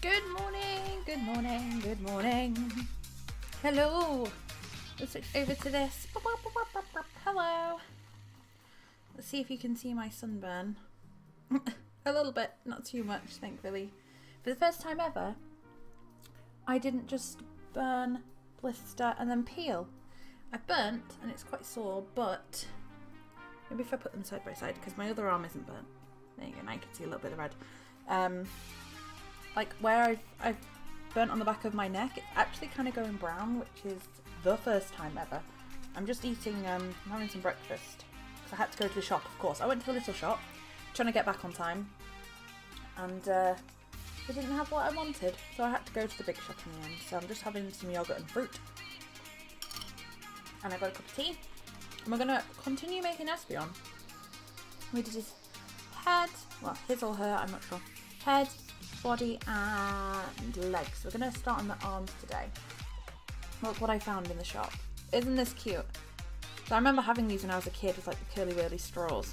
Good morning, good morning, good morning. Hello. Let's switch over to this. Hello. Let's see if you can see my sunburn. A little bit, not too much, thankfully. For the first time ever, I didn't just burn, blister, and then peel. I burnt, and it's quite sore, but maybe if I put them side by side, because my other arm isn't burnt. There you go, now you can see a little bit of red. Like where I've burnt on the back of my neck, it's actually kind of going brown, which is the first time ever. I'm just eating, I'm having some breakfast, because I had to go to the shop, of course. I went to the little shop, trying to get back on time, and they didn't have what I wanted, so I had to go to the big shop in the end. So I'm just having some yogurt and fruit, and I got a cup of tea, and we're going to continue making Espeon. We did his head, well, his or her, I'm not sure, head, body and legs. We're going to start on the arms today. Look what I found in the shop. Isn't this cute? So I remember having these when I was a kid with like the curly whirly straws,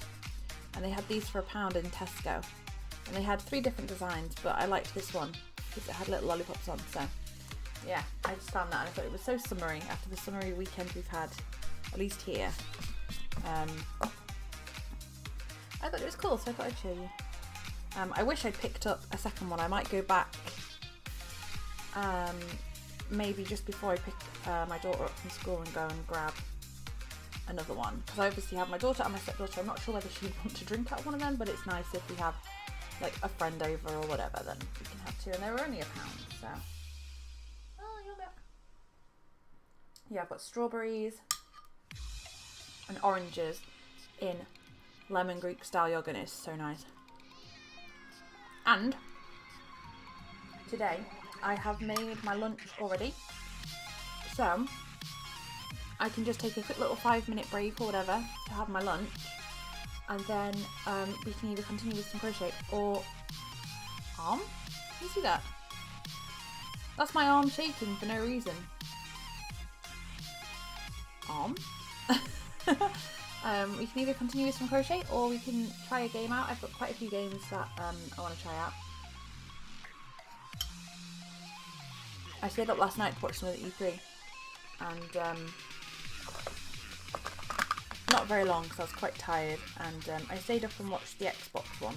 and they had these for £1 in Tesco, and they had 3 different designs, but I liked this one because it had little lollipops on. So yeah, I just found that and I thought it was so summery after the summery weekend we've had, at least here. I thought it was cool, so I thought I'd show you. I wish I'd picked up a second one. I might go back maybe just before I pick my daughter up from school and go and grab another one, because I obviously have my daughter and my stepdaughter. I'm not sure whether she'd want to drink out one of them, but it's nice if we have like a friend over or whatever, then we can have 2, and they were only £1, so yeah, I've got strawberries and oranges in lemon Greek style yogurt, and it's so nice. And today I have made my lunch already, so I can just take a quick little 5-minute break or whatever to have my lunch, and then we can either continue with some crochet or arm. Can you see that? That's my arm shaking for no reason. Arm. We can either continue with some crochet or we can try a game out. I've got quite a few games that I want to try out. I stayed up last night to watch some of the E3, and not very long because I was quite tired, and I stayed up and watched the Xbox one,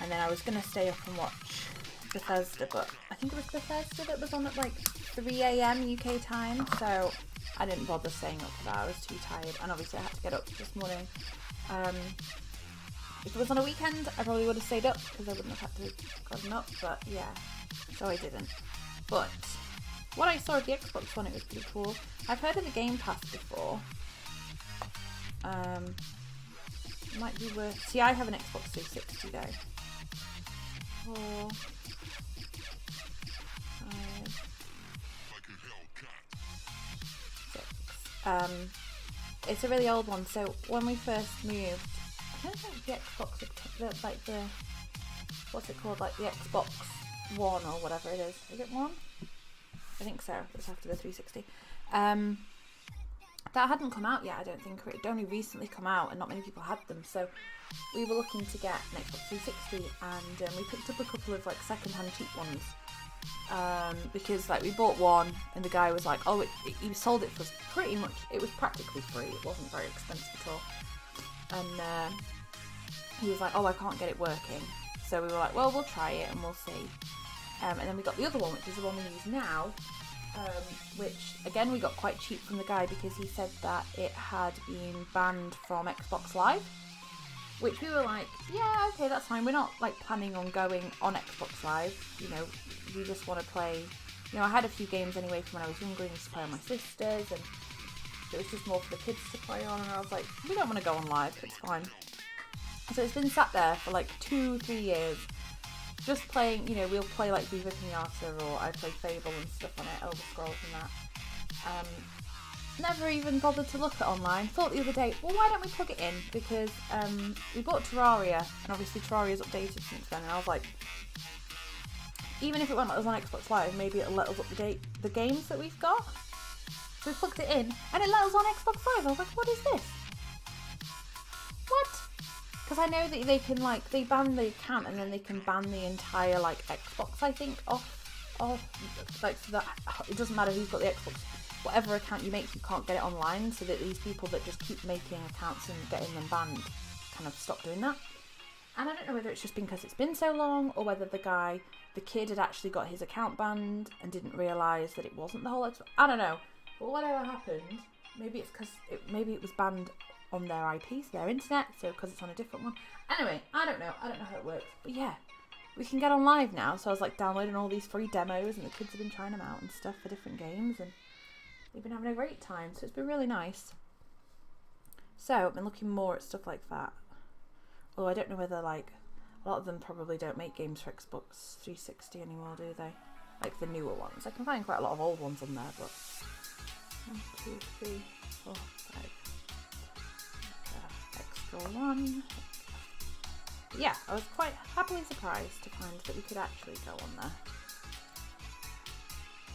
and then I was going to stay up and watch Bethesda, but I think it was Bethesda that was on at like 3 AM UK time, so I didn't bother staying up for that. I was too tired, and obviously I had to get up this morning. If it was on a weekend, I probably would have stayed up because I wouldn't have had to have gotten up, but yeah, so I didn't. But what I saw of the Xbox One, it was pretty cool. I've heard of the Game Pass before. Might be worth... See, I have an Xbox 360 though. 4, 5, 6. It's a really old one. So when we first moved, I don't think the Xbox, like the, what's it called, like the Xbox One or whatever it is. Is it one? I think so. It's after the 360. That hadn't come out yet, I don't think. It had only recently come out, and not many people had them. So we were looking to get an Xbox 360, and we picked up a couple of like second-hand cheap ones. Because like we bought one, and the guy was like, "Oh, he sold it for pretty much. It was practically free. It wasn't very expensive at all." And he was like, "Oh, I can't get it working." So we were like, "Well, we'll try it and we'll see." And then we got the other one, which is the one we use now. Which again we got quite cheap from the guy because he said that it had been banned from Xbox Live, which we were like, yeah, okay, that's fine. We're not like planning on going on Xbox Live, you know, we just want to play, you know, I had a few games anyway from when I was younger and used to play on my sister's, and it was just more for the kids to play on, and I was like, we don't want to go on live, it's fine. So it's been sat there for like 2-3 years, just playing, you know, we'll play like Viva Pinata, or I play Fable and stuff on it, Elder Scrolls and that. Never even bothered to look at online. Thought the other day, well, why don't we plug it in? Because we bought Terraria, and obviously Terraria's updated since then, and I was like, even if it won't let us on Xbox Live, maybe it'll let us update the games that we've got. So we plugged it in, and it let us on Xbox Live. I was like, what is this? What? Because I know that they can, like, they ban the account and then they can ban the entire, like, Xbox, I think, off, like, so that it doesn't matter who's got the Xbox. Whatever account you make, you can't get it online, so that these people that just keep making accounts and getting them banned kind of stop doing that. And I don't know whether it's just because it's been so long, or whether the kid had actually got his account banned and didn't realise that it wasn't the whole Xbox. I don't know. But whatever happened, maybe it's because maybe it was banned on their IP, so their internet, so because it's on a different one. Anyway, I don't know how it works. But yeah, we can get on live now, so I was like downloading all these free demos, and the kids have been trying them out and stuff for different games, and they've been having a great time, so it's been really nice. So I've been looking more at stuff like that. Although I don't know whether, like, a lot of them probably don't make games for Xbox 360 anymore, do they? Like the newer ones. I can find quite a lot of old ones on there, but 1, 2, 3, 4, 5. Extra one. Yeah, I was quite happily surprised to find that we could actually go on there.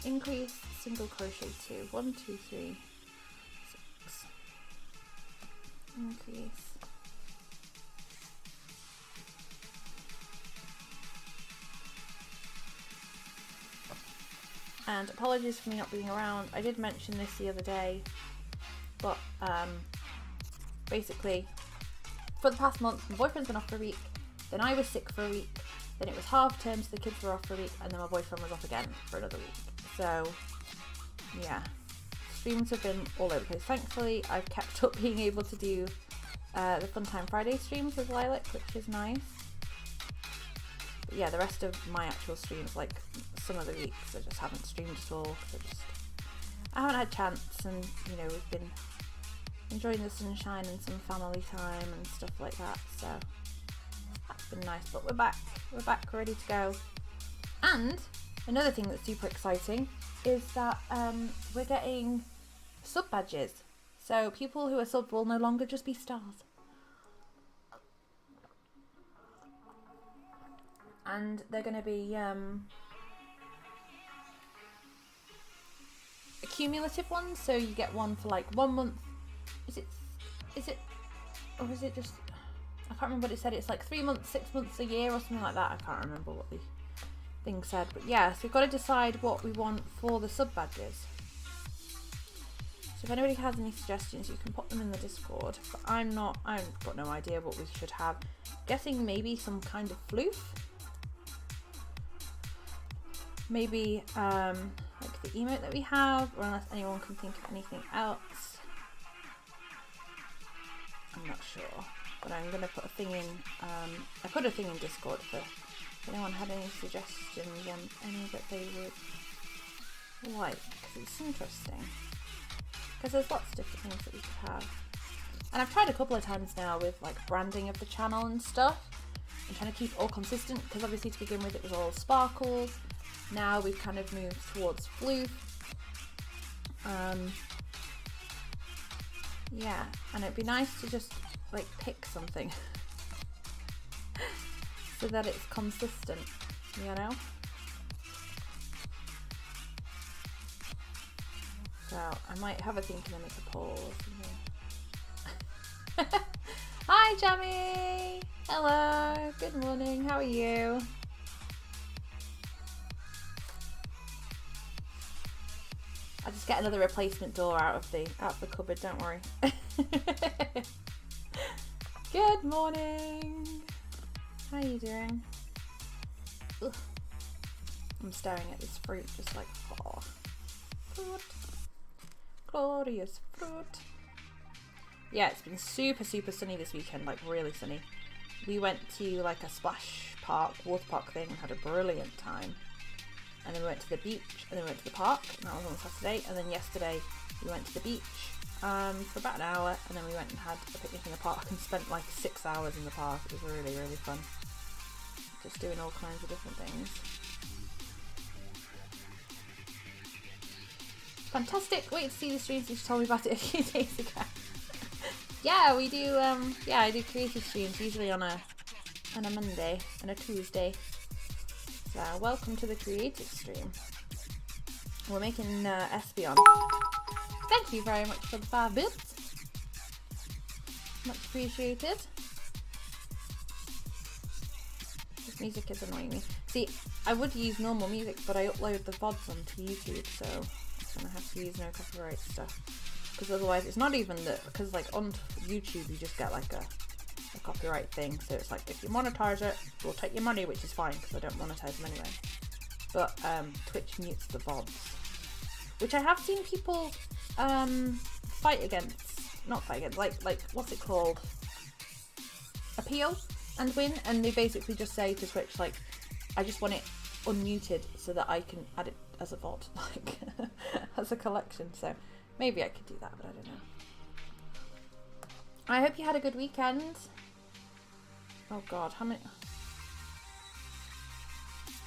Increase single crochet 2. 1, 2, 3, 6. Increase. And apologies for me not being around. I did mention this the other day, but basically, for the past month, my boyfriend's been off for a week, then I was sick for a week, then it was half term, so the kids were off for a week, and then my boyfriend was off again for another week. So, yeah, streams have been all over the place. Thankfully, I've kept up being able to do the Funtime Friday streams with Lilac, which is nice. But yeah, the rest of my actual streams, like some of the weeks, I just haven't streamed at all, because I haven't had a chance, and you know, we've been enjoying the sunshine and some family time and stuff like that, so that's been nice. But we're back, ready to go. And another thing that's super exciting is that we're getting sub badges, so people who are sub will no longer just be stars, and they're going to be cumulative ones, so you get one for like 1 month. Is it or is it just, I can't remember what it said. It's like 3 months, 6 months, a year, or something like that. I can't remember what the thing said, but yeah, so we've got to decide what we want for the sub badges. So if anybody has any suggestions, you can put them in the Discord, but I've got no idea what we should have. Guessing maybe some kind of floof, maybe like the emote that we have, or unless anyone can think of anything else, I'm not sure. But I'm going to put a thing in, I put a thing in Discord for if anyone had any suggestions on any that they would like, because it's interesting, because there's lots of different things that we could have. And I've tried a couple of times now with like branding of the channel and stuff, and trying to keep it all consistent, because obviously to begin with it was all sparkles. Now we've kind of moved towards floof. Yeah, and it'd be nice to just like pick something so that it's consistent, you know? So I might have a think and then make a poll or something. Hi Jamie! Hello, good morning, how are you? I'll just get another replacement door out of the cupboard, don't worry. Good morning. How are you doing? Ugh. I'm staring at this fruit just like, oh, fruit. Glorious fruit. Yeah, it's been super sunny this weekend, like really sunny. We went to like a splash park, water park thing, and had a brilliant time. And then we went to the beach, and then we went to the park, and that was on Saturday. And then yesterday we went to the beach for about an hour, and then we went and had a picnic in the park and spent like 6 hours in the park. It was really fun, just doing all kinds of different things. Fantastic! Wait to see the streams. You told me about it a few days ago. Yeah, we do. Yeah, I do creative streams usually on a Monday and a Tuesday. So welcome to the creative stream. We're making Espeon. Thank you very much for the 5 bits. Much appreciated. Music is annoying me. See, I would use normal music, but I upload the VODs onto YouTube, so I'm gonna have to use no copyright stuff. Because otherwise, it's not even that. Because like on YouTube, you just get like a copyright thing. So it's like if you monetize it, we'll take your money, which is fine because I don't monetize them anyway. But Twitch mutes the VODs, which I have seen people fight against. Not fight against. Like what's it called? Appeal and win, and they basically just say to Twitch like, I just want it unmuted so that I can add it as a VOD, like as a collection. So maybe I could do that, but I don't know. I hope you had a good weekend. Oh god, how many?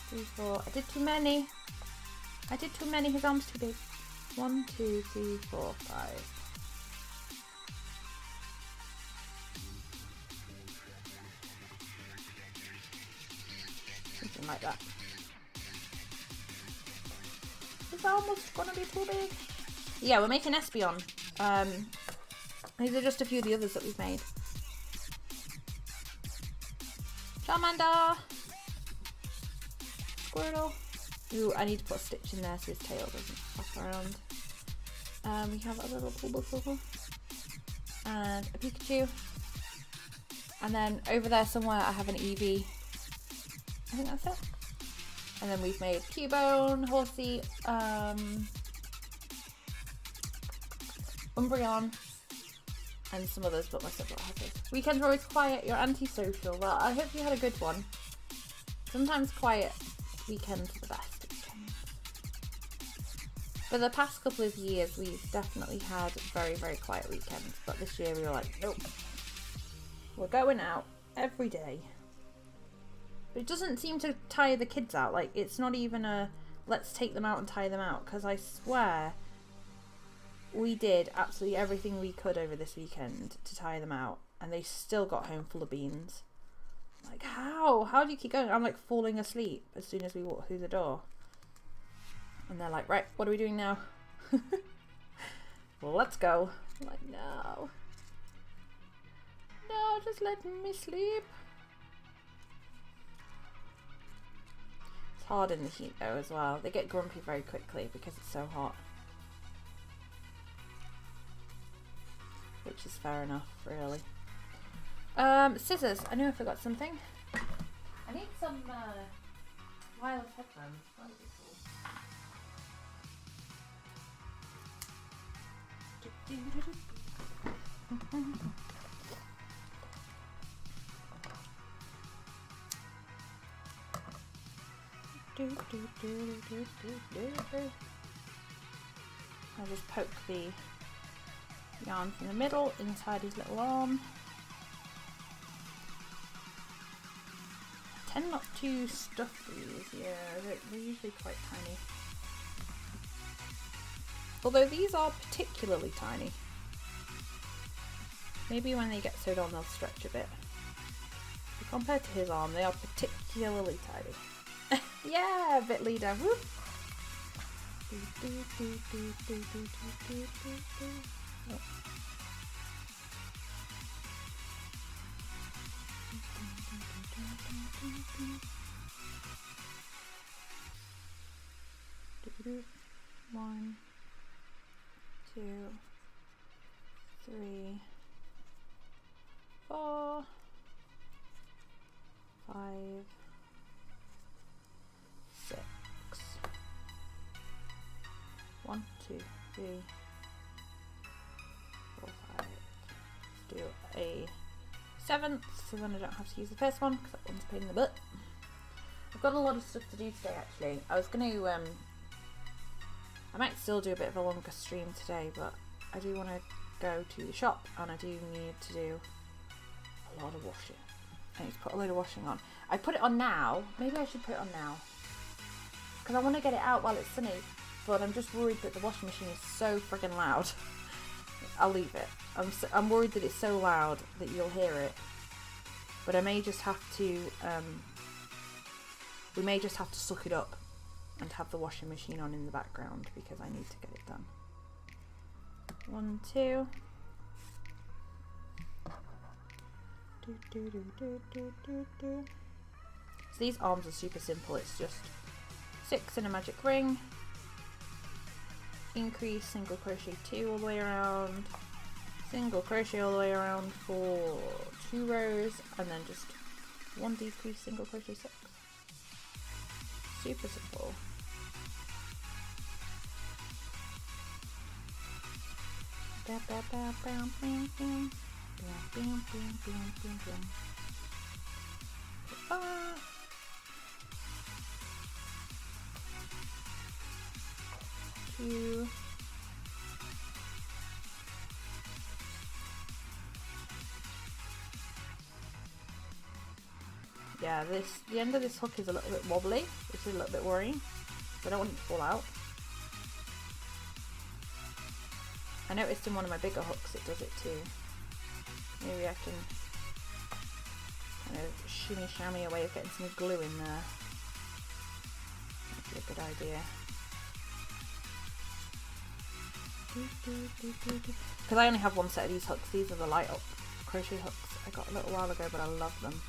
3, 4. I did too many. I did too many. His arm's too big. 1, 2, 3, 4, 5. Something like that. It's almost gonna be too big. Yeah, we're making Espeon. These are just a few of the others that we've made. Charmander! Squirtle! Ooh, I need to put a stitch in there so his tail doesn't flap around. We have a little Bulbasaur. And a Pikachu. And then over there somewhere I have an Eevee. I think that's it. And then we've made Cubone, Horsey, Umbreon, and some others, but myself don't have those. Weekends are always quiet, you're antisocial. Well, I hope you had a good one. Sometimes quiet weekends are the best weekends. For the past couple of years, we've definitely had very, very quiet weekends, but this year we were like, nope. We're going out every day. But it doesn't seem to tire the kids out. Like, it's not even a let's take them out and tire them out, because I swear we did absolutely everything we could over this weekend to tire them out, and they still got home full of beans. Like, how do you keep going? I'm like falling asleep as soon as we walk through the door, and they're like, right, what are we doing now? Well, let's go. I'm like, no, just let me sleep. It's hard in the heat though as well. They get grumpy very quickly because it's so hot. Which is fair enough, really. Scissors. I knew I forgot something. I need some wireless headphones. That would be cool. I'll just poke the yarn from the middle inside his little arm. I tend not to stuff these, yeah, they're usually quite tiny. Although these are particularly tiny. Maybe when they get sewed on they'll stretch a bit. But compared to his arm, they are particularly tiny. Yeah, bit leader. Whoop. Oh. One, 2, 3, 4, 5, 6. 1, 2, 3, 4, 5. Let's do a 7th, so then I don't have to use the first one because that one's a pain in the butt. I've got a lot of stuff to do today actually. I was going to, I might still do a bit of a longer stream today, but I do want to go to the shop and I do need to do a lot of washing. I need to put a load of washing on. I put it on now. Maybe I should put it on now because I want to get it out while it's sunny, but I'm just worried that the washing machine is so friggin' loud. I'll leave it. I'm worried that it's so loud that you'll hear it, but I may just have to we may just have to suck it up and have the washing machine on in the background because I need to get it done. 1, 2. So these arms are super simple. It's just 6 in a magic ring, increase, single crochet 2 all the way around, single crochet all the way around for 2 rows, and then just 1 decrease, single crochet 6. Super simple. Two. Yeah, the end of this hook is a little bit wobbly, which is a little bit worrying. So I don't want it to fall out. I noticed in one of my bigger hooks it does it too. Maybe I can kind of shimmy shammy a way of getting some glue in there. That'd be a good idea. Because I only have one set of these hooks. These are the light up crochet hooks I got a little while ago, but I love them.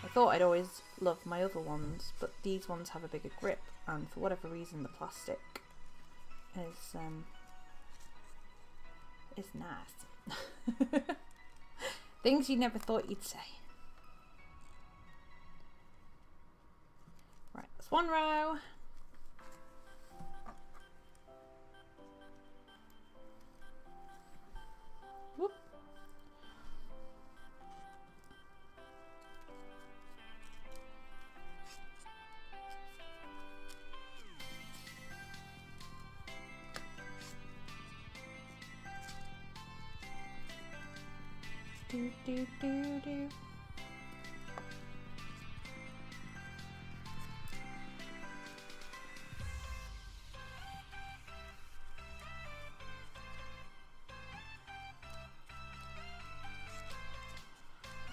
I thought I'd always loved my other ones, but these ones have a bigger grip, and for whatever reason the plastic is nice. Things you never thought you'd say. Right, that's 1 row. Whoop. Do, do, do, do.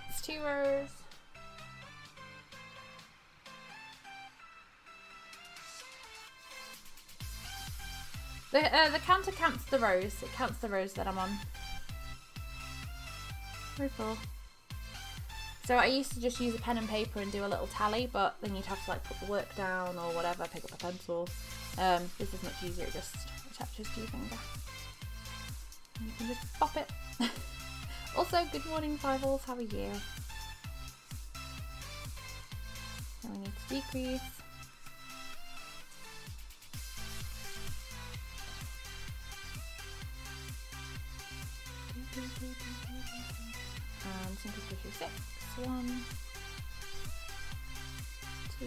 It's 2 rows. The counter counts the rows. It counts the rows that I'm on. Very full. So I used to just use a pen and paper and do a little tally, but then you'd have to like put the work down or whatever, pick up a pencil. This is much easier, it just attaches to your finger. And you can just pop it. Also, good morning, Fiveballs, how are you? Now we need to decrease. And single crochet 6. 1, 2,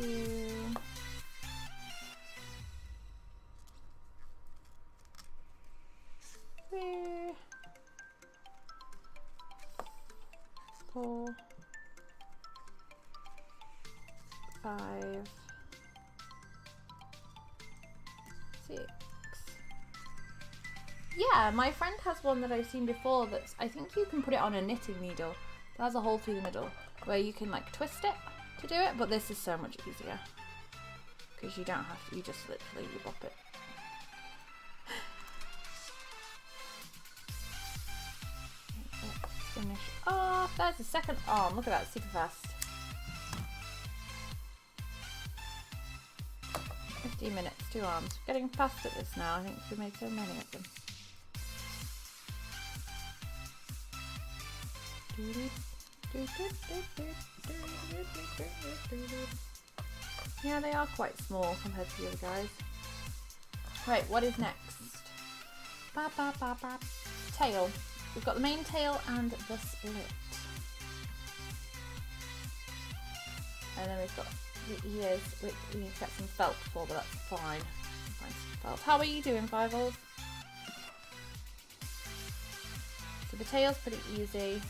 3, 4, 5, 6. Yeah, my friend has one that I've seen before that's, I think you can put it on a knitting needle. It has a hole through the middle where you can like twist it to do it, but this is so much easier because you don't have to, you just literally you bop it. Let's finish off. There's the second arm. Look at that, super fast. 15 minutes, 2 arms. Getting fast at this now. I think we made so many of them. Yeah, they are quite small compared to the other guys. Right, what is next? Tail. We've got the main tail and the split. And then we've got the ears, which we need to get some felt for, but that's fine. Find some felt. How are you doing, Fiveballs? So the tail's pretty easy.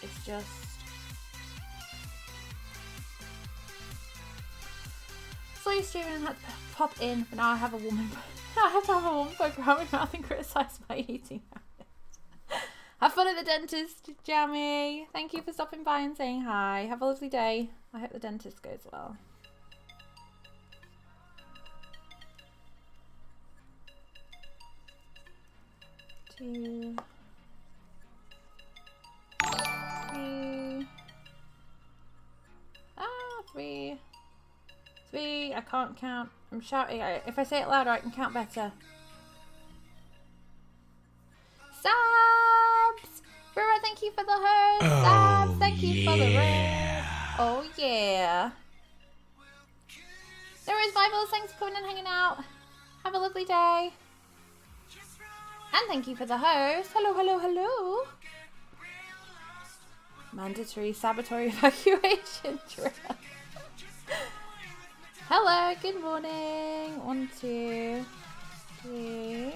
It's just saw you streaming and had to pop in, but now I have a woman. I have to have a woman poke around my mouth and criticise my eating habits. Have fun at the dentist, Jamie. Thank you for stopping by and saying hi. Have a lovely day. I hope the dentist goes well. Two. 3, can't count. I'm shouting. If I say it louder, I can count better. Sabs! Rura, thank you for the host. Sabs, thank you for the red. Oh, yeah. There is Bibles. Thanks for coming and hanging out. Have a lovely day. And thank you for the host. Hello, hello, hello. Mandatory saboteur evacuation drill. Hello, good morning. 1, 2, 3,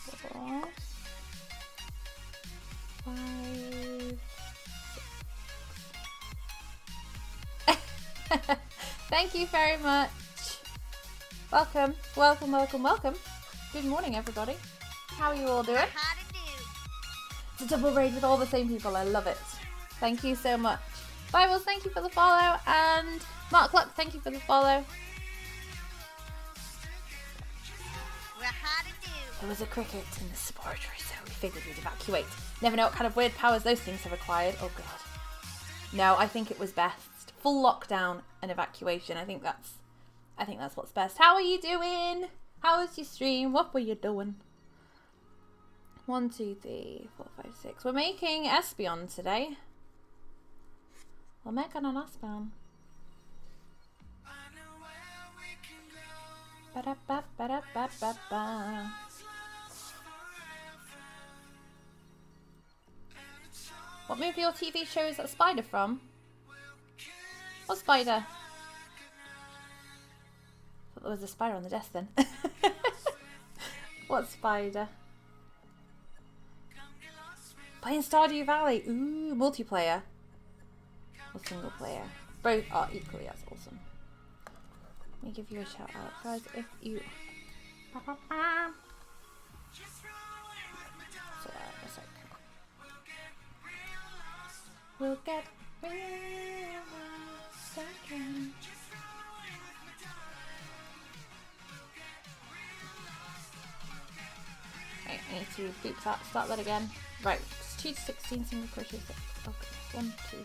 4, 5, 6. Thank you very much. Welcome, welcome, welcome, welcome. Good morning, everybody. How are you all doing? It's a double raid with all the same people. I love it. Thank you so much. Bibles, thank you for the follow. And Mark Luck, thank you for the follow. There was a cricket in the laboratory, so we figured we'd evacuate. Never know what kind of weird powers those things have acquired. Oh god. No, I think it was best. Full lockdown and evacuation. I think that's what's best. How are you doing? How was your stream? What were you doing? 1, 2, 3, 4, 5, 6. We're making Espeon today. We're making an Espeon. Ba-da-ba-ba-da-ba-ba-ba. What movie or TV show is that spider from? What spider? I thought there was a spider on the desk then. What spider? Playing Stardew Valley. Ooh, multiplayer. Or single player. Both are equally as awesome. Let me give you a shout out, guys, if you... So, a sec. We'll get real in a second. Okay, I need to boot that, start that again. Right, it's 2 to 16 single crochet 6. Okay, 1, 2,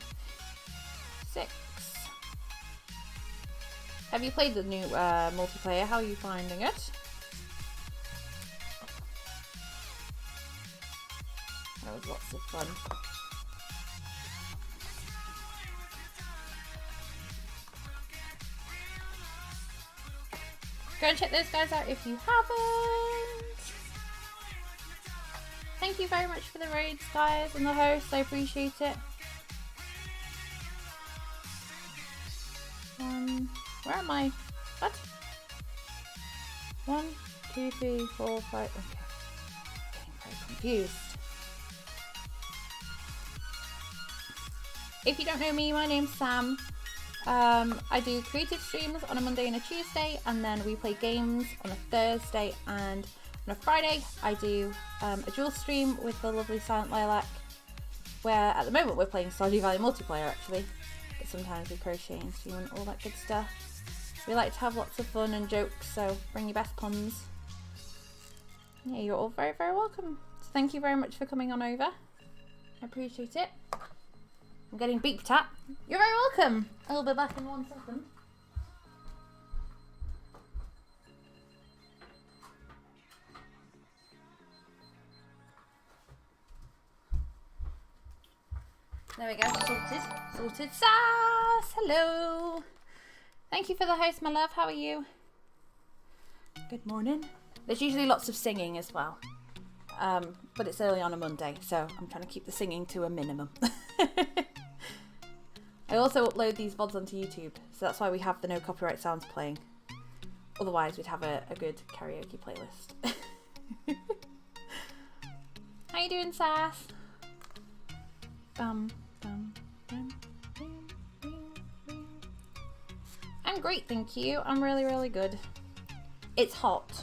6. Have you played the new multiplayer? How are you finding it? That was lots of fun. Go and check those guys out if you haven't. Thank you very much for the raids, guys, and the host. I appreciate it. Where am I? What? 1, 2, 3, 4, 5. Okay. Getting very confused. If you don't know me, my name's Sam. I do creative streams on a Monday and a Tuesday, and then we play games on a Thursday and on a Friday. I do a dual stream with the lovely Silent Lilac, where at the moment we're playing Stardew Valley multiplayer actually, but sometimes we crochet and stream and all that good stuff. We like to have lots of fun and jokes, so bring your best puns. Yeah, you're all very, very welcome. So thank you very much for coming on over. I appreciate it. I'm getting beeped at. You're very welcome. I'll be back in 1 second. There we go. Sorted. Sorted. Sass! Hello. Thank you for the host, my love. How are you? Good morning. There's usually lots of singing as well. But it's early on a Monday, so I'm trying to keep the singing to a minimum. I also upload these VODs onto YouTube, so that's why we have the no copyright sounds playing. Otherwise, we'd have a good karaoke playlist. How you doing, Sass? Bum, bum, bum, bum, bum, bum. I'm great, thank you. I'm really, really good. It's hot.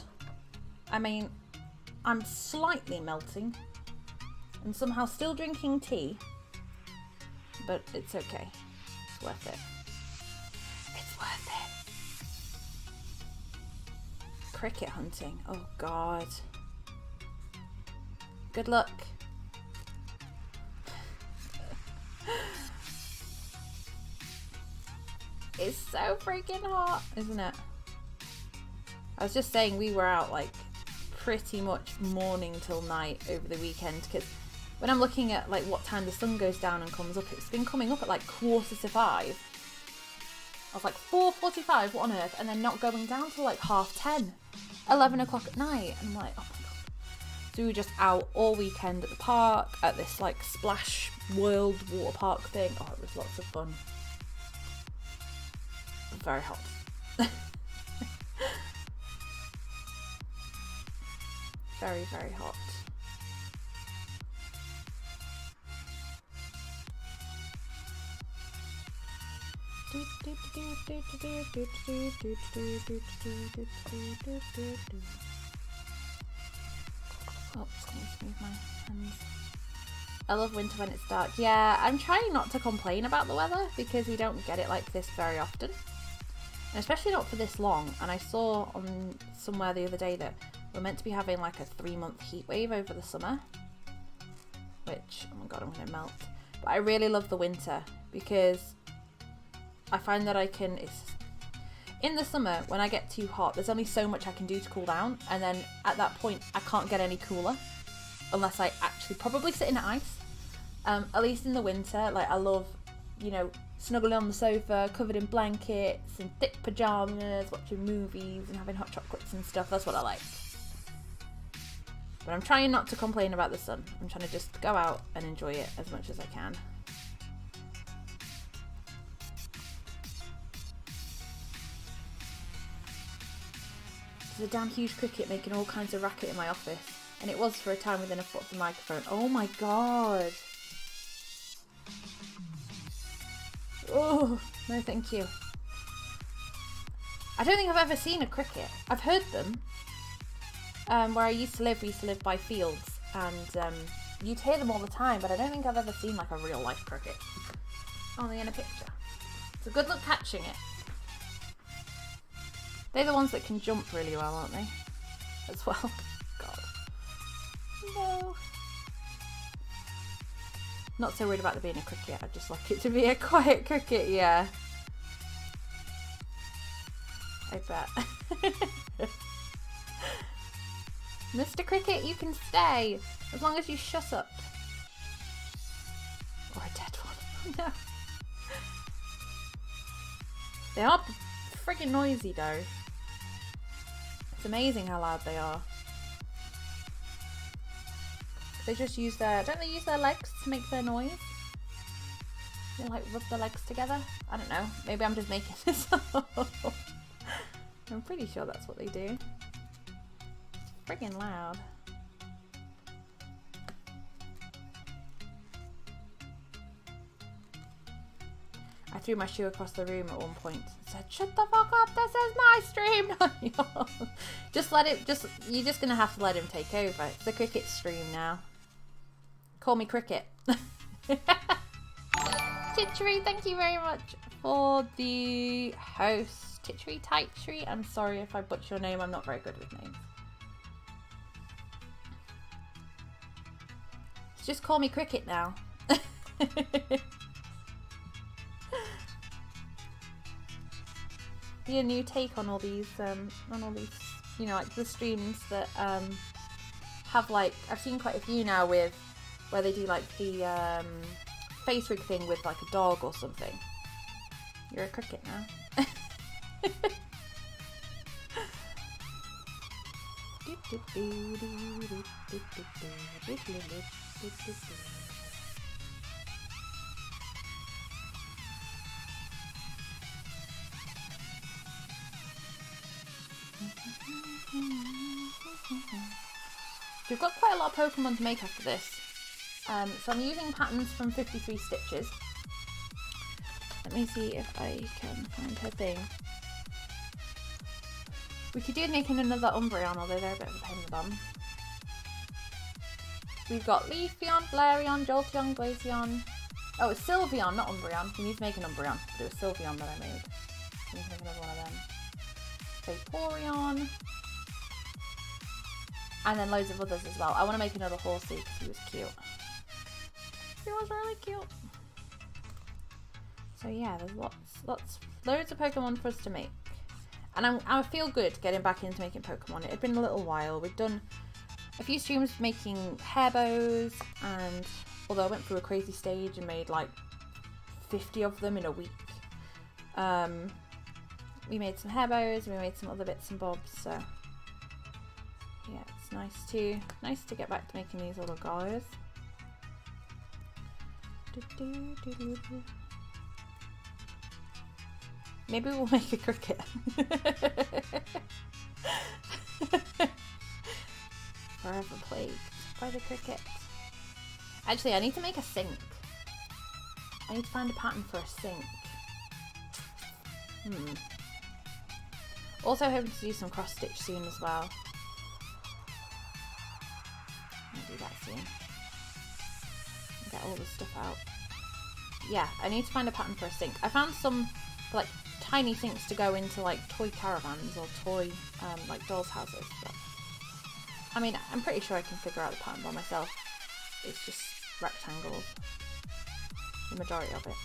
I mean, I'm slightly melting and somehow still drinking tea, but it's okay. It's worth it. It's worth it. Cricket hunting. Oh god. Good luck. It's so freaking hot, isn't it? I was just saying we were out like pretty much morning till night over the weekend, because when I'm looking at like what time the sun goes down and comes up, it's been coming up at like 4:45. I was like 4:45, what on earth? And then not going down till like 10:30, 11 o'clock at night. And I'm like, oh my god. So we were just out all weekend at the park, at this like Splash World water park thing. Oh, it was lots of fun. Very hot. Very, very hot. Oh, excuse me, my hands. I love winter when it's dark. Yeah, I'm trying not to complain about the weather because we don't get it like this very often. And especially not for this long. And I saw on somewhere the other day that we're meant to be having like a 3-month heat wave over the summer. Which, oh my god, I'm gonna melt. But I really love the winter because I find that I can, in the summer, when I get too hot, there's only so much I can do to cool down. And then at that point, I can't get any cooler unless I actually probably sit in ice. At least in the winter, like I love, you know, snuggling on the sofa, covered in blankets and thick pajamas, watching movies and having hot chocolates and stuff. That's what I like. But I'm trying not to complain about the sun. I'm trying to just go out and enjoy it as much as I can. There's a damn huge cricket making all kinds of racket in my office. And it was for a time within a foot of the microphone. Oh my god. Oh, no thank you. I don't think I've ever seen a cricket. I've heard them. Where I used to live, we used to live by fields. And you'd hear them all the time, but I don't think I've ever seen like a real life cricket. Only in a picture. It's a good luck catching it. They're the ones that can jump really well, aren't they? As well. God. No. Not so worried about there being a cricket. I'd just like it to be a quiet cricket, yeah. I bet. Mr. Cricket, you can stay. As long as you shut up. Or a dead one. No. They are friggin' noisy though. It's amazing how loud they are. They just use their, don't they use their legs to make their noise? They like rub their legs together? I don't know. Maybe I'm just making this up. I'm pretty sure that's what they do. It's friggin' loud. I threw my shoe across the room at one point and said, "Shut the fuck up, this is my stream, not yours." Just let it, you're just gonna have to let him take over. It's the cricket stream now. Call me Cricket. Titchery, thank you very much for the host. Titchery, Titchery, I'm sorry if I butcher your name, I'm not very good with names. Just call me Cricket now. Be a new take on all these, you know, like the streams that have like, I've seen quite a few now with where they do like the face rig thing with like a dog or something. You're a cricket now. We've got quite a lot of Pokemon to make after this. So I'm using patterns from 53 Stitches. Let me see if I can find her thing. We could do making another Umbreon, although they're a bit of a pain in the bum. We've got Leafeon, Flareon, Jolteon, Glaceon. Oh, it's Sylveon, not Umbreon. We need to make an Umbreon, but it was Sylveon that I made. We need to make another one of them. Vaporeon. And then loads of others as well. I want to make another Horsey because he was cute. He was really cute. So yeah, there's loads of Pokemon for us to make. And I feel good getting back into making Pokemon. It had been a little while. We've done a few streams making hair bows, and although I went through a crazy stage and made like 50 of them in a week, we made some hair bows and we made some other bits and bobs. So yeah, it's nice to get back to making these little guys. Maybe we'll make a cricket. Forever plagued by the cricket. Actually, I need to make a sink. I need to find a pattern for a sink. Also hoping to do some cross stitch soon as well. I'll do that soon. Get all the stuff out. Yeah, I need to find a pattern for a sink. I found some like tiny sinks to go into like toy caravans or toy like dolls' houses. But I mean, I'm pretty sure I can figure out the pattern by myself. It's just rectangles, the majority of it.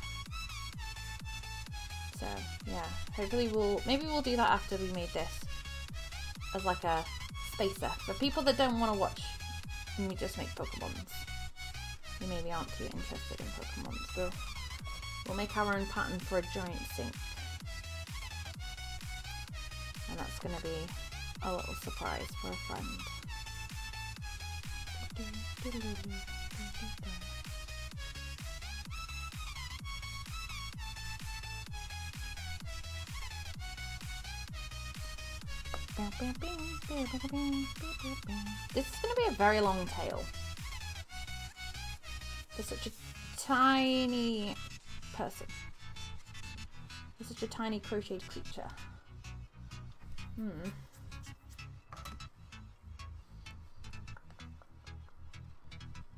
So yeah, hopefully maybe we'll do that after we made this as like a spacer for people that don't want to watch me just make Pokemons. Who maybe aren't too interested in Pokemons. We'll make our own pattern for a giant sink, and that's going to be a little surprise for a friend. This is going to be a very long tail. For such a tiny person. For such a tiny crocheted creature.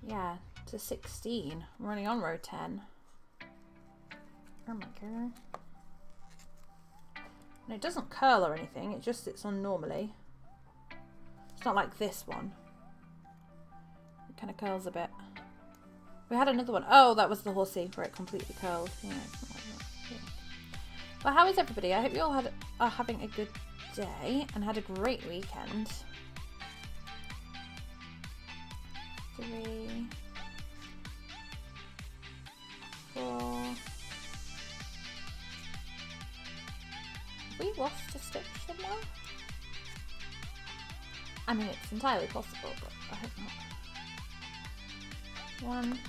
Yeah, to 16. I'm running on row 10. Oh my god. And it doesn't curl or anything, it just sits on normally. It's not like this one. It kind of curls a bit. We had another one. Oh, that was the horsey where it completely curled. Yeah, it's not like that. Yeah. Well, how is everybody? I hope you all are having a good day and had a great weekend. 3, 4. Have we lost a stitch somewhere? I mean, it's entirely possible, but I hope not. 1.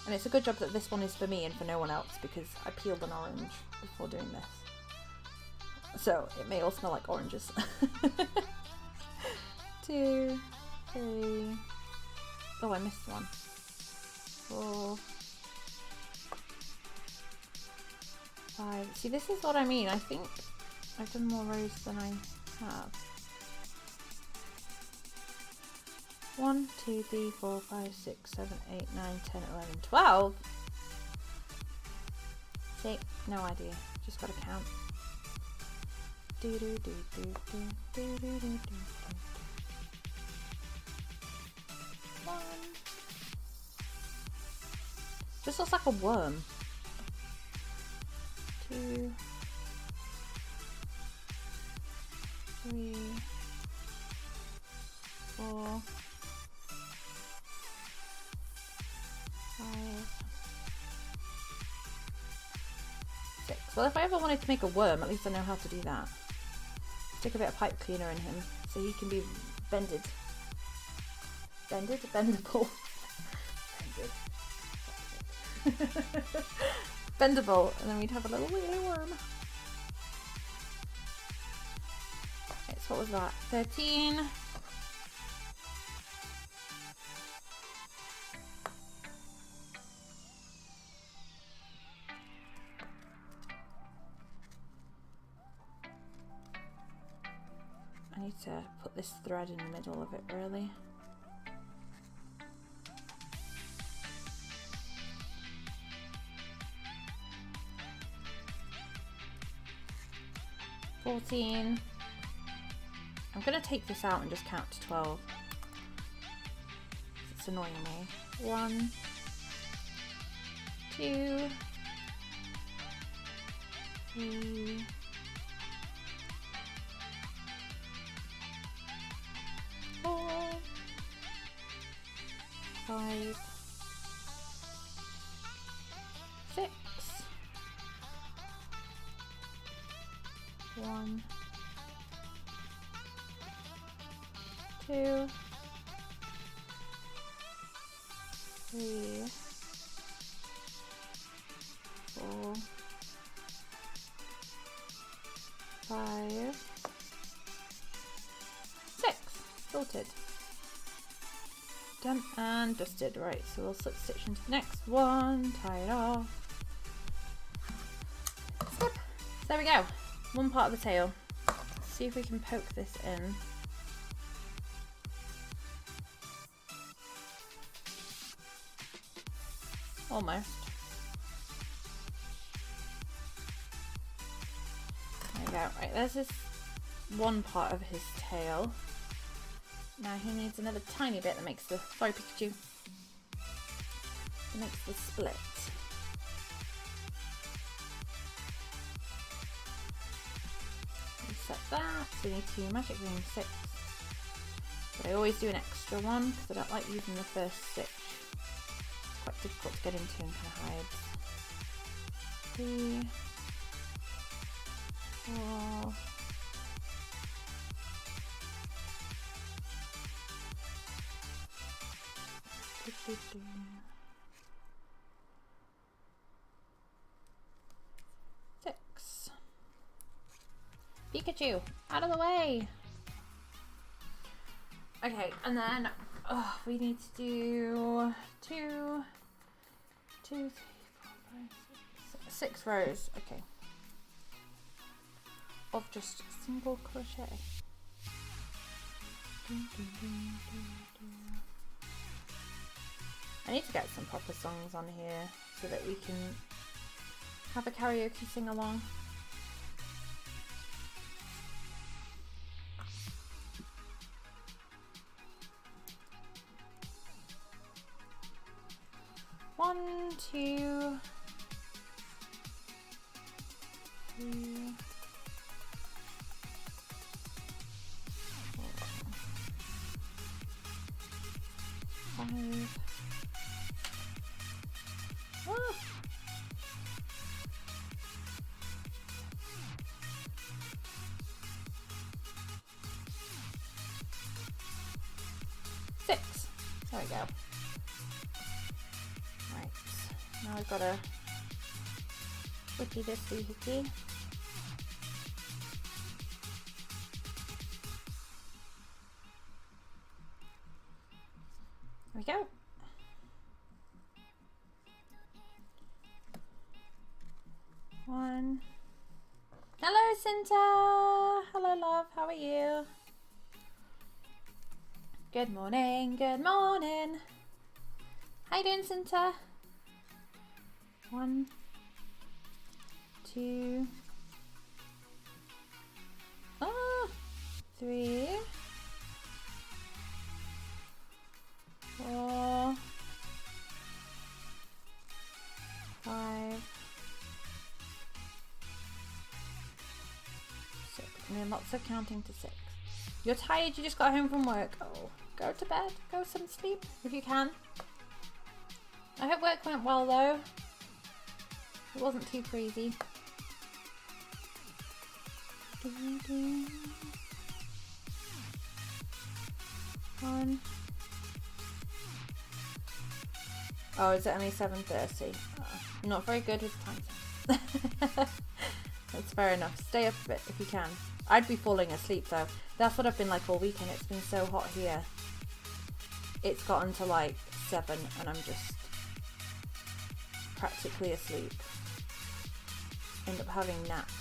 And it's a good job that this one is for me and for no one else, because I peeled an orange before doing this. So it may all smell like oranges. 2, 3. Oh, I missed one. 4, 5. See, this is what I mean. I think I've done more rows than I have. 1, 2, 3, 4, 5, 6, 7, 8, 9, 10, 11, 12. See, no idea. Just gotta count. Do do do do do do do do do. 1. This looks like a worm. 2, 3, 4, 5, 6. Well, if I ever wanted to make a worm, at least I know how to do that. Stick a bit of pipe cleaner in him so he can be bended. Bendable. Bendable, and then we'd have a little wheelie worm. Okay, so what was that? 13. I need to put this thread in the middle of it, really. $14. I'm gonna take this out and just count to 12. It's annoying me. 1, 2, 3, 4, 5, 6, 1, 2, 3, 4, 5, 6. Sorted. Done and dusted. Right, so we'll slip stitch into the next one, tie it off. Snip. So there we go. One part of the tail. Let's see if we can poke this in. Almost. There we go. Right, there's this one part of his tail. Now he needs another tiny bit that makes the, sorry Pikachu, that makes the split. Reset that, so we need to magic ring 6. But I always do an extra one because I don't like using the first stitch. It's quite difficult to get into and kind of hide. 3, 4, 6. Pikachu, out of the way. Okay, and then we need to do 2, 3, 4, 5, 6 rows. Okay, of just single crochet. I need to get some proper songs on here so that we can have a karaoke sing along. One, 2, 3, 4, 5. Ah. 6. There we go. Right. Now I've got a whippy this doohickey. There we go. One. Hello, Cinta. Hello, love. How are you? Good morning. Good morning. How you doing, Cinta? 1, 2, 3, 4, 5, 6. And then lots of counting to 6. You're tired, you just got home from work. Oh, go to bed, go some sleep if you can. I hope work went well though. It wasn't too crazy. One. Oh, is it only 7:30? Oh, I'm not very good with time. That's fair enough. Stay up a bit if you can. I'd be falling asleep though. That's what I've been like all weekend. It's been so hot here. It's gotten to like 7 and I'm just practically asleep. End up having naps.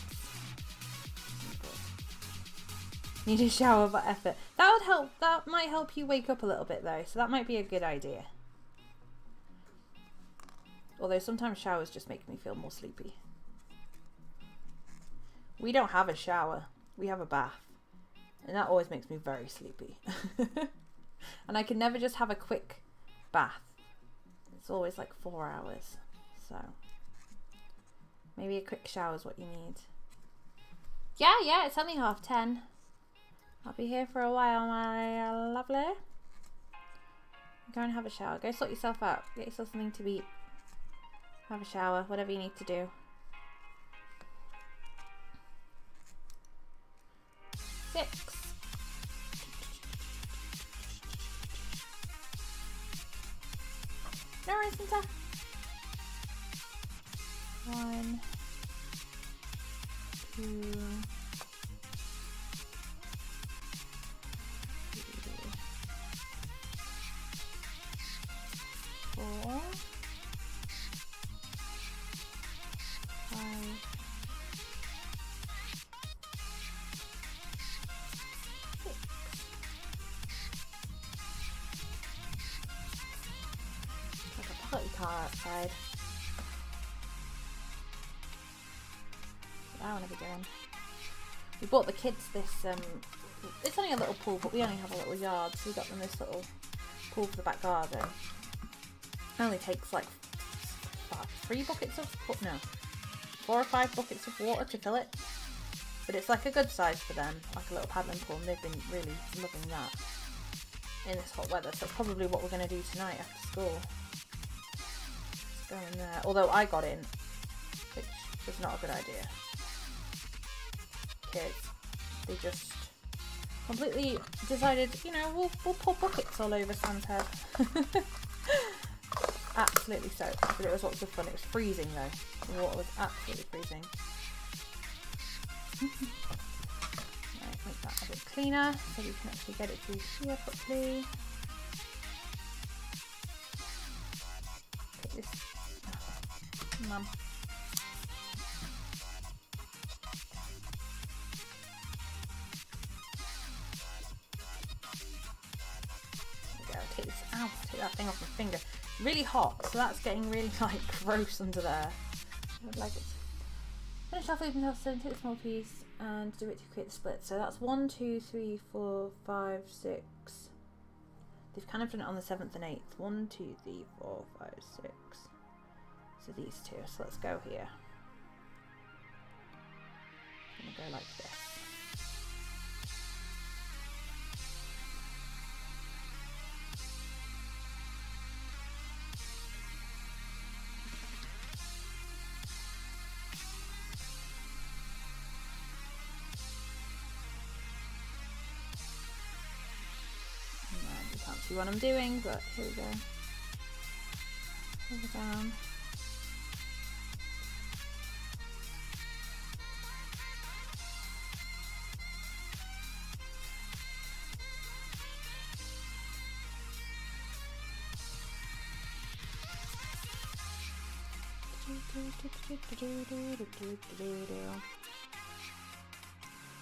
Need a shower but effort. That would help. That might help you wake up a little bit though. So that might be a good idea. Although sometimes showers just make me feel more sleepy. We don't have a shower. We have a bath. And that always makes me very sleepy. And I can never just have a quick bath. It's always like 4 hours. So maybe a quick shower is what you need. Yeah, it's only 10:30. I'll be here for a while, my lovely. Go and have a shower. Go sort yourself out. Get yourself something to eat. Have a shower. Whatever you need to do. 6. No worries, Santa. 1, 2, 4, 5, 6. Like a party car outside. What I want to be doing. We bought the kids this, it's only a little pool, but we only have a little yard, so we got them this little pool for the back garden. It only takes like 4 or 5 buckets of water to fill it. But it's like a good size for them, like a little paddling pool, and they've been really loving that in this hot weather. So that's probably what we're going to do tonight after school. Let's go in there. Although I got in, which was not a good idea. Kids, they just completely decided, you know, we'll pour buckets all over Sam's head. Absolutely soaked, but it was lots of fun. It was freezing though. The water was absolutely freezing. Right, make that a bit cleaner so we can actually get it through here properly. Take this. Oh, Mum. Take this out, take that thing off my finger. Really hot, so that's getting really like gross under there. I would like it. Finish off open test, take the small piece and do it to create the split. So that's 1, 2, 3, 4, 5, 6. They've kind of done it on the 7th and 8th. 1, 2, 3, 4, 5, 6. So these two. So let's go here. I'm gonna go like this. See what I'm doing, but here we go. Over down.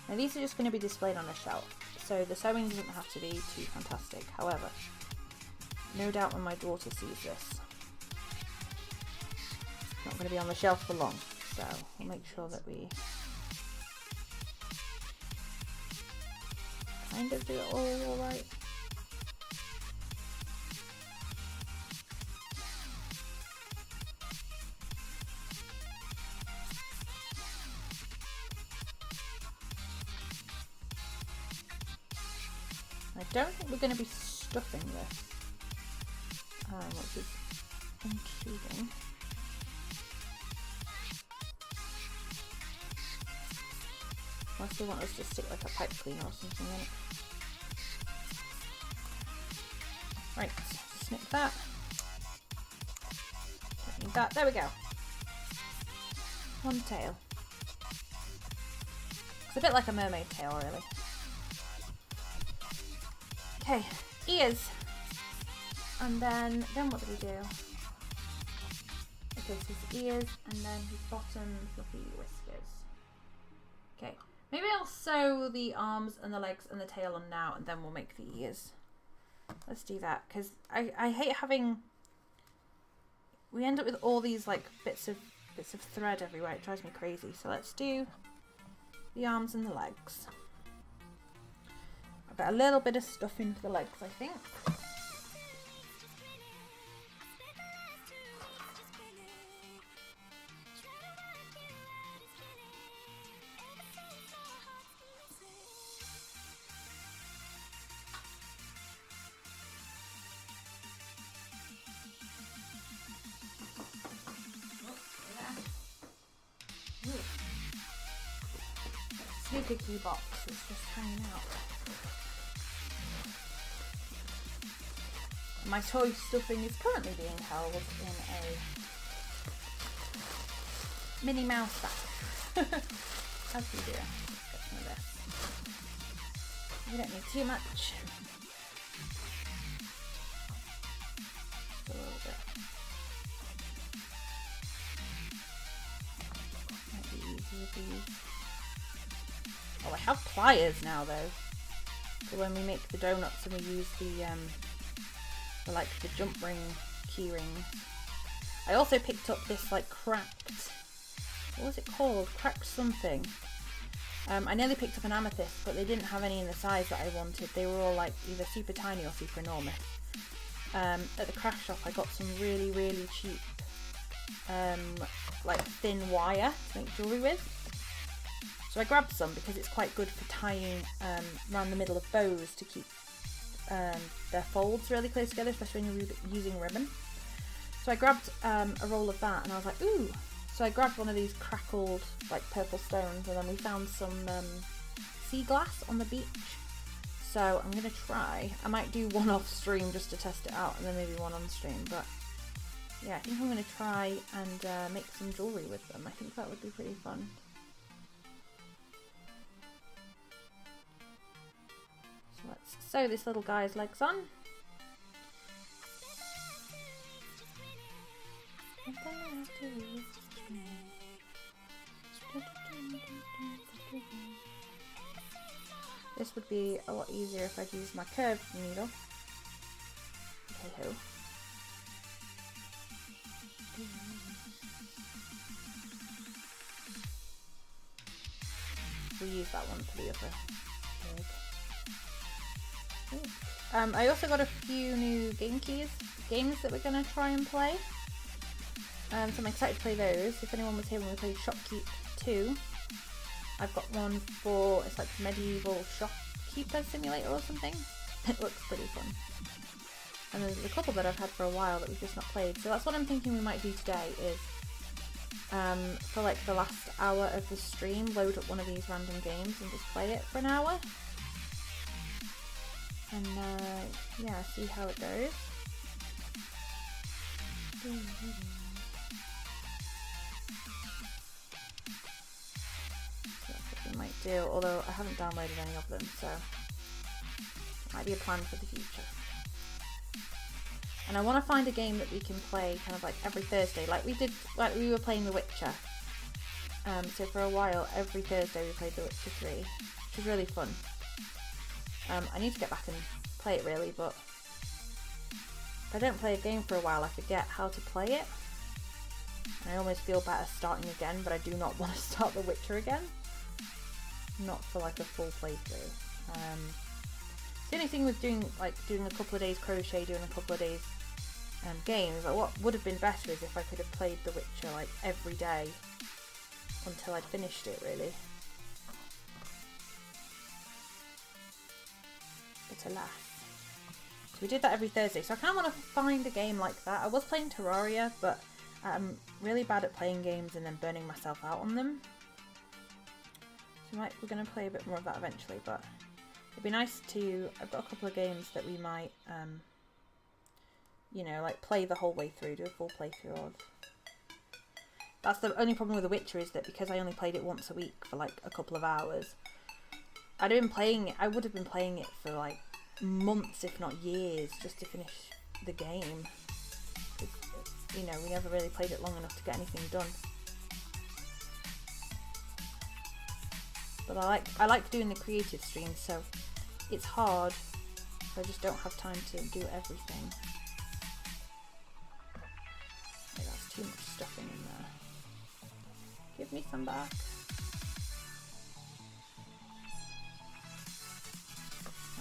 Now these are just going to be displayed on a shelf, so the sewing doesn't have to be too fantastic. However, no doubt when my daughter sees this, it's not going to be on the shelf for long, so we'll make sure that we kind of do it all right. I don't think we're going to be stuffing this, which is intriguing. Unless they want us to stick like a pipe cleaner or something in it. Right, snip that. Don't need that. There we go. One tail. It's a bit like a mermaid tail, really. Okay, ears, and then what do we do? Okay, so his ears, and then his bottom fluffy whiskers. Okay, maybe I'll sew the arms and the legs and the tail on now, and then we'll make the ears. Let's do that, because I hate having. We end up with all these like bits of thread everywhere. It drives me crazy. So let's do the arms and the legs. I've got a little bit of stuffing for the legs, I think. cookie box that's just hanging out. My toy stuffing is currently being held in a Minnie Mouse bag. As we do. Let's get some of this. We don't need too much. Just a little bit. Might be easy with these. Oh, I have pliers now though. For when we make the donuts and we use the like the jump ring key rings. I also picked up this like cracked, what was it called? Cracked something. I nearly picked up an amethyst, but they didn't have any in the size that I wanted. They were all like either super tiny or super enormous. At the craft shop I got some really, really cheap like thin wire to make jewellery with. So I grabbed some because it's quite good for tying around the middle of bows to keep their folds really close together, especially when you're using ribbon. So I grabbed a roll of that and I was like, ooh. So I grabbed one of these crackled like purple stones, and then we found some sea glass on the beach. So I'm going to try. I might do one off stream just to test it out, and then maybe one on stream. But yeah, I think I'm going to try and make some jewellery with them. I think that would be pretty fun. So let's sew this little guy's legs on. This would be a lot easier if I'd used my curved needle. Hey ho. We'll use that one for the other leg. I also got a few new games that we're going to try and play. So I'm excited to play those. If anyone was here when we played Shopkeep 2, I've got one for, it's like medieval shopkeeper simulator or something. It looks pretty fun. And there's a couple that I've had for a while that we've just not played. So that's what I'm thinking we might do today is, for like the last hour of the stream, load up one of these random games and just play it for an hour. And yeah, see how it goes. Might do, although I haven't downloaded any of them, so it might be a plan for the future. And I want to find a game that we can play kind of like every Thursday, like we were playing The Witcher. So for a while, every Thursday we played The Witcher 3, which was really fun. I need to get back and play it really, but if I don't play a game for a while, I forget how to play it. And I almost feel better starting again, but I do not want to start The Witcher again. Not for like a full playthrough. The only thing with doing a couple of days crochet, doing a couple of days games, like what would have been better is if I could have played The Witcher like every day until I'd finished it really. But alas. So we did that every Thursday, so I kind of want to find a game like that. I was playing Terraria, but I'm really bad at playing games and then burning myself out on them. So we're going to play a bit more of that eventually, but it'd be nice to, I've got a couple of games that we might, you know, like play the whole way through, do a full playthrough of. That's the only problem with The Witcher, is that because I only played it once a week for like a couple of hours, I would have been playing it for like months, if not years, just to finish the game. You know, we never really played it long enough to get anything done. But I like doing the creative streams, so it's hard. I just don't have time to do everything. Okay, that's too much stuffing in there. Give me some back.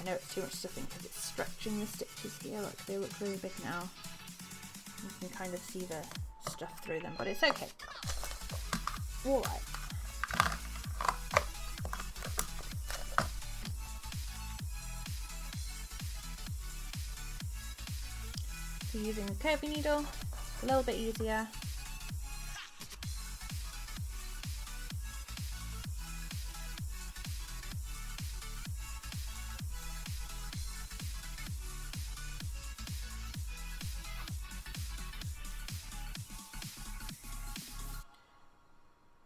I know it's too much stuffing because it's stretching the stitches here. Look, they look really big now. You can kind of see the stuff through them, but it's okay. Alright. So using the curvy needle, a little bit easier.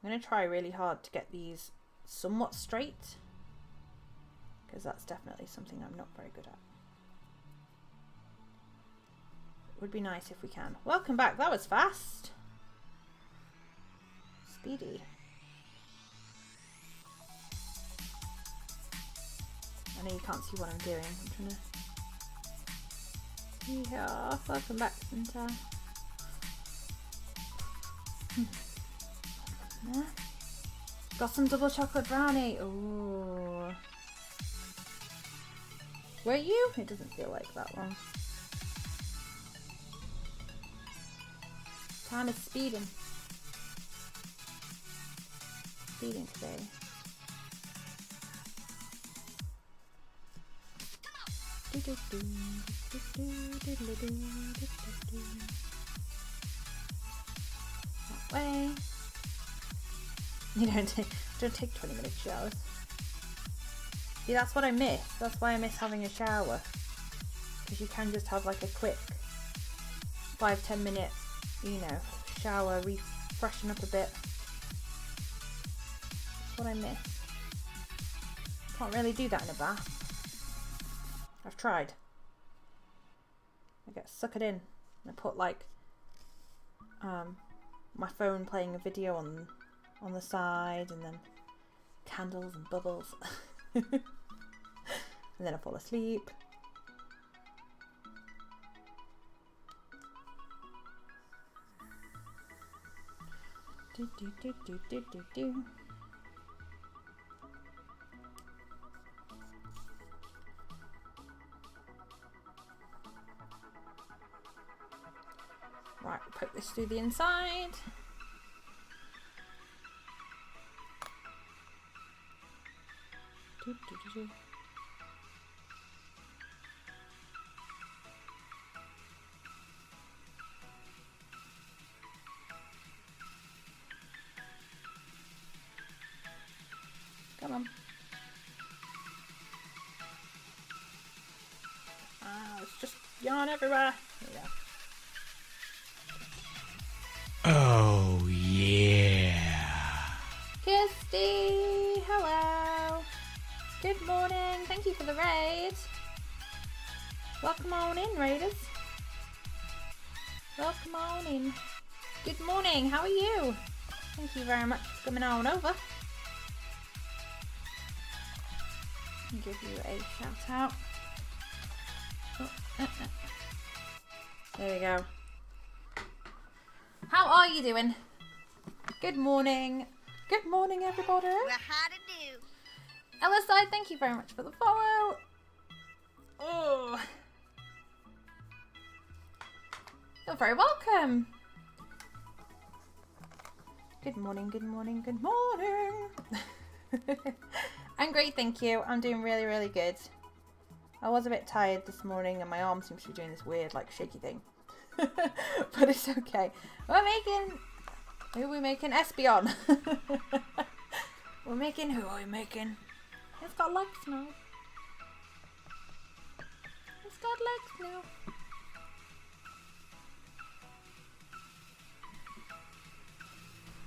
going to try really hard to get these somewhat straight, because that's definitely something I'm not very good at. It would be nice if we can. Welcome back. That was fast. Speedy. I know you can't see what I'm doing. I'm trying to... Yeah, welcome back, Santa. Got some double chocolate brownie. Ooh. Were you? It doesn't feel like that one. Time is speeding. Speeding today. That way. You don't take 20-minute showers. See, that's what I miss. That's why I miss having a shower. Because you can just have like a quick 5-10 minute, you know, shower, refreshen up a bit. That's what I miss. Can't really do that in a bath. I've tried. I get suckered in. I put like my phone playing a video on the side, and then candles and bubbles. And then I fall asleep. Do, do, do, do, do, do, do. Right, poke this through the inside. Do, do, do, do. Come on. It's just yarn everywhere. There you go. Oh, yeah. Kirsty, hello. Good morning. Thank you for the raid. Welcome on in, raiders. Welcome on in. Good morning. How are you? Thank you very much for coming on over. I'll give you a shout out. Oh, There we go. How are you doing? Good morning. Good morning, everybody. Well, how to do? LSI, thank you very much for the follow. Oh, you're very welcome. Good morning, good morning, good morning. I'm great, thank you. I'm doing really, really good. I was a bit tired this morning and my arm seems to be doing this weird, like, shaky thing. But it's okay. Who are we making? Espeon. We're making, who are we making? It's got legs now. It's got legs now.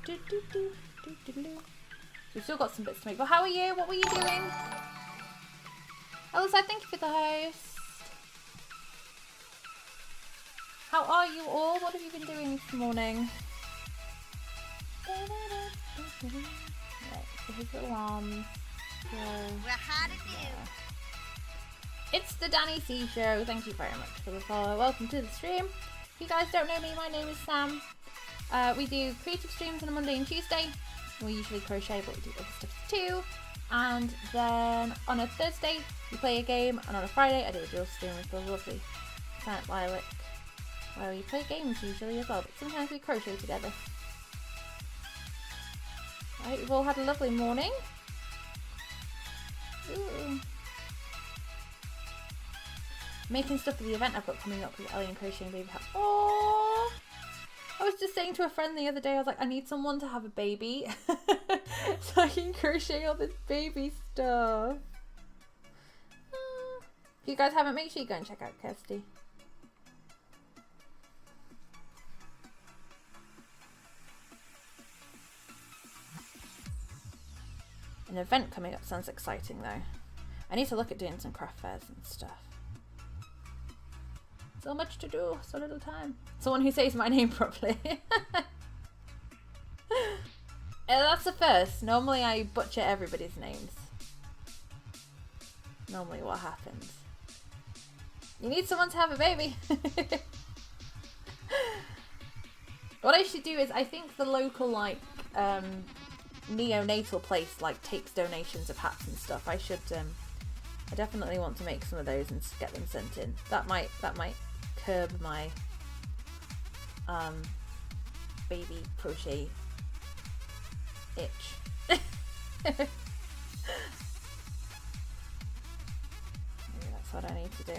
Do, do, do, do, do, do. We've still got some bits to make. But how are you? What were you doing? Elsa, thank you for the host. How are you all? What have you been doing this morning? Right, so here's the alarms. Well, how to do? It's the Danny C Show. Thank you very much for the follow. Welcome to the stream. If you guys don't know me, my name is Sam. We do creative streams on a Monday and Tuesday. We usually crochet, but we do other stuff too. And then on a Thursday, we play a game. And on a Friday, I do a drill stream with the lovely Silent Lilac, where we play games usually as well. But sometimes we crochet together. I hope you've all had a lovely morning. Ooh. Making stuff for the event I've got coming up with Ellie and Crocheting Baby Hat. Oh, I was just saying to a friend the other day, I was like, I need someone to have a baby so I can crochet all this baby stuff. If you guys haven't, make sure you go and check out Kirsty. An event coming up sounds exciting though. I need to look at doing some craft fairs and stuff. So much to do, so little time. Someone who says my name properly. That's the first. Normally I butcher everybody's names. Normally what happens. You need someone to have a baby. What I should do is, I think the local like neonatal place like takes donations of hats and stuff. I should I definitely want to make some of those and get them sent in. That might curb my baby crochet itch. Maybe that's what I need to do.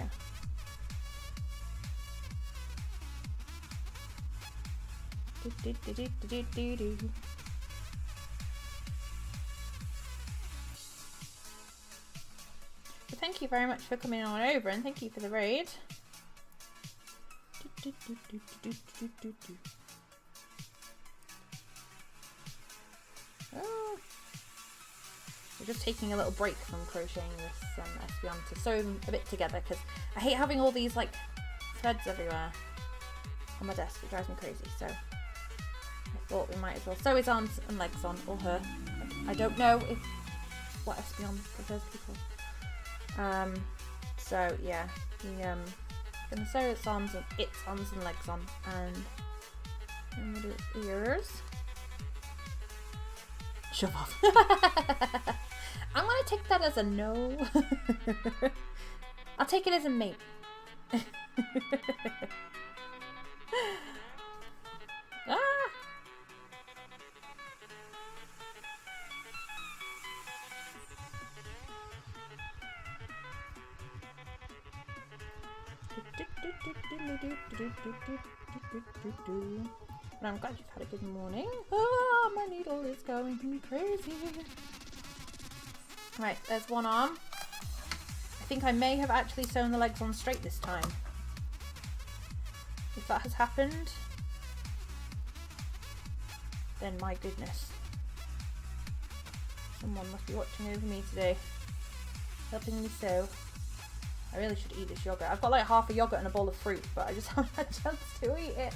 Well, thank you very much for coming on over, and thank you for the raid. Oh. We're just taking a little break from crocheting this Espeon to sew them a bit together, because I hate having all these like threads everywhere on my desk. It drives me crazy. So I thought we might as well sew his arms and legs on, or her. I don't know what Espeon prefers to be called. So yeah, gonna sew its arms and legs on, and then we'll do ears. Shove off. I'm gonna take that as a no. I'll take it as a maybe. Ah! But I'm glad you've had a good morning. Oh, my needle is going crazy. Right, there's one arm. I think I may have actually sewn the legs on straight this time. If that has happened, then my goodness. Someone must be watching over me today, helping me sew. I really should eat this yogurt. I've got like half a yogurt and a bowl of fruit, but I just haven't had a chance to eat it.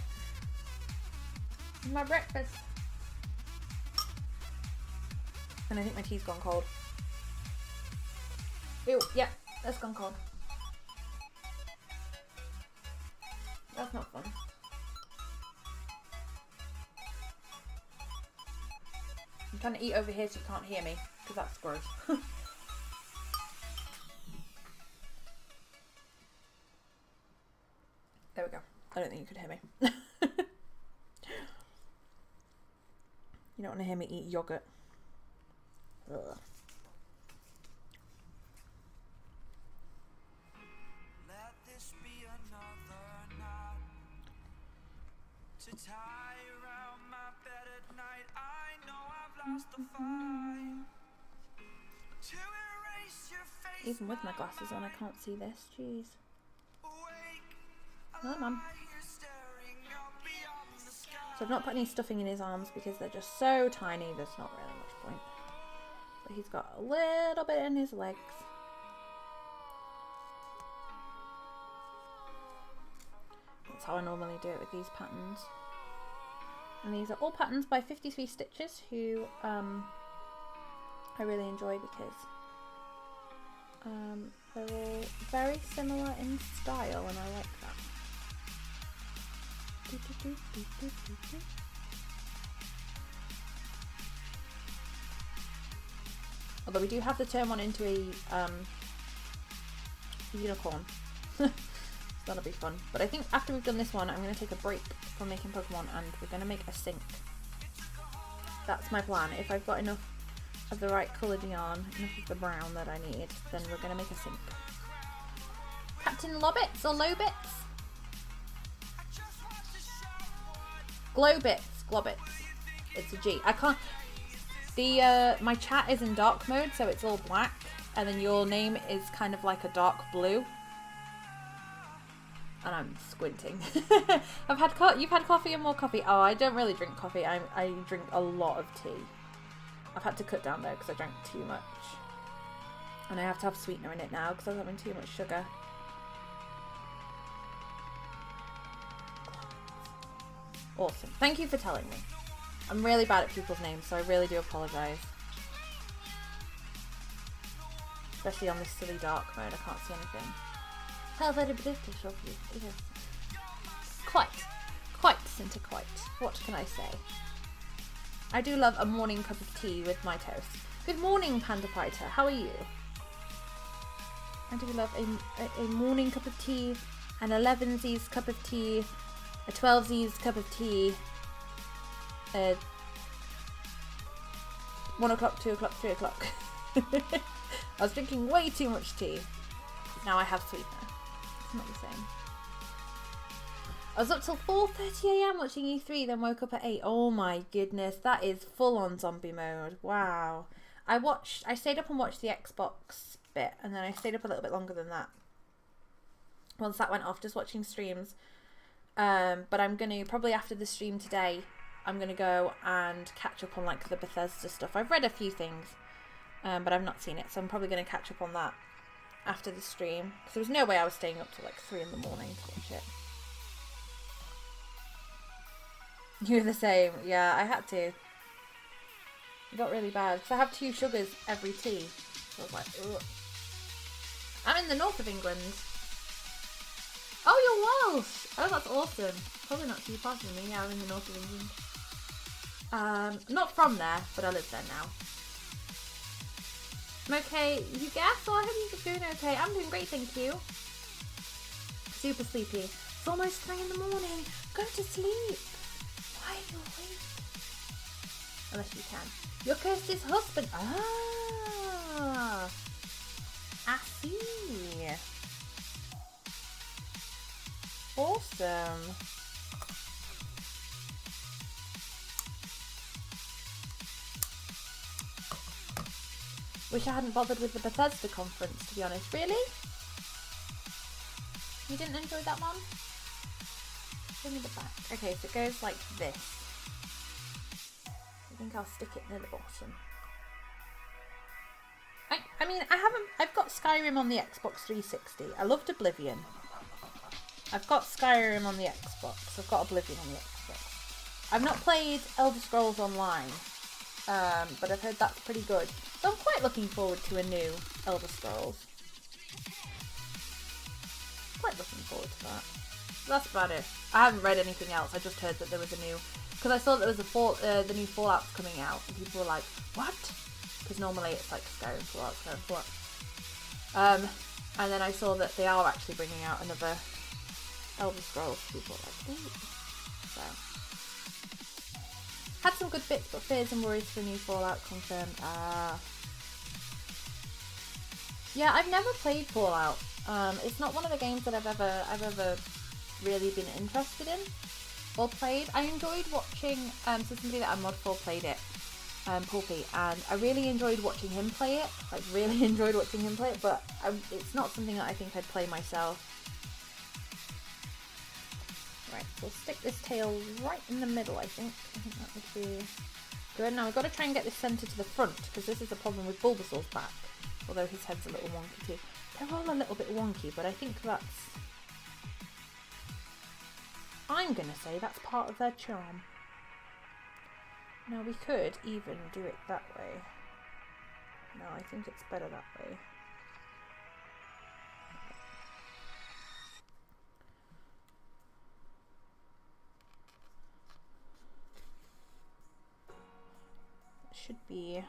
It's my breakfast. And I think my tea's gone cold. Ew, yeah, that's gone cold. That's not fun. I'm trying to eat over here so you can't hear me, because that's gross. There we go. I don't think you could hear me. You don't want to hear me eat yogurt. Ugh. Let this be another knot to tie around my bed at night. I know I've lost the fight. To erase your face. Even with my glasses on, I can't see this. Jeez. No, Mum. So I've not put any stuffing in his arms because they're just so tiny, there's not really much point. But he's got a little bit in his legs. That's how I normally do it with these patterns. And these are all patterns by 53 Stitches, who I really enjoy because they're all very similar in style, and I like that. Although we do have to turn one into a unicorn. So that'll be fun. But I think after we've done this one, I'm going to take a break from making Pokemon and we're going to make a sink. That's my plan. If I've got enough of the right coloured yarn, enough of the brown that I need, then we're going to make a sink. Captain Lobbits or Lobits? Globits, Globits. It's a G. I can't. My chat is in dark mode, so it's all black, and then your name is kind of like a dark blue. And I'm squinting. You've had coffee and more coffee. Oh, I don't really drink coffee. I drink a lot of tea. I've had to cut down though because I drank too much. And I have to have sweetener in it now because I was having too much sugar. Awesome. Thank you for telling me. I'm really bad at people's names, so I really do apologise. Especially on this silly dark mode, I can't see anything. How very British of you. Yes. Quite, Cinta, quite. What can I say? I do love a morning cup of tea with my toast. Good morning, Panda Fighter. How are you? I do love a morning cup of tea, an 11Z's cup of tea, a 12Z's cup of tea, a 1 o'clock, 2 o'clock, 3 o'clock. I was drinking way too much tea. Now I have sweetener. It's not the same. I was up till 4:30 AM watching E3, then woke up at 8. Oh my goodness, that is full on zombie mode. Wow. I stayed up and watched the Xbox bit, and then I stayed up a little bit longer than that. Once that went off, just watching streams. But I'm going to, probably after the stream today, I'm going to go and catch up on like the Bethesda stuff. I've read a few things, but I've not seen it, so I'm probably going to catch up on that after the stream. Because there was no way I was staying up till like 3 in the morning to watch it. You're the same. Yeah, I had to. It got really bad. Because I have 2 sugars every tea. So I was like, ugh. I'm in the north of England. Oh, you're Welsh! Oh, that's awesome. Probably not too far from me. Yeah, I'm in the north of England. Not from there, but I live there now. I'm okay. You guess? Oh, I hope you're doing okay. I'm doing great, thank you. Super sleepy. It's almost 3 in the morning. Go to sleep. Why are you awake? Unless you can. Your Kirsty's husband. Ah. I see. Awesome. Wish I hadn't bothered with the Bethesda conference, to be honest. Really? You didn't enjoy that one? Show me the back. Okay, so it goes like this. I think I'll stick it near the bottom. I mean, I've got Skyrim on the Xbox 360. I loved Oblivion. I've got Skyrim on the Xbox. I've got Oblivion on the Xbox. I've not played Elder Scrolls Online, but I've heard that's pretty good. So I'm quite looking forward to a new Elder Scrolls. Quite looking forward to that. That's about it. I haven't read anything else. I just heard that there was a new... Because I saw that there was the new Fallout's coming out, and people were like, what? Because normally it's like Skyrim, Fallout. And then I saw that they are actually bringing out another Elder Scrolls. People were like, ooh. So... Had some good bits, but fears and worries for new Fallout confirmed. Yeah, I've never played Fallout. It's not one of the games that I've ever really been interested in or played. I enjoyed watching so somebody that I mod for played it, Pulpy, and I really enjoyed watching him play it. Like really enjoyed watching him play it, but it's not something that I think I'd play myself. Right, so we'll stick this tail right in the middle, I think. I think that would be good. Now we've got to try and get this centre to the front, because this is a problem with Bulbasaur's back. Although his head's a little wonky too. They're all a little bit wonky, but I think that's... I'm going to say that's part of their charm. Now we could even do it that way. No, I think it's better that way. Should be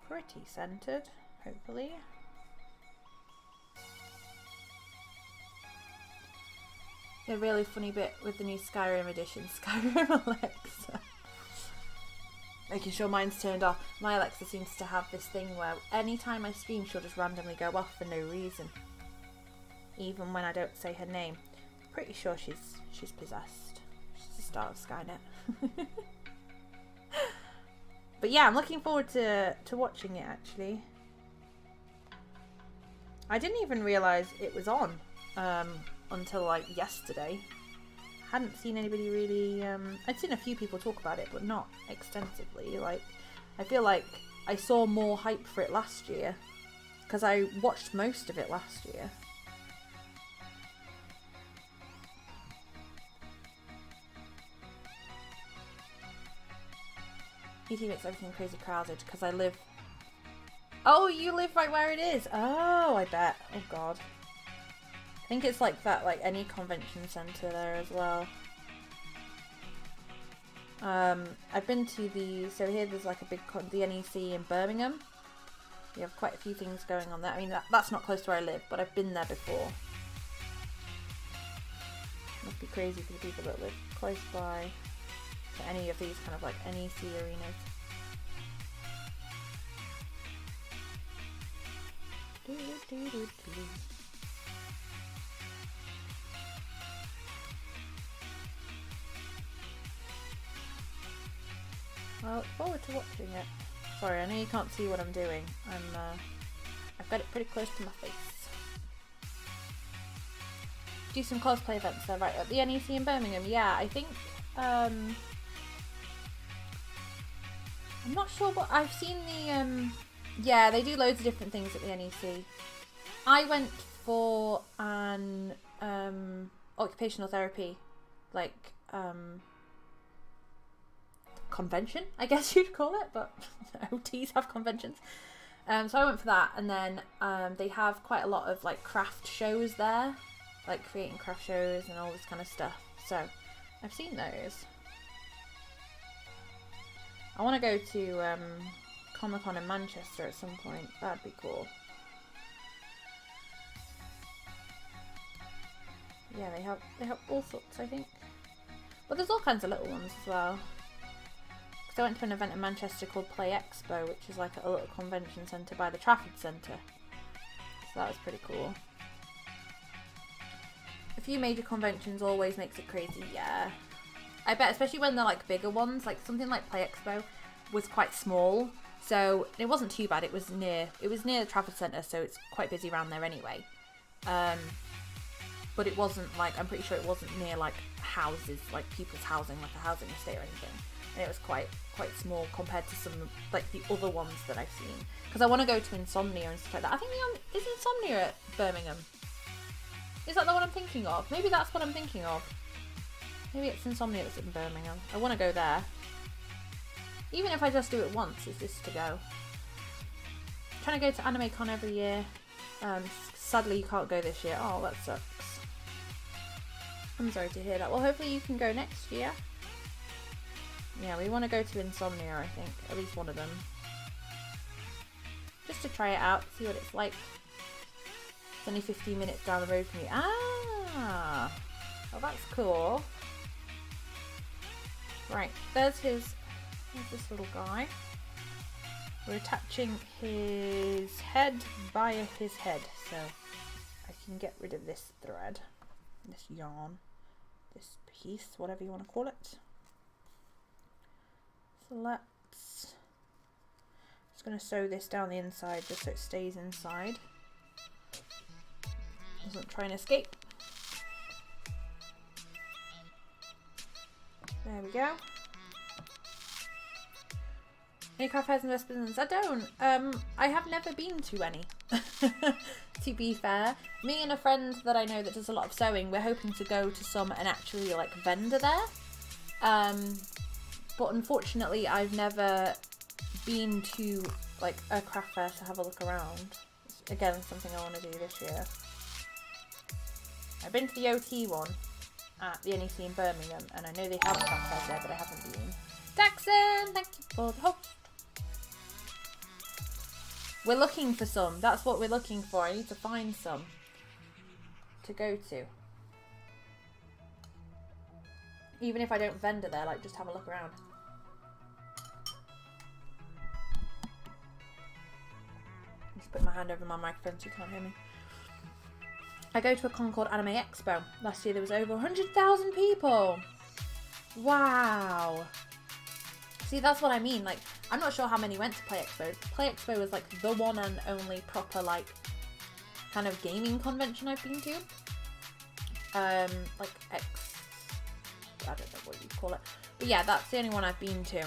pretty centered, hopefully. The really funny bit with the new Skyrim edition, Skyrim Alexa. Making sure mine's turned off. My Alexa seems to have this thing where anytime I stream she'll just randomly go off for no reason. Even when I don't say her name. Pretty sure she's possessed. She's the star of Skynet. But yeah, I'm looking forward to watching it actually. I didn't even realise it was on until like yesterday. Hadn't seen anybody really... I'd seen a few people talk about it, but not extensively. Like, I feel like I saw more hype for it last year because I watched most of it last year. ET makes everything crazy crowded because I live... Oh, you live right where it is. Oh, I bet. Oh, God. I think it's like that, like any convention centre there as well. I've been to the... So here there's like a big... the NEC in Birmingham. You have quite a few things going on there. I mean, that's not close to where I live, but I've been there before. Must be crazy for the people that live close by to any of these kind of like NEC arenas. Well, look forward to watching it. Sorry, I know you can't see what I'm doing. I've got it pretty close to my face. Do some cosplay events there, right? At the NEC in Birmingham, yeah. I think I'm not sure what I've seen the yeah, they do loads of different things at the NEC. I went for an occupational therapy like convention, I guess you'd call it, but OTs have conventions. So I went for that, and then they have quite a lot of like craft shows there, like creating craft shows and all this kind of stuff. So I've seen those. I want to go to Comic-Con in Manchester at some point. That'd be cool. Yeah, they have all sorts, I think. But there's all kinds of little ones as well. Because I went to an event in Manchester called Play Expo, which is like a little convention centre by the Trafford Centre. So that was pretty cool. A few major conventions always makes it crazy, yeah. I bet, especially when they're like bigger ones, like something like Play Expo was quite small. So it wasn't too bad. It was near the Trafford Centre, so it's quite busy around there anyway. But it wasn't like, I'm pretty sure it wasn't near like houses, like people's housing, like a housing estate or anything. And it was quite small compared to some like the other ones that I've seen. Because I want to go to Insomnia and stuff like that. I think is Insomnia at Birmingham? Is that the one I'm thinking of? Maybe that's what I'm thinking of. Maybe it's Insomnia that's in Birmingham. I want to go there. Even if I just do it once, it's just to go. I'm trying to go to AnimeCon every year. Sadly, you can't go this year. Oh, that sucks. I'm sorry to hear that. Well, hopefully you can go next year. Yeah, we want to go to Insomnia, I think. At least one of them. Just to try it out, see what it's like. It's only 15 minutes down the road from you. Ah! Oh, that's cool. Right, there's this little guy. We're attaching his head via his head, so I can get rid of this thread, this yarn, this piece, whatever you want to call it. So let's just going to sew this down the inside just so it stays inside. Doesn't try and escape. There we go. Any craft fairs and festivals? I don't. I have never been to any. To be fair, me and a friend that I know that does a lot of sewing, we're hoping to go to some and actually like vendor there. But unfortunately, I've never been to like a craft fair to have a look around. It's, again, something I want to do this year. I've been to the OT one at the NEC in Birmingham, and I know they have craft fairs there, but I haven't been. Daxon, thank you for the host. We're looking for some. That's what we're looking for. I need to find some to go to. Even if I don't vendor there, like just have a look around. Just put my hand over my microphone so you can't hear me. I go to a con called Anime Expo. Last year there was over 100,000 people. Wow. See, that's what I mean. Like, I'm not sure how many went to Play Expo. Play Expo was like the one and only proper like kind of gaming convention I've been to. Like I don't know what you call it. But yeah, that's the only one I've been to.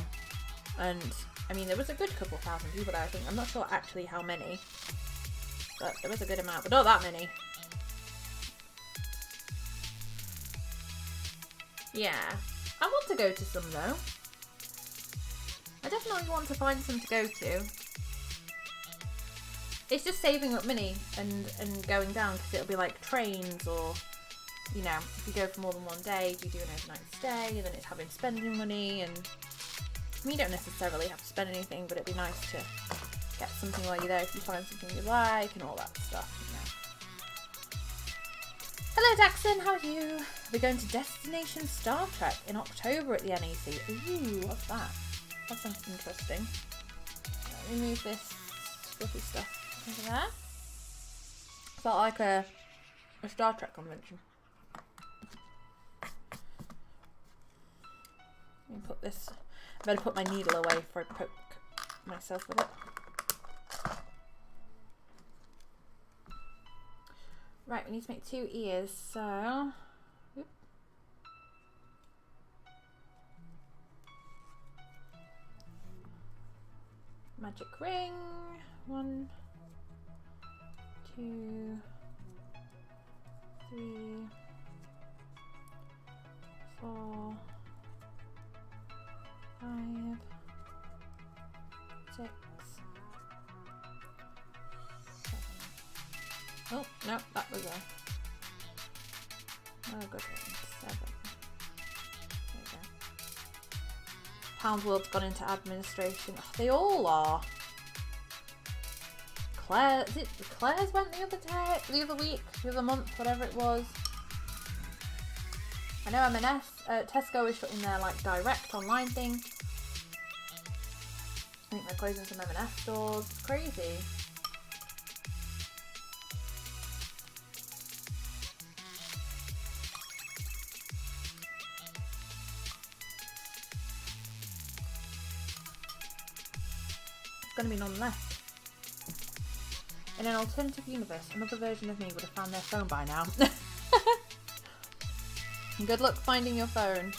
And I mean, there was a good couple thousand people there, I think. I'm not sure actually how many, but there was a good amount, but not that many. Yeah, I want to go to some though. I definitely want to find some to go to. It's just saving up money and going down, because it'll be like trains, or, you know, if you go for more than one day, you do an overnight stay, and then it's having spending money, and I mean, you don't necessarily have to spend anything, but it'd be nice to get something while you're there if you find something you like and all that stuff, you know. Hello Daxon, how are you? We're going to Destination Star Trek in October at the NEC. Ooh, what's that? That sounds interesting. Let me move this fluffy stuff over there. Felt like a Star Trek convention. Let me put this. I better put my needle away before I poke myself with it. Right, we need to make 2 ears, so... Oop. Magic ring. 1, 2, 3, 4, 5, 6, 7. Oh, no, that was a... Oh, good one. 7. There you go. Pound World's gone into administration. Oh, they all are. Claire's went the other week, the other month, whatever it was. I know M&S, Tesco is shutting their like direct online thing. I think they're closing some M&S stores. It's crazy. There's going to be none left. In an alternative universe, another version of me would have found their phone by now. Good luck finding your phone.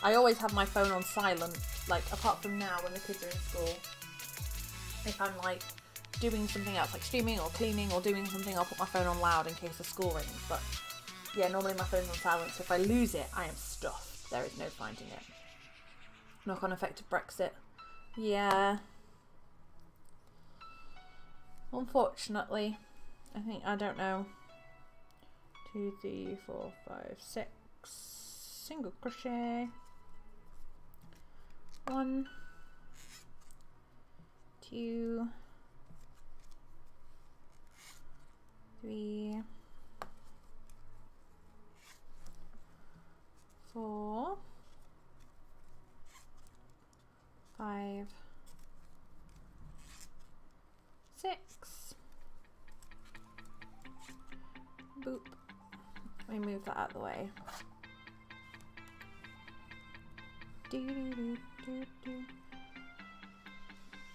I always have my phone on silent, like apart from now when the kids are in school. If I'm like doing something else, like streaming or cleaning or doing something, I'll put my phone on loud in case the school rings. But yeah, normally my phone's on silent, so if I lose it, I am stuffed. There is no finding it. Knock-on effect of Brexit. Yeah. Unfortunately, I don't know. 2, 3, 4, 5, 6. Single crochet. 1, 2, 3, 4, 5, 6. Boop. Let me move that out of the way.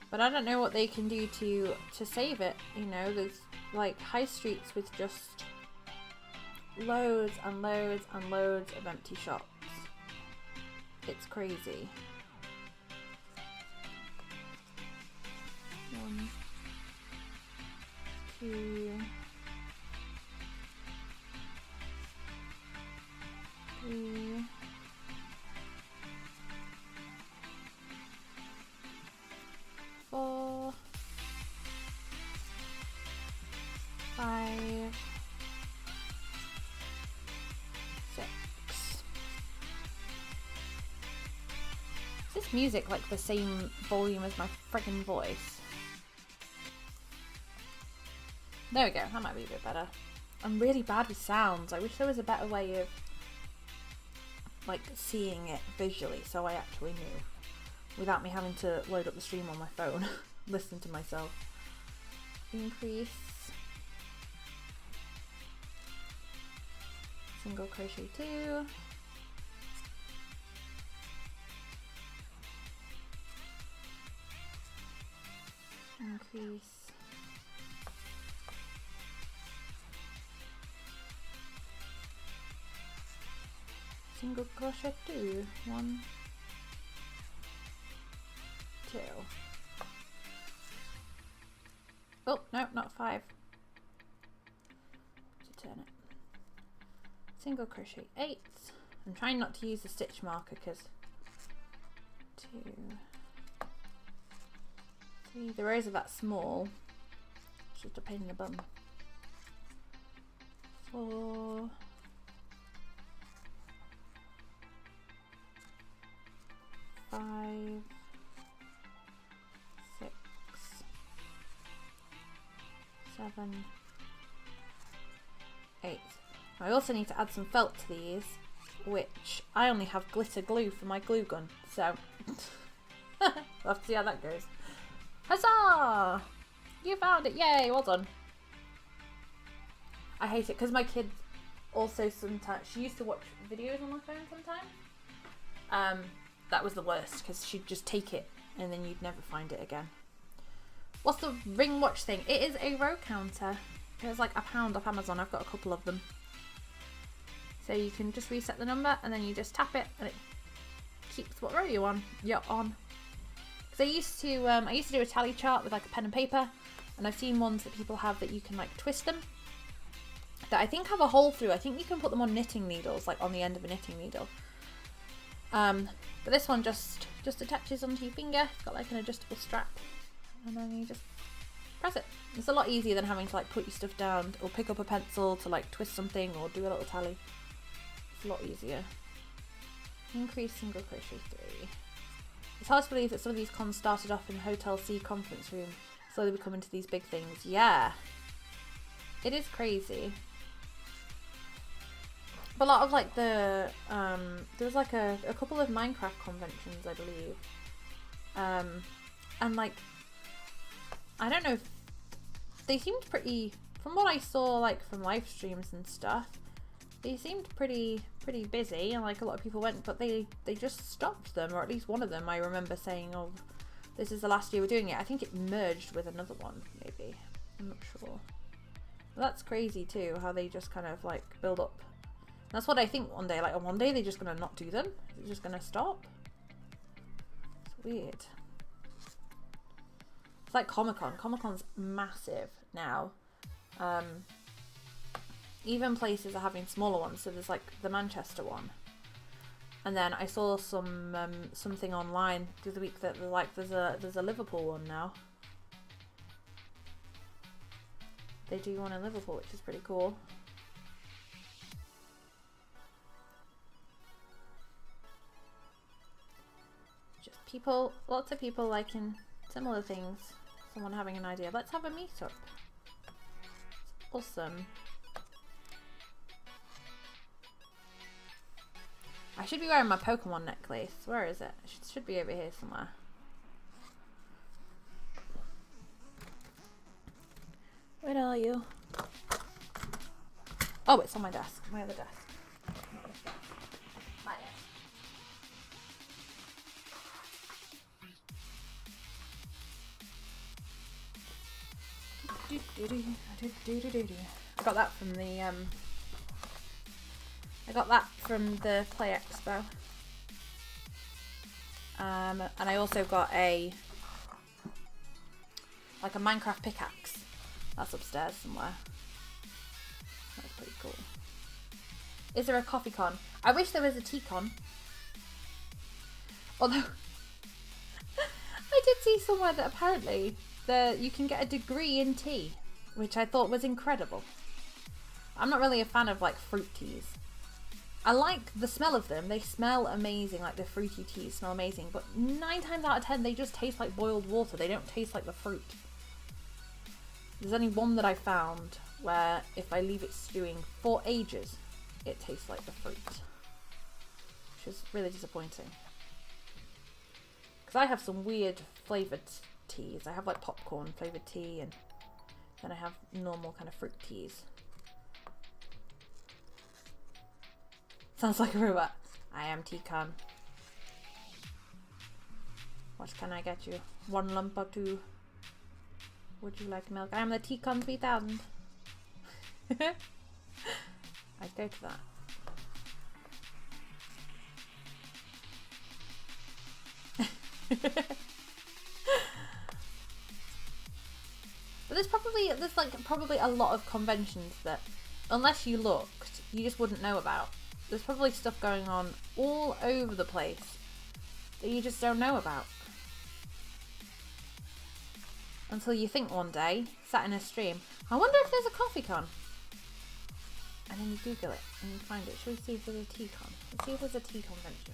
But I don't know what they can do to save it. You know, there's like high streets with just loads and loads and loads of empty shops. It's crazy. 1, 2, 3, 4, 5, 6. Is this music like the same volume as my friggin' voice? There we go, that might be a bit better. I'm really bad with sounds. I wish there was a better way of like seeing it visually so I actually knew without me having to load up the stream on my phone. Listen to myself. Increase. Single crochet 2. Increase. Single crochet 2. 1, turn it. Single crochet 8. I'm trying not to use the stitch marker because 2, 3. The rows are that small. It's just a pain in the bum. 4. 5, 6, 7, 8. I also need to add some felt to these, which I only have glitter glue for my glue gun, so we'll have to see how that goes. Huzzah! You found it! Yay! Well done. I hate it because my kid also sometimes, she used to watch videos on my phone sometimes. That was the worst because she'd just take it and then you'd never find it again. What's the ring watch thing? It is a row counter. It was like £1 off Amazon. I've got a couple of them. So you can just reset the number and then you just tap it and it keeps what row you're on. Because I used to do a tally chart with like a pen and paper, and I've seen ones that people have that you can like twist them. That I think have a hole through. I think you can put them on knitting needles, like on the end of a knitting needle. But this one just attaches onto your finger. It's got like an adjustable strap, and then you just press it. It's a lot easier than having to like put your stuff down or pick up a pencil to like twist something or do a little tally. It's a lot easier. Increase single crochet 3. It's hard to believe that some of these cons started off in Hotel C conference room, slowly become into these big things. Yeah, it is crazy. But a lot of like the there was like a couple of Minecraft conventions, I believe, and like I don't know if they seemed pretty, from what I saw like from live streams and stuff, they seemed pretty busy, and like a lot of people went, but they just stopped them, or at least one of them I remember saying, oh, this is the last year we're doing it. I think it merged with another one, maybe, I'm not sure. But that's crazy too, how they just kind of like build up. That's what I think one day, like on one day they're just gonna not do them, they're just gonna stop. It's weird. It's like Comic-Con. Comic-Con's massive now. Even places are having smaller ones, so there's like the Manchester one, and then I saw some something online the other week that there's a Liverpool one now. They do one in Liverpool, which is pretty cool. Just people, lots of people liking similar things. Someone having an idea. Let's have a meetup. It's awesome. I should be wearing my Pokemon necklace. Where is it? It should be over here somewhere. Where are you? Oh, it's on my desk. My other desk. My desk. I got that from the Play Expo. And I also got a Minecraft pickaxe. That's upstairs somewhere. That's pretty cool. Is there a coffee con? I wish there was a tea con. Although I did see somewhere that apparently you can get a degree in tea, which I thought was incredible. I'm not really a fan of like fruit teas. I like the smell of them. They smell amazing, like the fruity teas smell amazing, but 9 times out of 10 they just taste like boiled water. They don't taste like the fruit. There's only one that I found where if I leave it stewing for ages, it tastes like the fruit, which is really disappointing. Because I have some weird flavoured teas. I have like popcorn flavoured tea, and then I have normal kind of fruit teas. Sounds like a robot. I am T-Con. What can I get you? 1 lump or 2? Would you like milk? I am the T-Con 3000. I'd go to that. But there's probably a lot of conventions that unless you looked, you just wouldn't know about. There's probably stuff going on all over the place that you just don't know about. Until you think one day, sat in a stream, I wonder if there's a coffee con. And then you Google it and you find it. Shall we see if there's a tea con? Let's see if there's a tea convention.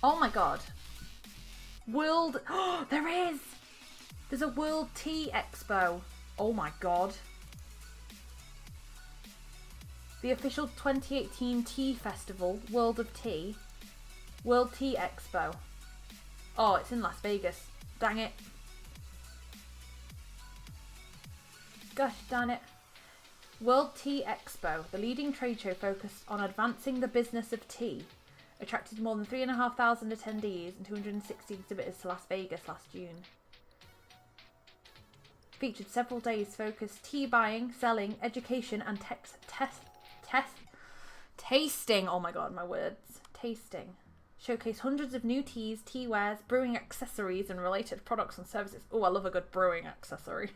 Oh my god. World... Oh, there is! There's a World Tea Expo. Oh my god. The official 2018 Tea Festival, World of Tea. World Tea Expo. Oh, it's in Las Vegas. Dang it. Gosh darn it. World Tea Expo, the leading trade show focused on advancing the business of tea, attracted more than 3,500 attendees and 260 exhibitors to Las Vegas last June. Featured several days focused tea buying, selling, education and tasting. Oh my god, my words. Tasting. Showcase hundreds of new teas, tea wares, brewing accessories and related products and services. Oh, I love a good brewing accessory.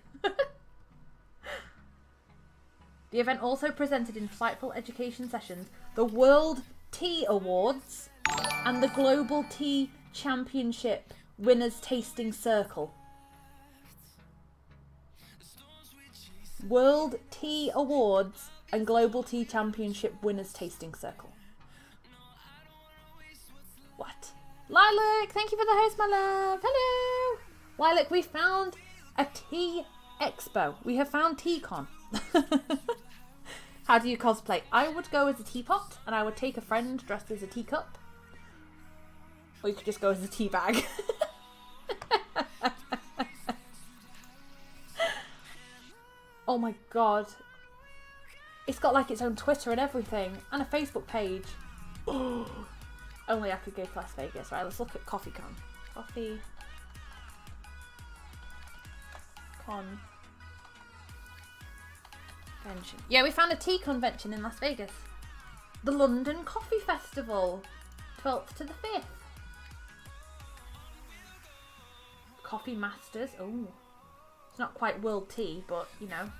The event also presented insightful education sessions, the World Tea Awards, and the Global Tea Championship Winners Tasting Circle. World Tea Awards and Global Tea Championship Winners Tasting Circle. What? Lilac, thank you for the host, my love. Hello. Lilac, we found a tea expo. We have found TeaCon. How do you cosplay? I would go as a teapot and I would take a friend dressed as a teacup. Or you could just go as a tea bag. Oh my god. It's got like its own Twitter and everything. And a Facebook page. Oh, only I could go to Las Vegas. Right, let's look at Coffee Con. Coffee Con. Convention. Yeah, we found a tea convention in Las Vegas. The London Coffee Festival. 12th to the 5th. Coffee Masters. Oh. It's not quite World Tea, but, you know.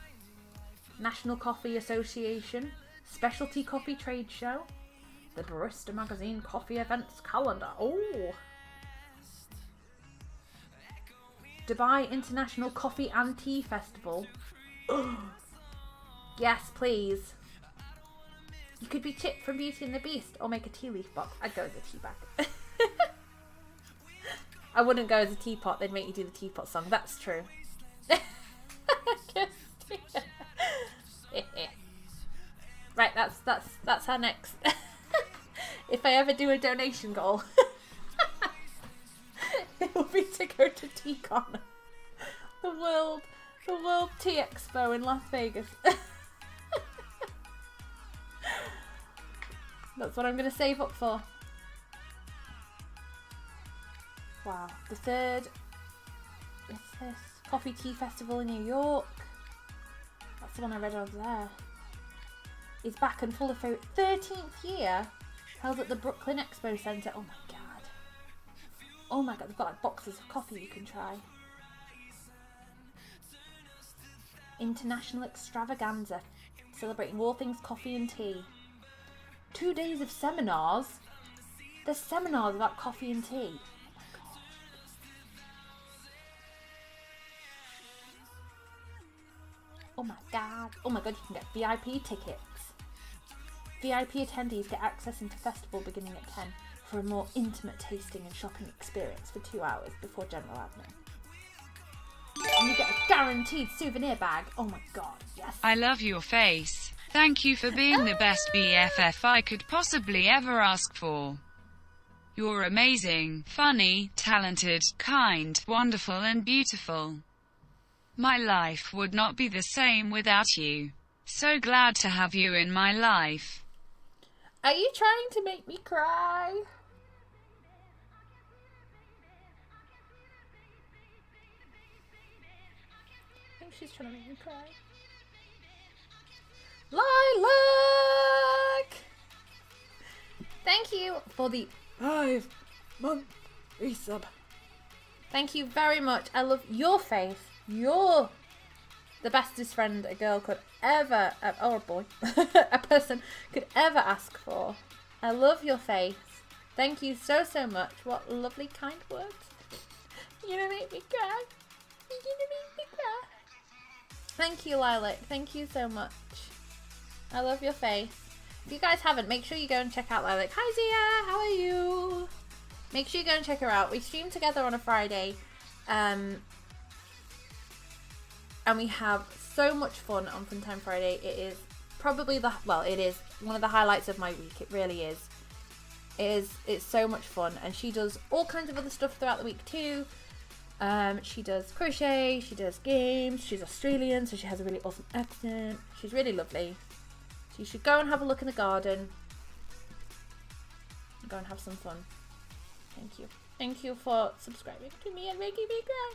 National Coffee Association. Specialty Coffee Trade Show. The Barista Magazine Coffee Events Calendar. Oh. Dubai International Coffee and Tea Festival. Yes, please. You could be Chip from Beauty and the Beast or make a tea leaf box. I'd go as a tea bag. I wouldn't go as a teapot. They'd make you do the teapot song. That's true. Right, that's our next. If I ever do a donation goal, it will be to go to TeaCon, the World Tea Expo in Las Vegas. That's what I'm going to save up for. Wow. The third, what's this? Coffee Tea Festival in New York. That's the one I read over there. Is back and full of 13th year. Held at the Brooklyn Expo Center. Oh my god. Oh my god, they've got like boxes of coffee you can try. International Extravaganza. Celebrating all things coffee and tea. 2 days of seminars. There's seminars about coffee and tea. Oh my god. Oh my god, you can get VIP tickets. VIP attendees get access into festival beginning at 10 for a more intimate tasting and shopping experience for 2 hours before general admin. And you get a guaranteed souvenir bag. Oh my god, yes. I love your face. Thank you for being the best BFF I could possibly ever ask for. You're amazing, funny, talented, kind, wonderful and beautiful. My life would not be the same without you. So glad to have you in my life. Are you trying to make me cry? I think she's trying to make me cry. Lilac! Thank you for the 5-month resub. Thank you very much. I love your face. You're the bestest friend a girl could ever, or a boy, a person could ever ask for. I love your face. Thank you so, so much. What lovely, kind words. You're gonna make me cry. You're gonna make me cry. Thank you, Lilac. Thank you so much. I love your face. If you guys haven't, make sure you go and check out Lilac. Hi, Zia. How are you? Make sure you go and check her out. We stream together on a Friday. And we have so much fun on Funtime Friday. It is probably it is one of the highlights of my week. It really is. It's so much fun, and she does all kinds of other stuff throughout the week too. She does crochet, she does games, she's Australian, so she has a really awesome accent. She's really lovely. So you should go and have a look in the garden. Go and have some fun. Thank you. Thank you for subscribing to me and making me cry.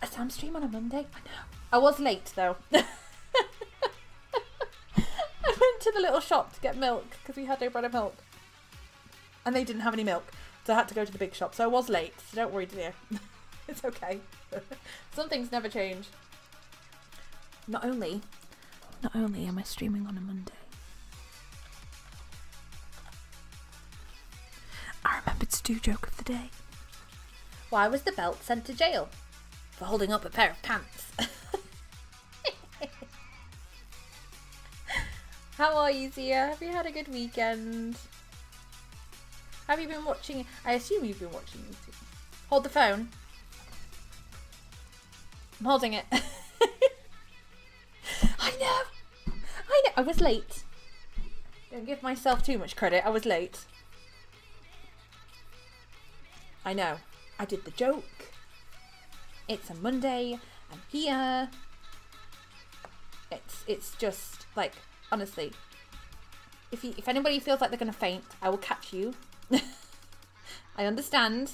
A Sam stream on a Monday? I know. I was late though. I went to the little shop to get milk because we had no bread and milk. And they didn't have any milk. So I had to go to the big shop. So I was late. So don't worry, dear. It's okay. Some things never change. Not only am I streaming on a Monday, I remembered to do joke of the day. Why was the belt sent to jail? For holding up a pair of pants. How are you, Zia? Have you had a good weekend? Have you been watching? I assume you've been watching YouTube. Hold the phone. I'm holding it. I know. I was late. Don't give myself too much credit. I was late. I know. I did the joke. It's a Monday. I'm here. It's just like, honestly, if anybody feels like they're gonna faint, I will catch you. I understand.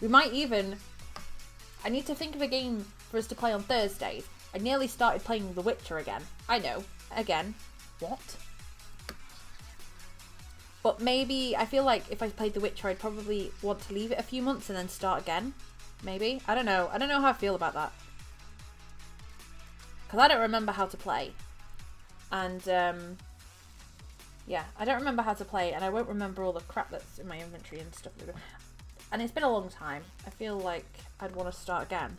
We might even... I need to think of a game for us to play on Thursdays. I nearly started playing The Witcher again. I know. Again. What? But maybe... I feel like if I played The Witcher, I'd probably want to leave it a few months and then start again. Maybe. I don't know. I don't know how I feel about that. Because I don't remember how to play. And, yeah, I don't remember how to play, and I won't remember all the crap that's in my inventory and stuff. And it's been a long time. I feel like I'd want to start again.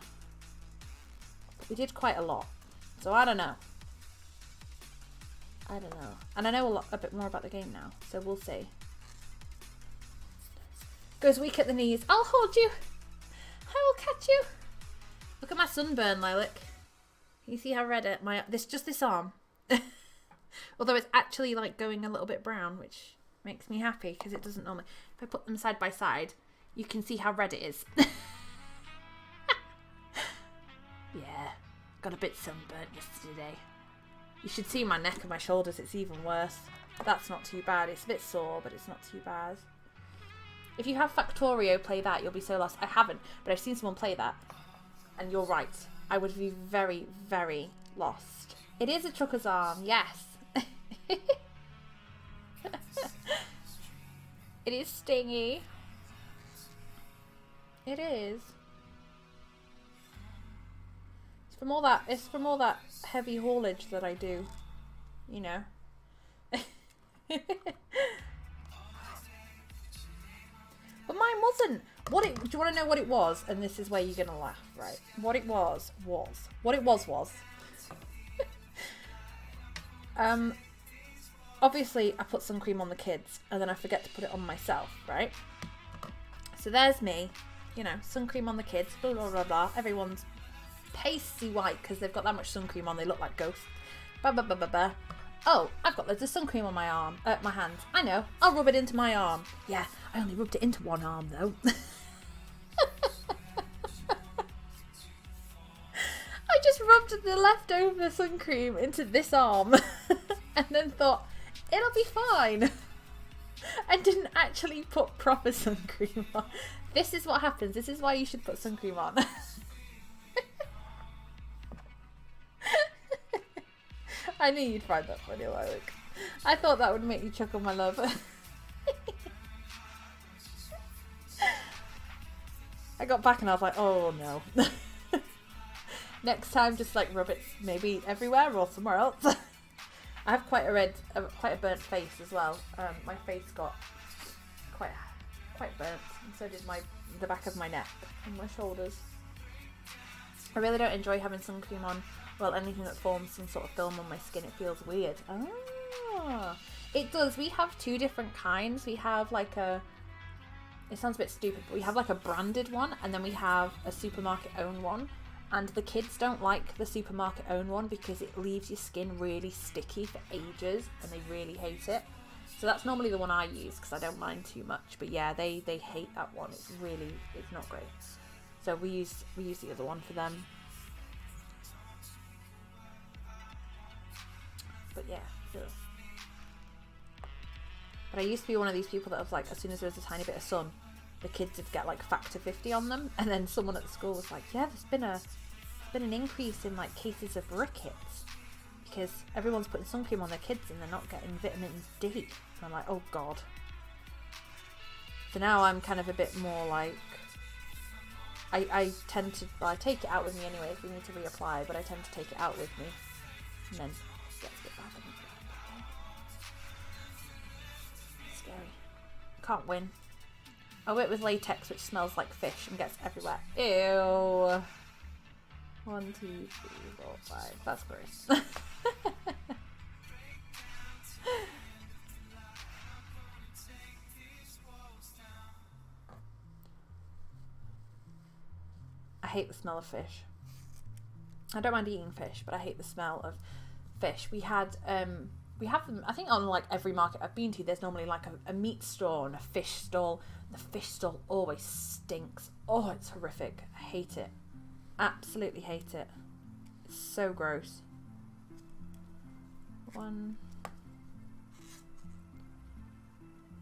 But we did quite a lot. So I don't know. I don't know. And I know a bit more about the game now, so we'll see. Goes weak at the knees. I'll hold you. I will catch you. Look at my sunburn, Lilac. Can you see how red this arm? Although it's actually like going a little bit brown, which makes me happy because it doesn't normally. If I put them side by side, you can see how red it is. Yeah, got a bit sunburnt yesterday. You should see my neck and my shoulders, it's even worse. That's not too bad. It's a bit sore, but it's not too bad. If you have Factorio play that, you'll be so lost. I haven't, but I've seen someone play that. And you're right. I would be very, very lost. It is a trucker's arm, yes. It is stingy. It is. It's from all that heavy haulage that I do. You know. But mine wasn't. Do you want to know what it was? And this is where you're gonna laugh, right? What it was. Obviously I put sun cream on the kids and then I forget to put it on myself, right? So there's me, you know, sun cream on the kids, blah blah blah blah. Everyone's pasty white because they've got that much sun cream on, they look like ghosts. Bah, bah, bah, bah, bah. Oh, I've got loads of sun cream on my hands. I know, I'll rub it into my arm. Yeah, I only rubbed it into one arm though. I just rubbed the leftover sun cream into this arm and then thought, it'll be fine. And didn't actually put proper sun cream on. This is what happens. This is why you should put sun cream on. I knew you'd find that funny, Lilac. I thought that would make you chuckle, my love. I got back and I was like, oh no. Next time, just like rub it maybe everywhere or somewhere else. I have quite a burnt face as well. My face got quite burnt, and so did the back of my neck and my shoulders. I really don't enjoy having sun cream on. Well, anything that forms some sort of film on my skin, it feels weird. Ah, it does. We have two different kinds. We have like it sounds a bit stupid, but we have like a branded one, and then we have a supermarket owned one. And the kids don't like the supermarket owned one because it leaves your skin really sticky for ages, and they really hate it. So that's normally the one I use because I don't mind too much. But yeah, they hate that one. It's not great. So we use the other one for them. But yeah. Ugh. But I used to be one of these people that was like, as soon as there was a tiny bit of sun, the kids would get like factor 50 on them, and then someone at the school was like, yeah, there's been an increase in like cases of rickets because everyone's putting sun cream on their kids and they're not getting vitamin D. And I'm like, oh god. So now I'm kind of a bit more like, I tend to, well, I take it out with me anyway if we need to reapply, but I tend to take it out with me and then get it back. Scary. Can't win. I work with latex, which smells like fish and gets everywhere. Ew. 1, 2, 3, 4, 5. That's gross. I hate the smell of fish. I don't mind eating fish, but I hate the smell of fish. We have them, I think on like every market I've been to, there's normally like a meat store and a fish stall. The fish stall always stinks. Oh, it's horrific. I hate it. Absolutely hate it. It's so gross. 1.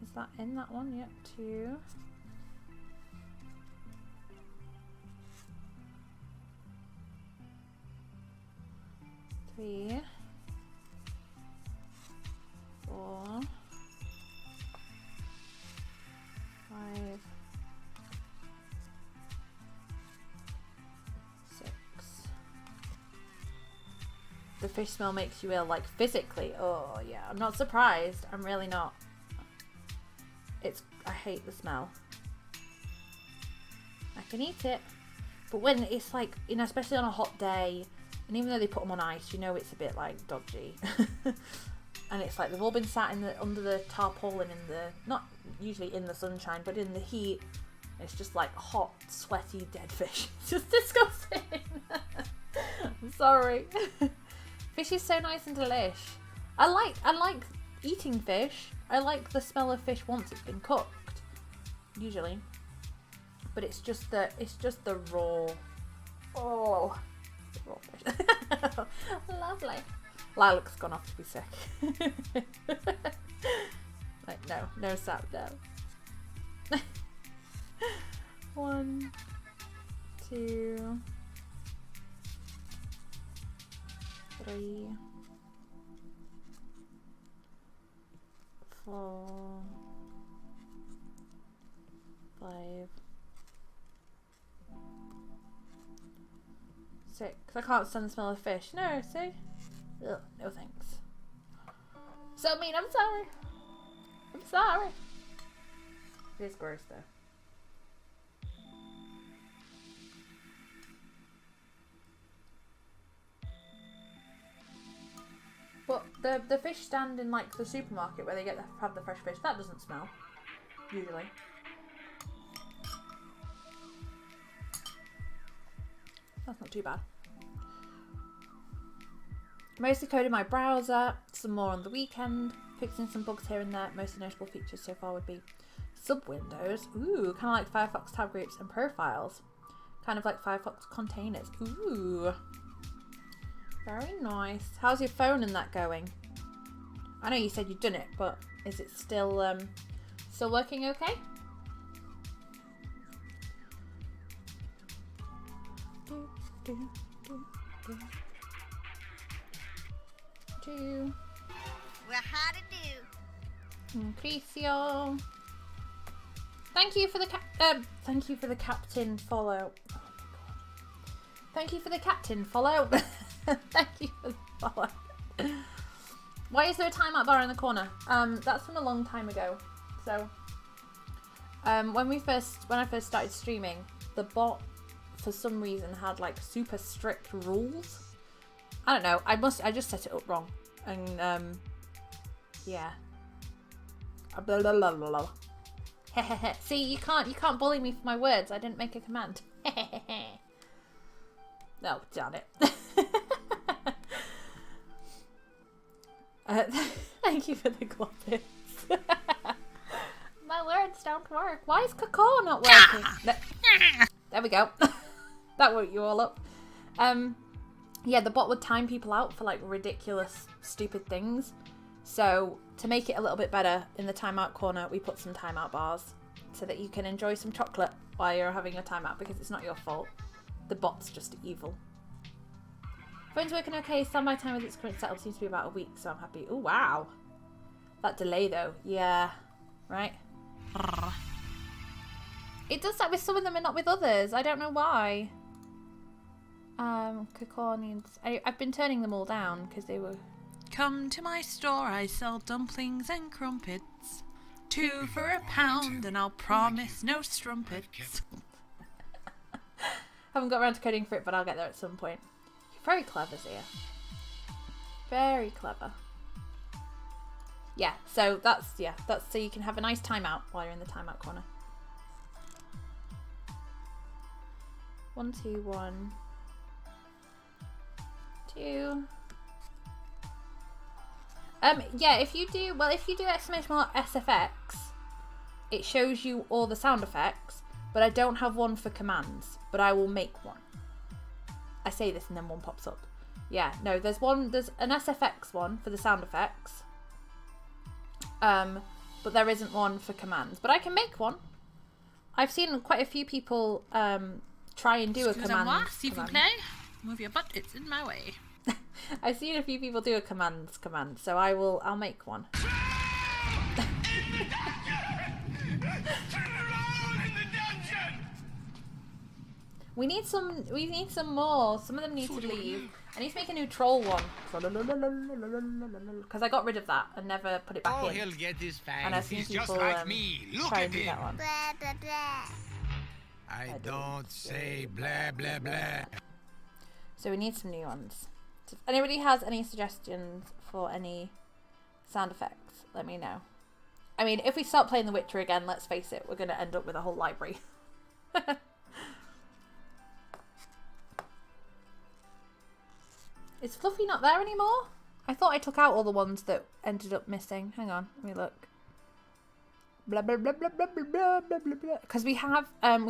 Is that in that one? Yep. 2. 3. 4. 5. 6. The fish smell makes you ill, like physically. Oh yeah, I'm not surprised. I'm really not. I hate the smell. I can eat it, but when it's like, you know, especially on a hot day, and even though they put them on ice, you know it's a bit like dodgy. And it's like they've all been sat under the tarpaulin not usually in the sunshine, but in the heat. It's just like hot, sweaty, dead fish. It's just disgusting. I'm sorry. Fish is so nice and delish. I like eating fish. I like the smell of fish once it's been cooked, usually. But it's just the raw. Oh, raw fish. Lovely. Lilac's gone off to be sick. Like no sap down. 1, 2, 3, 4, 5, 6. I can't stand the smell of fish. No, see? Ugh, no thanks. So mean, I'm sorry. I'm sorry. It is gross though. But the fish stand in like the supermarket where they have the fresh fish, that doesn't smell. Usually. That's not too bad. Mostly coded my browser, some more on the weekend, fixing some bugs here and there. Most notable features so far would be sub-windows. Ooh, kind of like Firefox tab groups and profiles. Kind of like Firefox containers. Ooh. Very nice. How's your phone and that going? I know you said you'd done it, but is it still working okay? Two. Well, how to do? Increase your Thank you for the thank you for the captain follow. Oh my god. Thank you for the captain follow. Thank you for the follow. Why is there a timeout bar in the corner? That's from a long time ago. So when I first started streaming, the bot for some reason had like super strict rules. I don't know. I just set it up wrong. And yeah. Blah, blah, blah, blah, blah. See, you can't bully me for my words. I didn't make a command. No, darn it. Thank you for the gloves. My words don't work. Why is Cacaw not working? There we go. That woke you all up. Yeah, the bot would time people out for like ridiculous, stupid things. So to make it a little bit better, in the timeout corner, we put some timeout bars so that you can enjoy some chocolate while you're having a timeout because it's not your fault. The bot's just evil. Phone's working okay. Standby time with its current setup seems to be about a week, so I'm happy. Oh, wow. That delay, though. Yeah. Right? It does that with some of them and not with others. I don't know why. Cacaw needs... I've been turning them all down because they were... Come to my store, I sell dumplings and crumpets. 2 for £1 and I'll promise no strumpets. Haven't got around to coding for it, but I'll get there at some point. You're very clever, Zia. Very clever. Yeah, so that's so you can have a nice timeout while you're in the timeout corner. 1, 2, 1, 2. Yeah, if you do exclamation mark SFX, it shows you all the sound effects, but I don't have one for commands, but I will make one. I say this and then one pops up. Yeah, no, there's an SFX one for the sound effects. But there isn't one for commands, but I can make one. I've seen quite a few people try and do a command. S'il vous plaît. Move your butt, it's in my way. I've seen a few people do a command, so I'll make one. We need some more. Some of them need to leave. I need to make a new troll one. Because I got rid of that and never put it back in. He'll get his fangs. And I've seen He's people just like me. Look try at and do him. that one. Blah, blah, blah. I don't say blah blah blah. So we need some new ones. So if anybody has any suggestions for any sound effects, let me know. I mean, if we start playing The Witcher again, let's face it, we're going to end up with a whole library. Is Fluffy not there anymore? I thought I took out all the ones that ended up missing. Hang on, let me look. Blah blah blah blah blah blah blah blah blah. Because we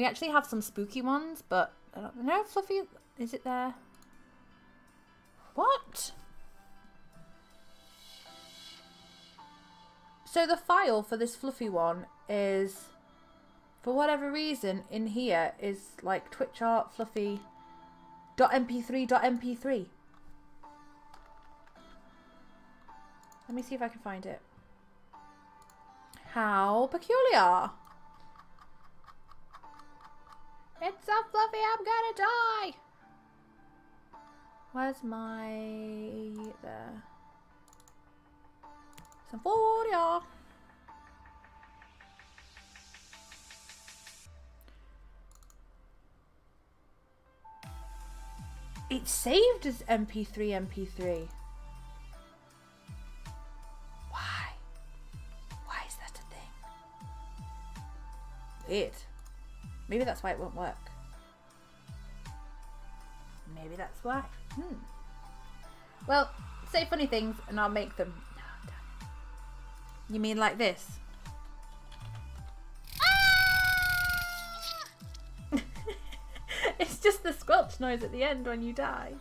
actually have some spooky ones, but I don't know. Fluffy, is it there? What? So the file for this Fluffy one is, for whatever reason, in here is like Twitch art fluffy.mp3.mp3. Let me see if I can find it. How peculiar. It's so fluffy, I'm gonna die. Where's my... there. Symphonia. It's saved as MP3. Why is that a thing? Weird. Maybe that's why it won't work. Maybe that's why. Well, say funny things and I'll make them. No, don't. You mean like this? It's just the squelch noise at the end when you die.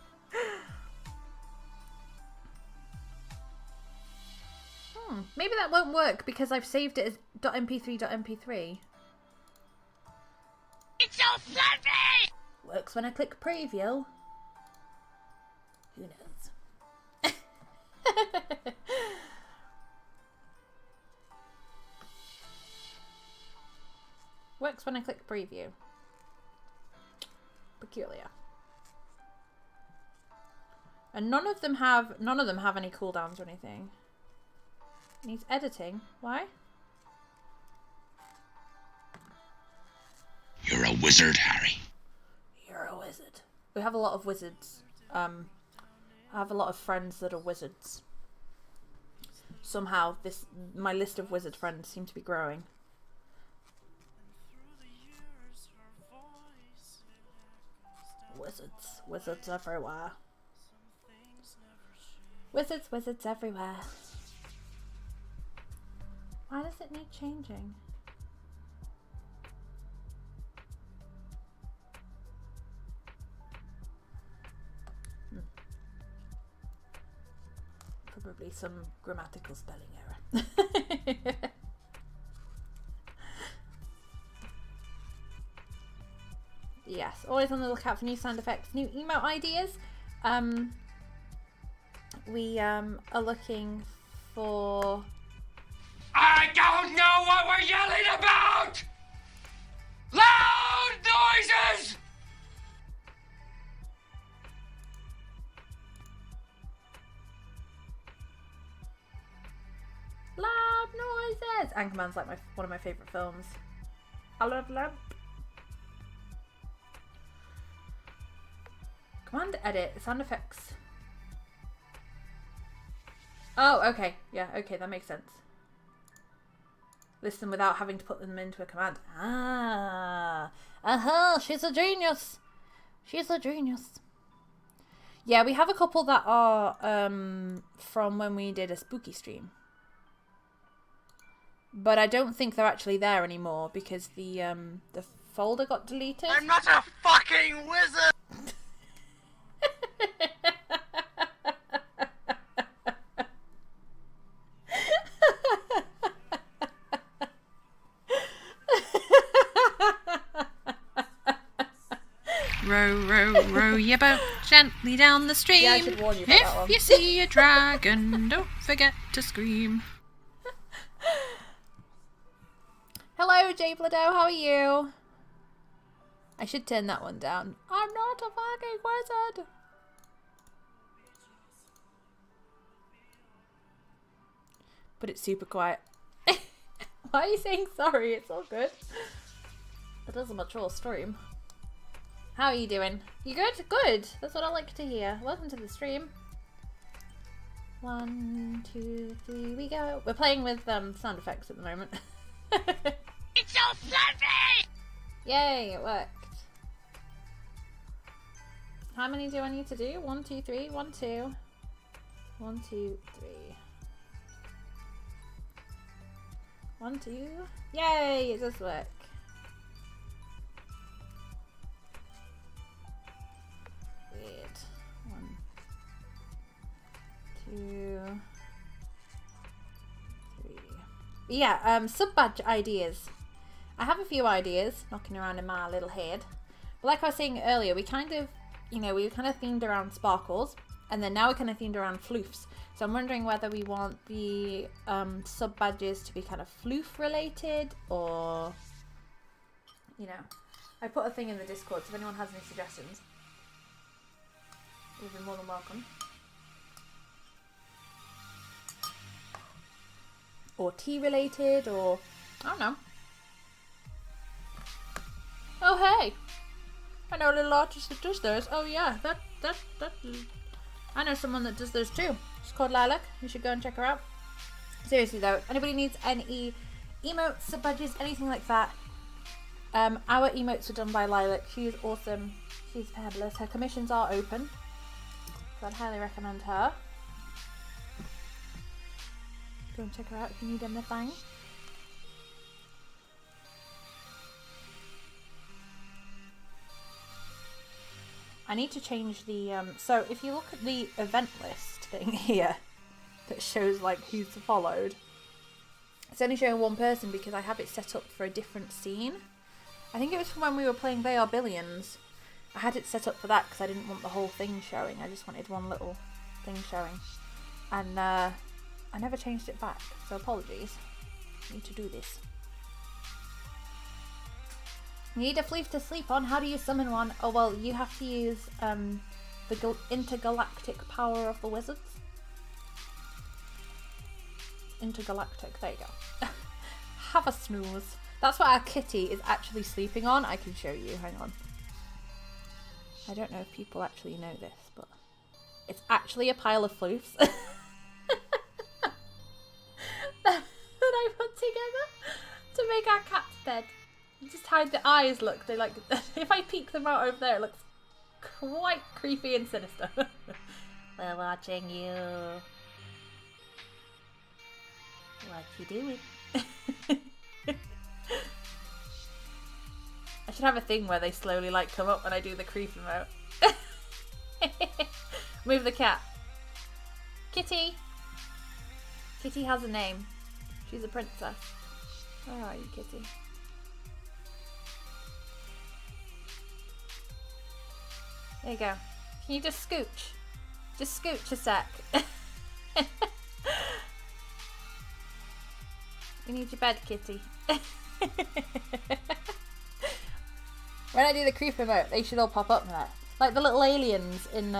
Maybe that won't work because I've saved it as .mp3.mp3. It's so fluffy! Works when I click preview. Who knows? Works when I click preview. Peculiar. And none of them have any cooldowns or anything. Needs editing. Why? You're a wizard, Harry. You're a wizard. We have a lot of wizards. I have a lot of friends that are wizards. Somehow my list of wizard friends seem to be growing. Wizards everywhere. Wizards everywhere. Why does it need changing? Probably some grammatical spelling error. Yes, always on the lookout for new sound effects, new emote ideas. We are looking for... I don't know what we're yelling about! Loud noises! Loud noises! Anchorman's like one of my favourite films. I love lamp. Command edit, sound effects. Oh, okay. Yeah, okay, that makes sense. Listen without having to put them into a command. Ah. Aha, she's a genius. She's a genius. Yeah, we have a couple that are from when we did a spooky stream. But I don't think they're actually there anymore because the folder got deleted. I'm not a fucking wizard! Row, row, row your boat gently down the stream. Yeah, I should warn you about that one. If you see a dragon, don't forget to scream. Hello, Jay Blado, how are you? I should turn that one down. I'm not a fucking wizard. But it's super quiet. Why are you saying sorry? It's all good. It is a mature stream. How are you doing? You good? Good. That's what I like to hear. Welcome to the stream. 1, 2, 3, we go. We're playing with sound effects at the moment. It's so fluffy! Yay, it worked. How many do I need to do? 1, 2, 3, 1, 2. 1, 2, 3. 1, 2. Yay, it does work. Weird. 1, 2, 3. Yeah, sub badge ideas. I have a few ideas knocking around in my little head. But like I was saying earlier, we kind of, we were kind of themed around sparkles, and then now we're kind of themed around floofs. So I'm wondering whether we want the sub badges to be kind of floof related, or, I put a thing in the Discord, so if anyone has any suggestions, you'll be more than welcome. Or tea related, or, I don't know. Oh hey, I know a little artist that does those. Oh yeah, that I know someone that does those too. She's called Lilac. You should go and check her out. Seriously though, if anybody needs any emotes, sub badges, anything like that, our emotes are done by Lilac. She's awesome. She's fabulous. Her commissions are open, so I'd highly recommend her. Go and check her out if you need anything. I need to change the, so if you look at the event list thing here, that shows like who's followed, it's only showing one person because I have it set up for a different scene. I think it was from when we were playing They Are Billions. I had it set up for that because I didn't want the whole thing showing, I just wanted one little thing showing. And I never changed it back, so apologies. I need to do this. You need a fleece to sleep on. How do you summon one? Oh well, you have to use the intergalactic power of the wizards. Intergalactic, there you go. Have a snooze. That's what our kitty is actually sleeping on. I can show you, hang on. I don't know if people actually know this, but it's actually a pile of floofs that I put together to make our cat's bed. You just hide the eyes, look, they like, if I peek them out over there, it looks quite creepy and sinister. We're watching you. What you doing? I should have a thing where they slowly like come up when I do the creep emote. Move the cat. Kitty. Kitty has a name. She's a princess. Where are you, Kitty? There you go. Can you just scooch? Just scooch a sec. You need your bed, Kitty. When I do the creep emote, they should all pop up there. Like the little aliens in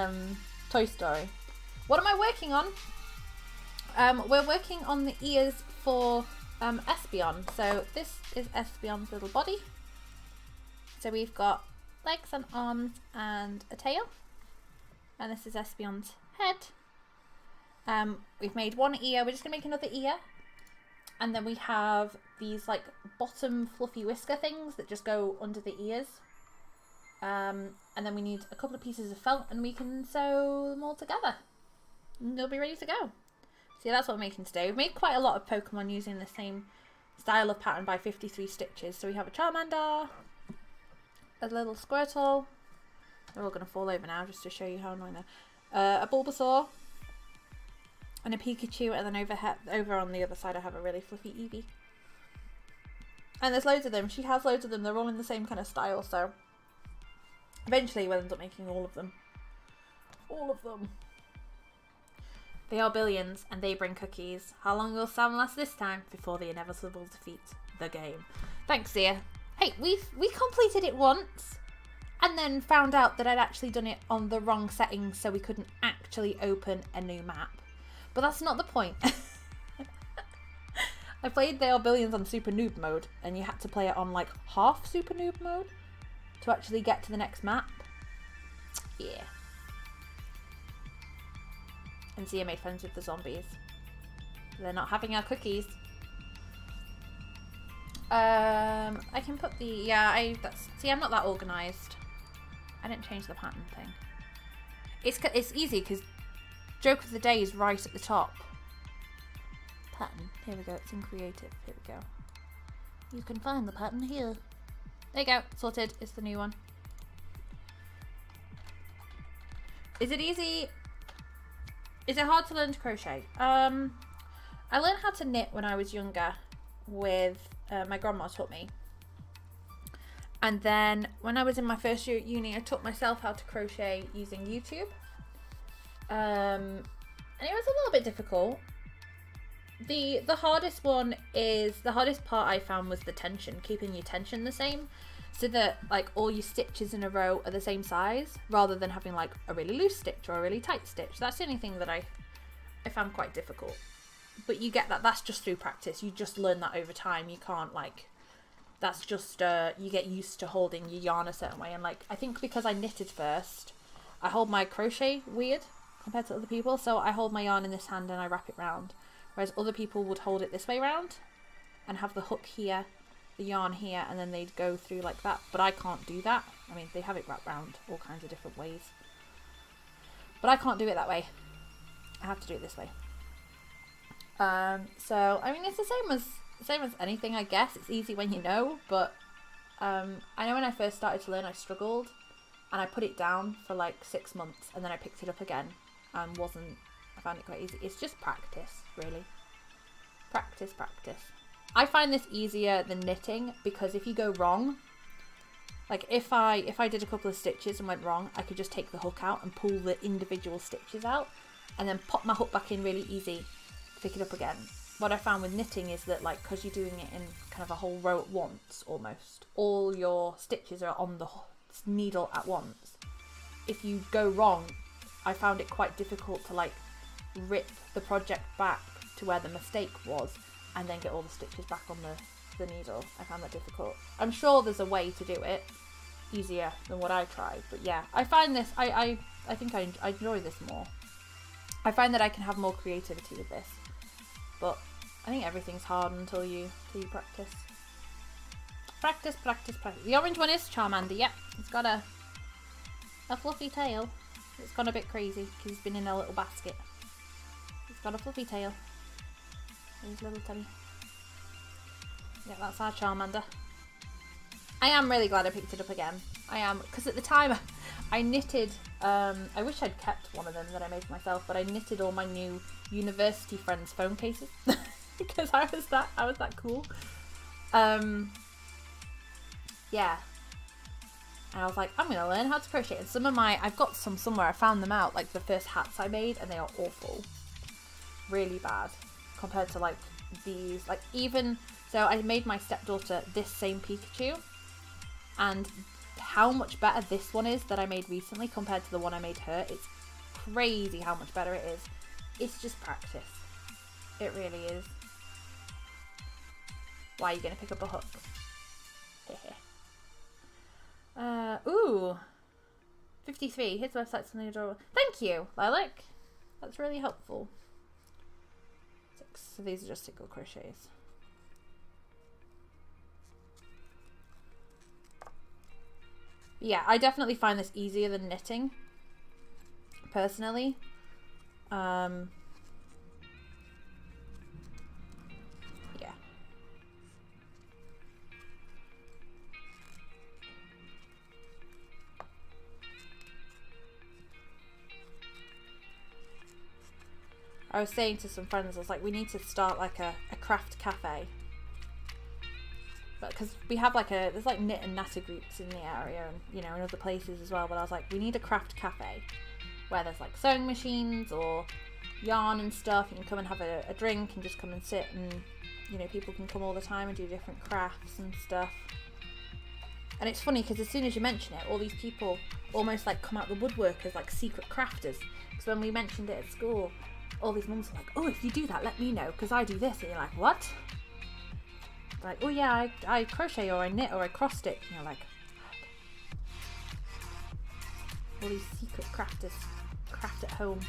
Toy Story. What am I working on? We're working on the ears for Espeon. So this is Espeon's little body. So we've got legs and arms and a tail. And this is Espeon's head. We've made one ear. We're just going to make another ear. And then we have these like bottom fluffy whisker things that just go under the ears. And then we need a couple of pieces of felt and we can sew them all together. And they'll be ready to go. So yeah, that's what we're making today. We've made quite a lot of Pokemon using the same style of pattern by 53 stitches. So we have a Charmander, a little Squirtle. They're all going to fall over now just to show you how annoying they're. A Bulbasaur. And a Pikachu, and then over on the other side I have a really fluffy Eevee. And there's loads of them. She has loads of them. They're all in the same kind of style, so eventually we'll end up making all of them. All of them. They are billions, and they bring cookies. How long will Sam last this time? Before the inevitable defeat. The game. Thanks, Zia. Hey, we completed it once, and then found out that I'd actually done it on the wrong settings, so we couldn't actually open a new map. But that's not the point. I played They Are Billions on Super Noob mode, and you had to play it on like half Super Noob mode to actually get to the next map. Yeah. And Zia made friends with the zombies. They're not having our cookies. I can put the, yeah, see, I'm not that organised. I didn't change the pattern thing. It's easy because Joke of the Day is right at the top. Pattern. Here we go. It's in creative. Here we go. You can find the pattern here. There you go. Sorted. It's the new one. Is it easy? Is it hard to learn to crochet? I learned how to knit when I was younger with my grandma taught me. And then when I was in my first year at uni, I taught myself how to crochet using YouTube. And it was a little bit difficult. The hardest part I found was the tension, keeping your tension the same, so that like all your stitches in a row are the same size, rather than having like a really loose stitch or a really tight stitch. That's the only thing that I found quite difficult. But you get that's just through practice. You just learn that over time. You can't that's just you get used to holding your yarn a certain way. And like I think because I knitted first, I hold my crochet weird compared to other people. So I hold my yarn in this hand and I wrap it round, whereas other people would hold it this way round and have the hook here, the yarn here, and then they'd go through like that. But I can't do that. I mean, they have it wrapped round all kinds of different ways, but I can't do it that way. I have to do it this way. So I mean, it's the same as anything, I guess. It's easy when you know, but I know when I first started to learn, I struggled, and I put it down for like 6 months, and then I picked it up again, and I found it quite easy. It's just practice, really. Practice. I find this easier than knitting, because if you go wrong, like if I did a couple of stitches and went wrong, I could just take the hook out and pull the individual stitches out, and then pop my hook back in really easy to pick it up again. what I found with knitting is that, like, because you're doing it in kind of a whole row at once, almost, all your stitches are on the needle at once. If you go wrong, I found it quite difficult to, like, rip the project back to where the mistake was and then get all the stitches back on the needle. I found that difficult. I'm sure there's a way to do it easier than what I tried, but yeah, I find this, I think I enjoy this more. I find that I can have more creativity with this, but I think everything's hard until you practice. Practice, practice, practice. The orange one is Charmander. Yep, it's got a fluffy tail. It's gone a bit crazy because he's been in a little basket. He's got a fluffy tail. He's little tiny. Yeah, that's our Charmander. I am really glad I picked it up again. I am, because at the time I knitted, I wish I'd kept one of them that I made for myself, but I knitted all my new university friends' phone cases because I was that cool. Yeah. And I was like, I'm going to learn how to crochet. And some of I've got some somewhere, I found them out, like the first hats I made, and they are awful. Really bad. Compared to like these, like even, so I made my stepdaughter this same Pikachu. And how much better this one is that I made recently compared to the one I made her. It's crazy how much better it is. It's just practice. It really is. Why are you going to pick up a hook? Ooh. 53. His website's something adorable. Thank you, Lilac. That's really helpful. 6. So these are just single crochets. Yeah, I definitely find this easier than knitting, personally. Yeah. I was saying to some friends, I was like, we need to start like a craft cafe. But because we have like there's like knit and natter groups in the area and, you know, in other places as well. But I was like, we need a craft cafe where there's like sewing machines or yarn and stuff. You can come and have a drink and just come and sit, and, you know, people can come all the time and do different crafts and stuff. And it's funny because as soon as you mention it, all these people almost like come out the woodwork as like secret crafters. Because when we mentioned it at school, all these mums are like, oh, if you do that, let me know, because I do this. And you're like, what? Like, oh yeah, I crochet, or I knit, or I cross stitch. And you're like, what? All these secret crafters craft at home.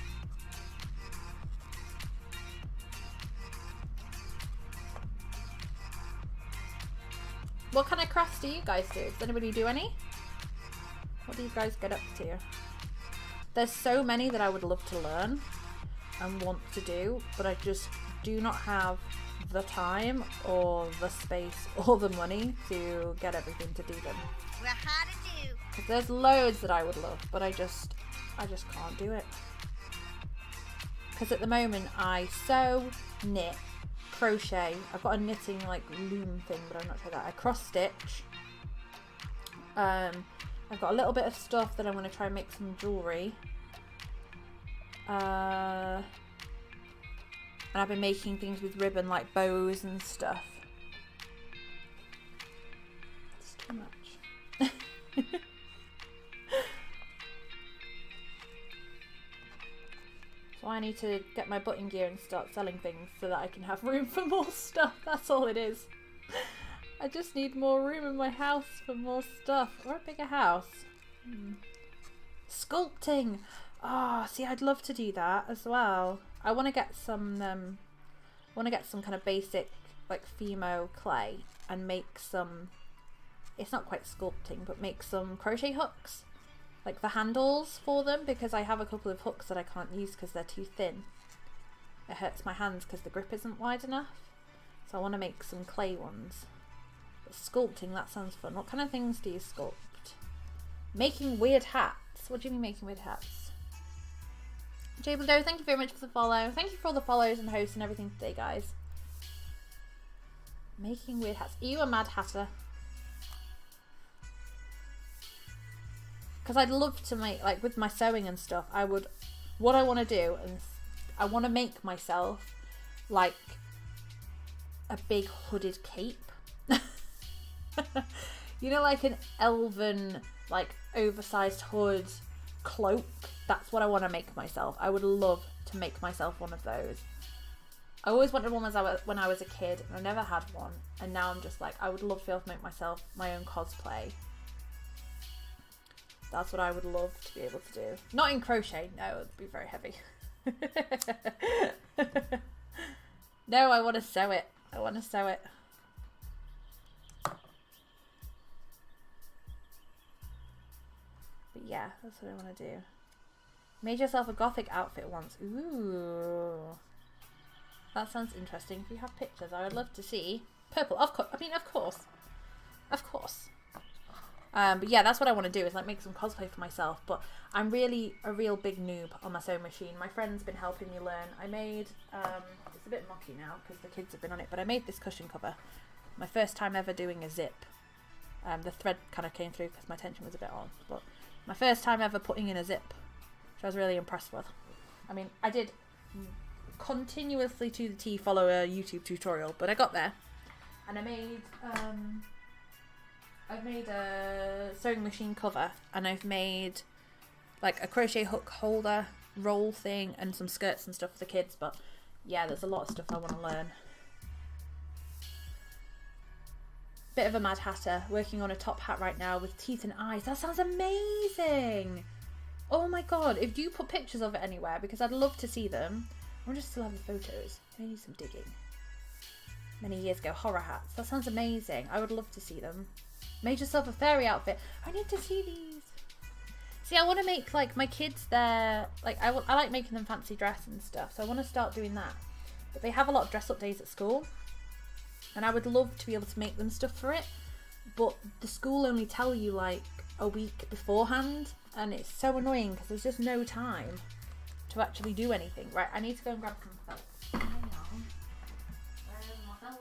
What kind of crafts do you guys do? Does anybody do any? What do you guys get up to? There's so many that I would love to learn and want to do, but I just do not have the time or the space or the money to get everything to do them. We're hard to do. Because there's loads that I would love, but I just can't do it. Because at the moment I sew, knit, crochet. I've got a knitting like loom thing, but I'm not sure that. I cross stitch. I've got a little bit of stuff that I'm going to try and make some jewellery. And I've been making things with ribbon, like bows and stuff. It's too much. So I need to get my button gear and start selling things so that I can have room for more stuff. That's all it is. I just need more room in my house for more stuff. Or a bigger house. Sculpting! Oh, see, I'd love to do that as well. I want to get some kind of basic like Fimo clay and make some, it's not quite sculpting, but make some crochet hooks, like the handles for them, because I have a couple of hooks that I can't use because they're too thin. It hurts my hands because the grip isn't wide enough. So I want to make some clay ones. But sculpting, that sounds fun. What kind of things do you sculpt? Making weird hats. What do you mean making weird hats? Jabledo, thank you very much for the follow. Thank you for all the follows and hosts and everything today, guys. Making weird hats. Are you a mad hatter? Because I'd love to make, like with my sewing and stuff, what I want to do, and I want to make myself like a big hooded cape. You know, like an elven, like oversized hood cloak. That's what I want to make myself. I would love to make myself one of those. I always wanted one when I was a kid, and I never had one. And now I'm just like, I would love to be able to make myself my own cosplay. That's what I would love to be able to do. Not in crochet, no, it'd be very heavy. No, I want to sew it. I want to sew it. But yeah, that's what I want to do. Made yourself a gothic outfit once. Ooh. That sounds interesting. If you have pictures, I would love to see. Purple, of course. I mean, of course. Of course. But yeah, that's what I want to do, is like make some cosplay for myself. But I'm really a real big noob on my sewing machine. My friend's been helping me learn. I made, it's a bit mucky now because the kids have been on it, but I made this cushion cover. My first time ever doing a zip. The thread kind of came through because my tension was a bit on. But my first time ever putting in a zip, which I was really impressed with. I mean, I did continuously to the T follow a YouTube tutorial, but I got there. And I made a sewing machine cover, and I've made like a crochet hook holder roll thing and some skirts and stuff for the kids. But yeah, there's a lot of stuff I want to learn. Bit of a Mad Hatter, working on a top hat right now with teeth and eyes. That sounds amazing. Oh my god, if you put pictures of it anywhere, because I'd love to see them. I wonder if I still have the photos. I need some digging. Many years ago, horror hats. That sounds amazing. I would love to see them. Made yourself a fairy outfit. I need to see these. See, I want to make like my kids their, like I like making them fancy dress and stuff. So I want to start doing that. But they have a lot of dress up days at school. And I would love to be able to make them stuff for it. But the school only tell you like a week beforehand. And it's so annoying because there's just no time to actually do anything. Right, I need to go and grab some felt. Hang on. Where's my felt?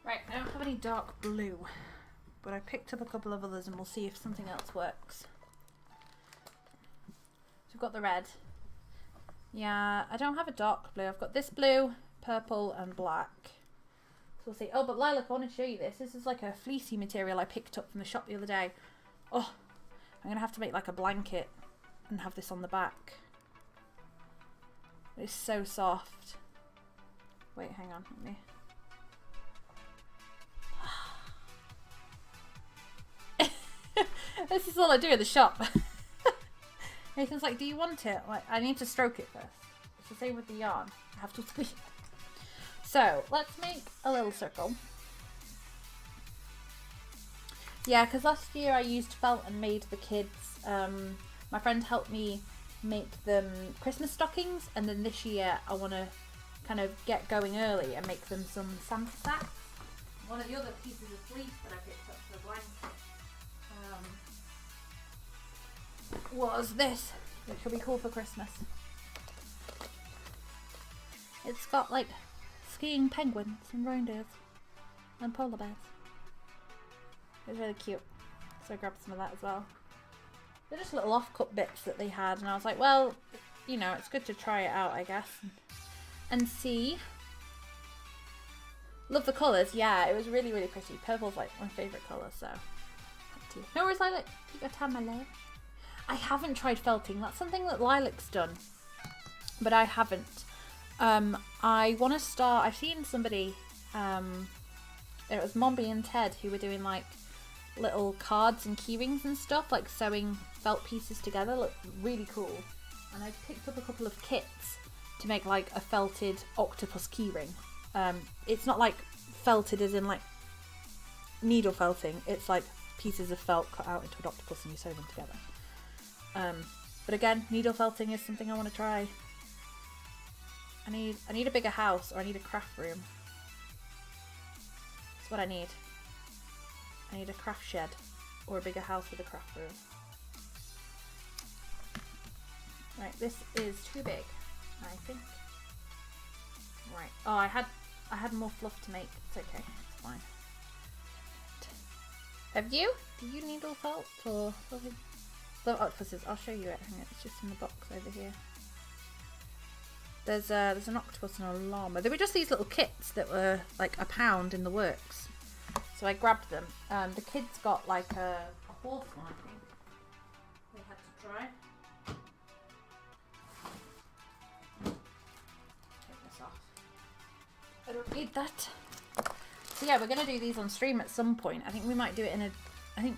Right, I don't have any dark blue, but I picked up a couple of others and we'll see if something else works. So we've got the red. Yeah, I don't have a dark blue. I've got this blue, purple and black. So we'll see. Oh, but Lilac, I want to show you this. This is like a fleecy material I picked up from the shop the other day. Oh, I'm going to have to make like a blanket and have this on the back. It's so soft. Wait, hang on. Let me... This is all I do at the shop. Nathan's like, do you want it? Like, I need to stroke it first. It's the same with the yarn. I have to squeeze it. So, let's make a little circle. Yeah, because last year I used felt and made the kids, my friend helped me make them Christmas stockings, and then this year I want to kind of get going early and make them some Santa sacks. One of the other pieces of fleece that I picked up for the blanket was this, which will be cool for Christmas. It's got like skiing penguins and reindeers and polar bears. It's really cute, so I grabbed some of that as well. They're just little off-cut bits that they had, and I was like, well, you know, it's good to try it out, I guess, and see. Love the colours. Yeah, it was really, really pretty. Purple's like my favourite colour, so no worries, Lilac. Take your time, my love. I haven't tried felting. That's something that Lilac's done, but I haven't. I want to start. I've seen somebody. It was Mombi and Ted who were doing like little cards and keyrings and stuff, like sewing felt pieces together. Look really cool. And I picked up a couple of kits to make like a felted octopus keyring. It's not like felted as in like needle felting. It's like pieces of felt cut out into an octopus and you sew them together. But again, needle felting is something I want to try. I need a bigger house, or I need a craft room. That's what I need. I need a craft shed or a bigger house with a craft room. Right, this is too big, I think. Right. Oh, I had more fluff to make. It's okay. It's fine. Have you? Do you needle felt or something? The octopuses. I'll show you it. Hang on, it's just in the box over here. There's an octopus and a llama. They were just these little kits that were like £1 in the works. So I grabbed them. The kids got like a horse one, I think. They had to try. Take this off. I don't need that. So yeah, we're going to do these on stream at some point. I think we might do it in a... I think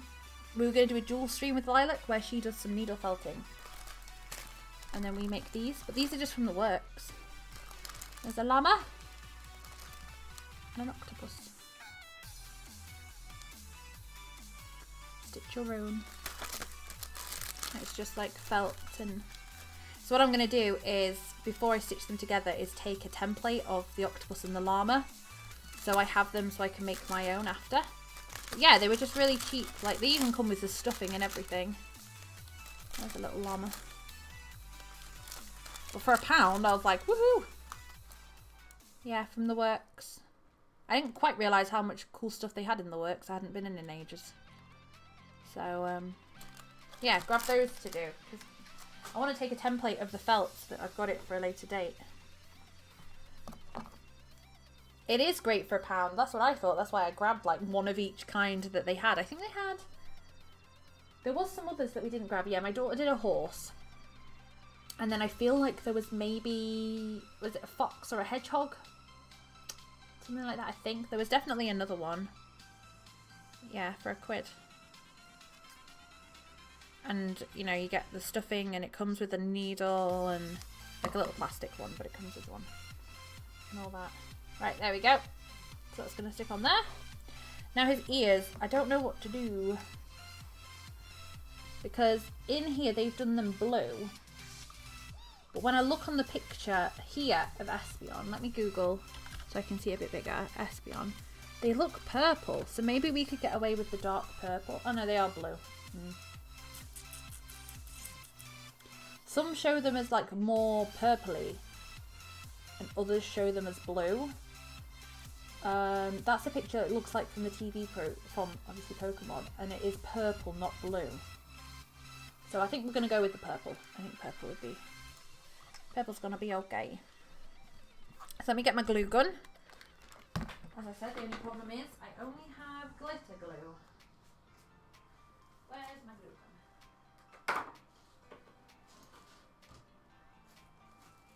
we were going to do a dual stream with Lilac where she does some needle felting. And then we make these. But these are just from the works. There's a llama. And an octopus. Stitch your own. It's just like felt and... So what I'm going to do is, before I stitch them together, is take a template of the octopus and the llama. So I have them so I can make my own after. But yeah, they were just really cheap. Like, they even come with the stuffing and everything. There's a little llama. But for £1, I was like, woohoo! Yeah, from the works. I didn't quite realise how much cool stuff they had in the works. I hadn't been in ages. So, yeah, grab those to do. Because I want to take a template of the felt that I've got it for a later date. It is great for £1. That's what I thought. That's why I grabbed like one of each kind that they had. I think they had... There was some others that we didn't grab. Yeah, my daughter did a horse. And then I feel like there was maybe... Was it a fox or a hedgehog? Something like that, I think. There was definitely another one. Yeah, for £1. And, you know, you get the stuffing and it comes with a needle and... Like a little plastic one, but it comes with one. And all that. Right, there we go. So that's going to stick on there. Now his ears, I don't know what to do. Because in here they've done them blue. But when I look on the picture here of Espeon, let me Google so I can see a bit bigger, Espeon. They look purple, so maybe we could get away with the dark purple. Oh no, they are blue. Some show them as like more purpley and others show them as blue. That's a picture it looks like from the TV from obviously Pokemon, and it is purple, not blue. So I think we're going to go with the purple. I think purple would be... Purple's going to be okay. So let me get my glue gun. As I said, the only problem is I only have glitter glue. Where's my glue gun?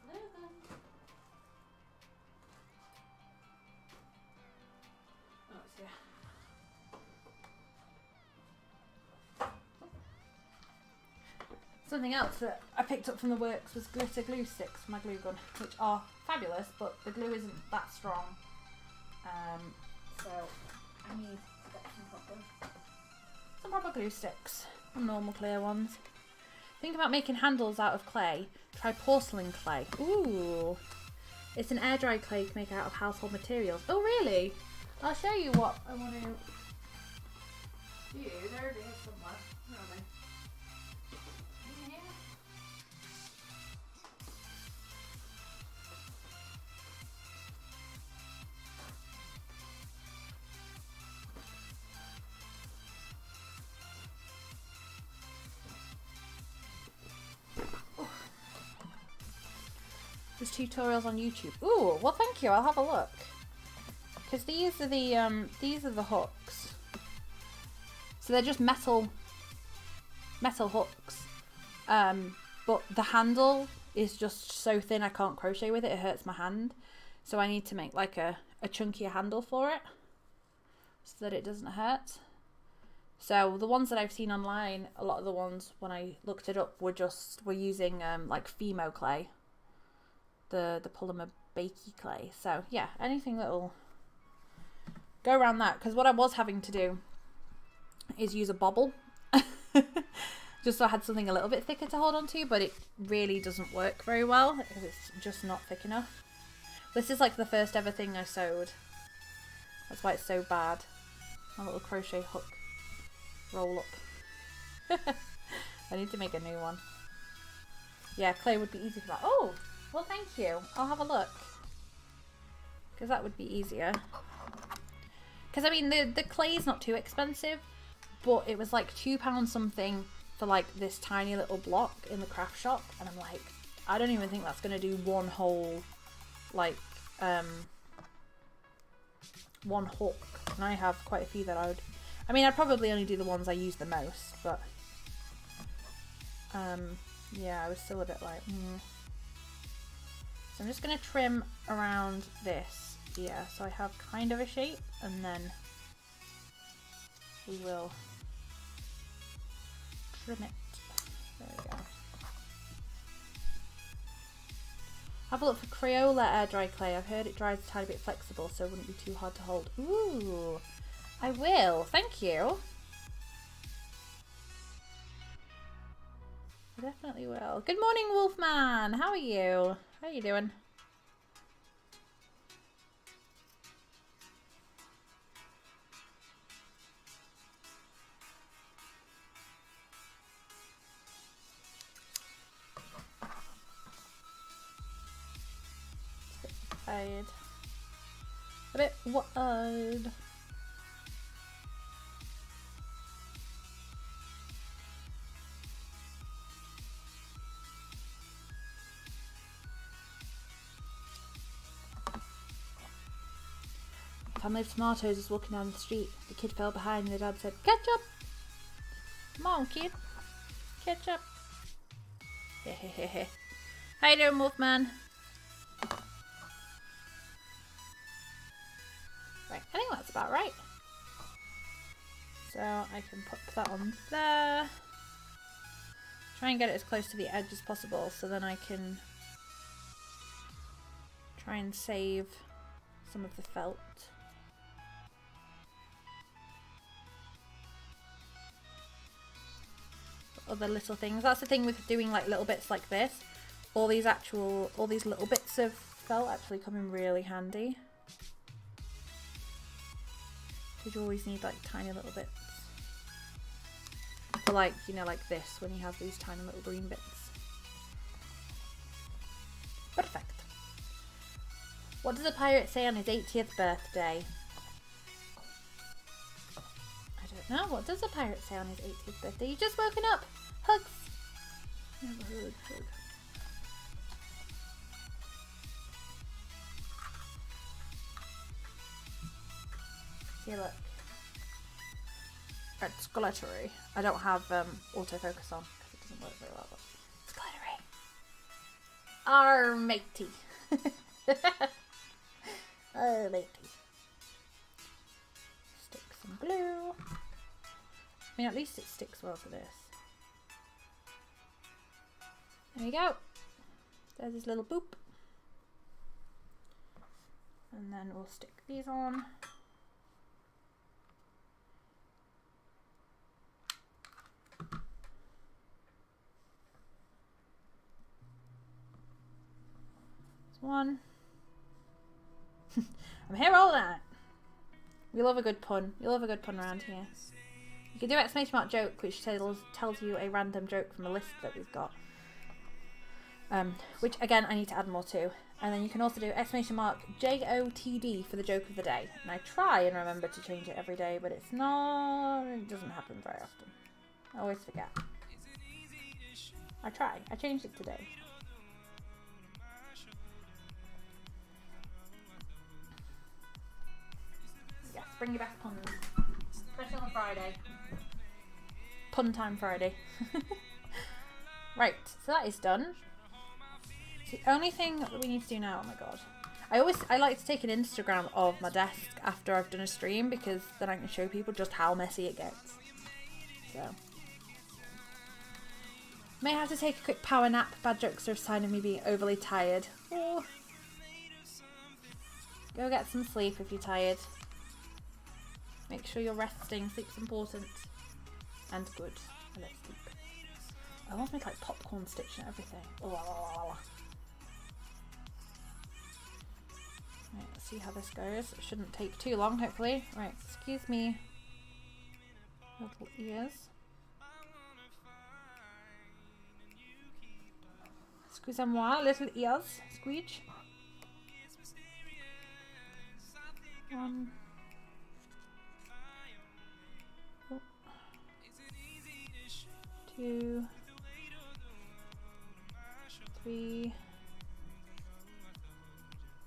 Glue gun. Oh, it's here. Something else that I picked up from the works was glitter glue sticks for my glue gun, which are fabulous, but the glue isn't that strong. So I need to get some proper glue sticks, some normal clear ones. Think about making handles out of clay. Try porcelain clay. Ooh, it's an air dry clay you can make out of household materials. Oh really? I'll show you what I want to do. There it is somewhere. Where are they? There's tutorials on YouTube. Ooh, well thank you. I'll have a look. Because these are the hooks. So they're just metal hooks. But the handle is just so thin I can't crochet with it. It hurts my hand. So I need to make like a chunkier handle for it so that it doesn't hurt. So the ones that I've seen online, a lot of the ones when I looked it up were using like Fimo clay. the polymer bakey clay. So yeah, anything that'll go around that, because what I was having to do is use a bobble just so I had something a little bit thicker to hold on to, but it really doesn't work very well because it's just not thick enough. This is like the first ever thing I sewed. That's why it's so bad. My little crochet hook roll up. I need to make a new one. Yeah, clay would be easy for that. Oh, well thank you. I'll have a look. Because that would be easier. Because I mean, the clay's not too expensive, but it was like £2 something for like this tiny little block in the craft shop, and I'm like, I don't even think that's going to do one whole, like, one hook. And I have quite a few that I mean, I'd probably only do the ones I use the most, but, yeah, I was still a bit like, So I'm just going to trim around this, yeah, so I have kind of a shape, and then we will trim it. There we go. Have a look for Crayola air dry clay. I've heard it dries a tiny bit flexible, so it wouldn't be too hard to hold. Ooh, I will. Thank you. I definitely will. Good morning, Wolfman. How are you? How are you doing? A bit wide. A family of tomatoes was walking down the street. The kid fell behind and the dad said, "Catch up! Come on, kid. Catch up." Hehehe. How you doing, Wolfman? Right, I think that's about right. So I can put that on there. Try and get it as close to the edge as possible, so then I can try and save some of the felt. Other little things. That's the thing with doing like little bits like this. All these little bits of felt actually come in really handy. Because you always need like tiny little bits. Or like, you know, like this, when you have these tiny little green bits. Perfect. What does a pirate say on his 80th birthday? I don't know. What does a pirate say on his 80th birthday? You just woken up. Hugs. Hug. See, look. It's glittery. I don't have autofocus on because it doesn't work very well. But it's glittery. Our matey. Our matey. Stick some glue. I mean, at least it sticks well to this. There you go. There's this little boop. And then we'll stick these on. One. I'm here all night. We love a good pun. You love a good pun around here. You can do exclamation mark joke, which tells you a random joke from a list that we've got. Which again I need to add more to. And then you can also do exclamation mark JOTD for the joke of the day. And I try and remember to change it every day, but it doesn't happen very often. I always forget. I try. I changed it today. Yes, bring you back puns. Especially on Friday. Pun time Friday. Right, so that is done. The only thing that we need to do now, oh my god. I like to take an Instagram of my desk after I've done a stream because then I can show people just how messy it gets. So. May have to take a quick power nap. Bad jokes are a sign of me being overly tired. Oh. Go get some sleep if you're tired. Make sure you're resting. Sleep's important. And good. I love sleep. I want to make like popcorn stitch and everything. Oh. Right, let's see how this goes. It shouldn't take too long, hopefully. Right, excuse me. Little ears. Excusez-moi, little ears. Squeege. 1. Oh. 2. 3.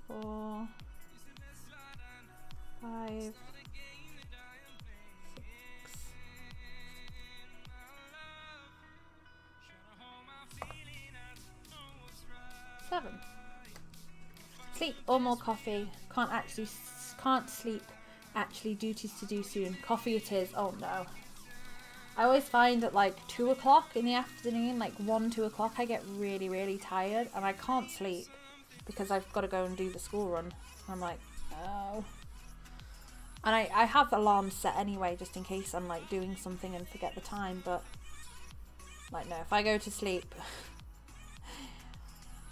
4. 5. 6. 7. Sleep or more coffee. Can't sleep. Actually, duties to do soon. Coffee it is. Oh no. I always find at like 2 o'clock in the afternoon, like 1, 2 o'clock, I get really, really tired and I can't sleep because I've got to go and do the school run. I'm like, oh. And I have alarms set anyway, just in case I'm like doing something and forget the time, but like no, if I go to sleep,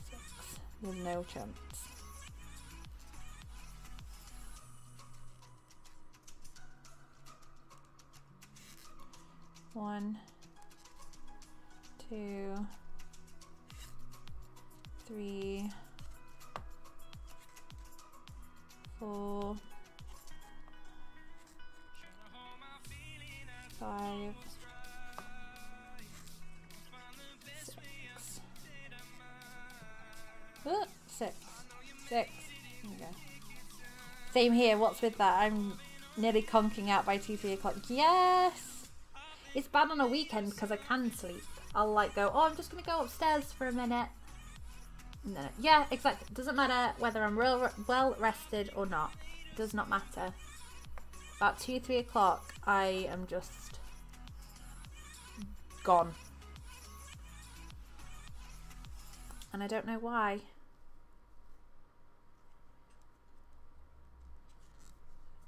6, there's no chance. One, 2, 3, 4, 5, 6. 6. There we go. Same here. What's with that? I'm nearly conking out by 2, 3 o'clock. Yes! It's bad on a weekend because I can sleep. I'll like go, oh, I'm just going to go upstairs for a minute. And then, yeah, exactly. It doesn't matter whether I'm well rested or not. It does not matter. About 2, 3 o'clock, I am just gone. And I don't know why.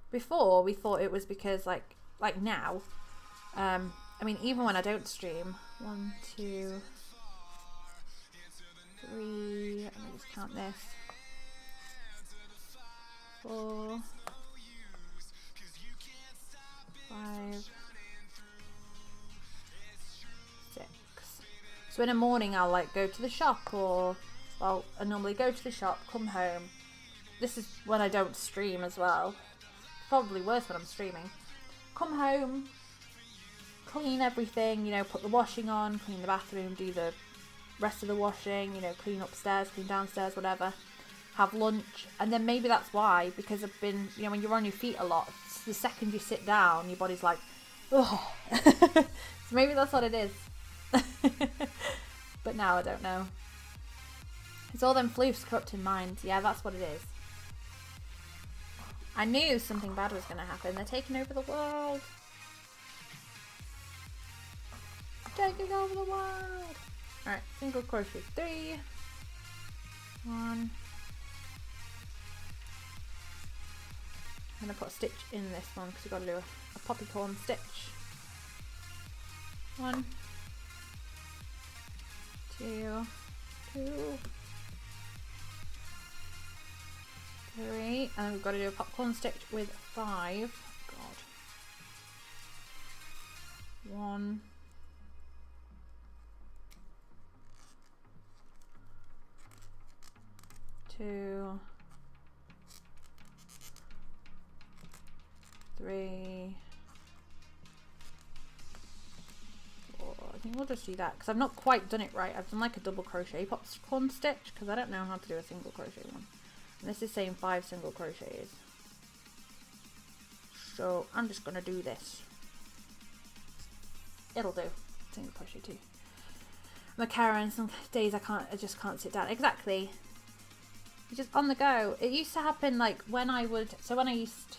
Before, we thought it was because like now, I mean, even when I don't stream, 1, 2, 3, let me just count this, 4, 5, 6. So in the morning I'll like go to the shop, or well, I normally go to the shop, come home. This is when I don't stream as well. Probably worse when I'm streaming. Come home, clean everything, you know, put the washing on, clean the bathroom, do the rest of the washing, you know, clean upstairs, clean downstairs, whatever. Have lunch, and then maybe that's why, because I've been, you know, when you're on your feet a lot, the second you sit down, your body's like, oh. So maybe that's what it is. But now I don't know. It's all them floofs corrupting minds. Yeah, that's what it is. I knew something bad was going to happen. They're taking over the world. Taking over the world. Alright, single crochet 3. 1. I'm going to put a stitch in this one because we've got to do a poppycorn stitch. 1, 2, 2, 3, and then we've got to do a popcorn stitch with 5. God. 1, 2, 3, 4. I think we'll just do that because I've not quite done it right. I've done like a double crochet popcorn stitch because I don't know how to do a single crochet one. And this is saying 5 single crochets. So I'm just going to do this. It'll do. Single crochet 2. I'm a Karen. Some days I just can't sit down. Exactly. You're just on the go. It used to happen like when I used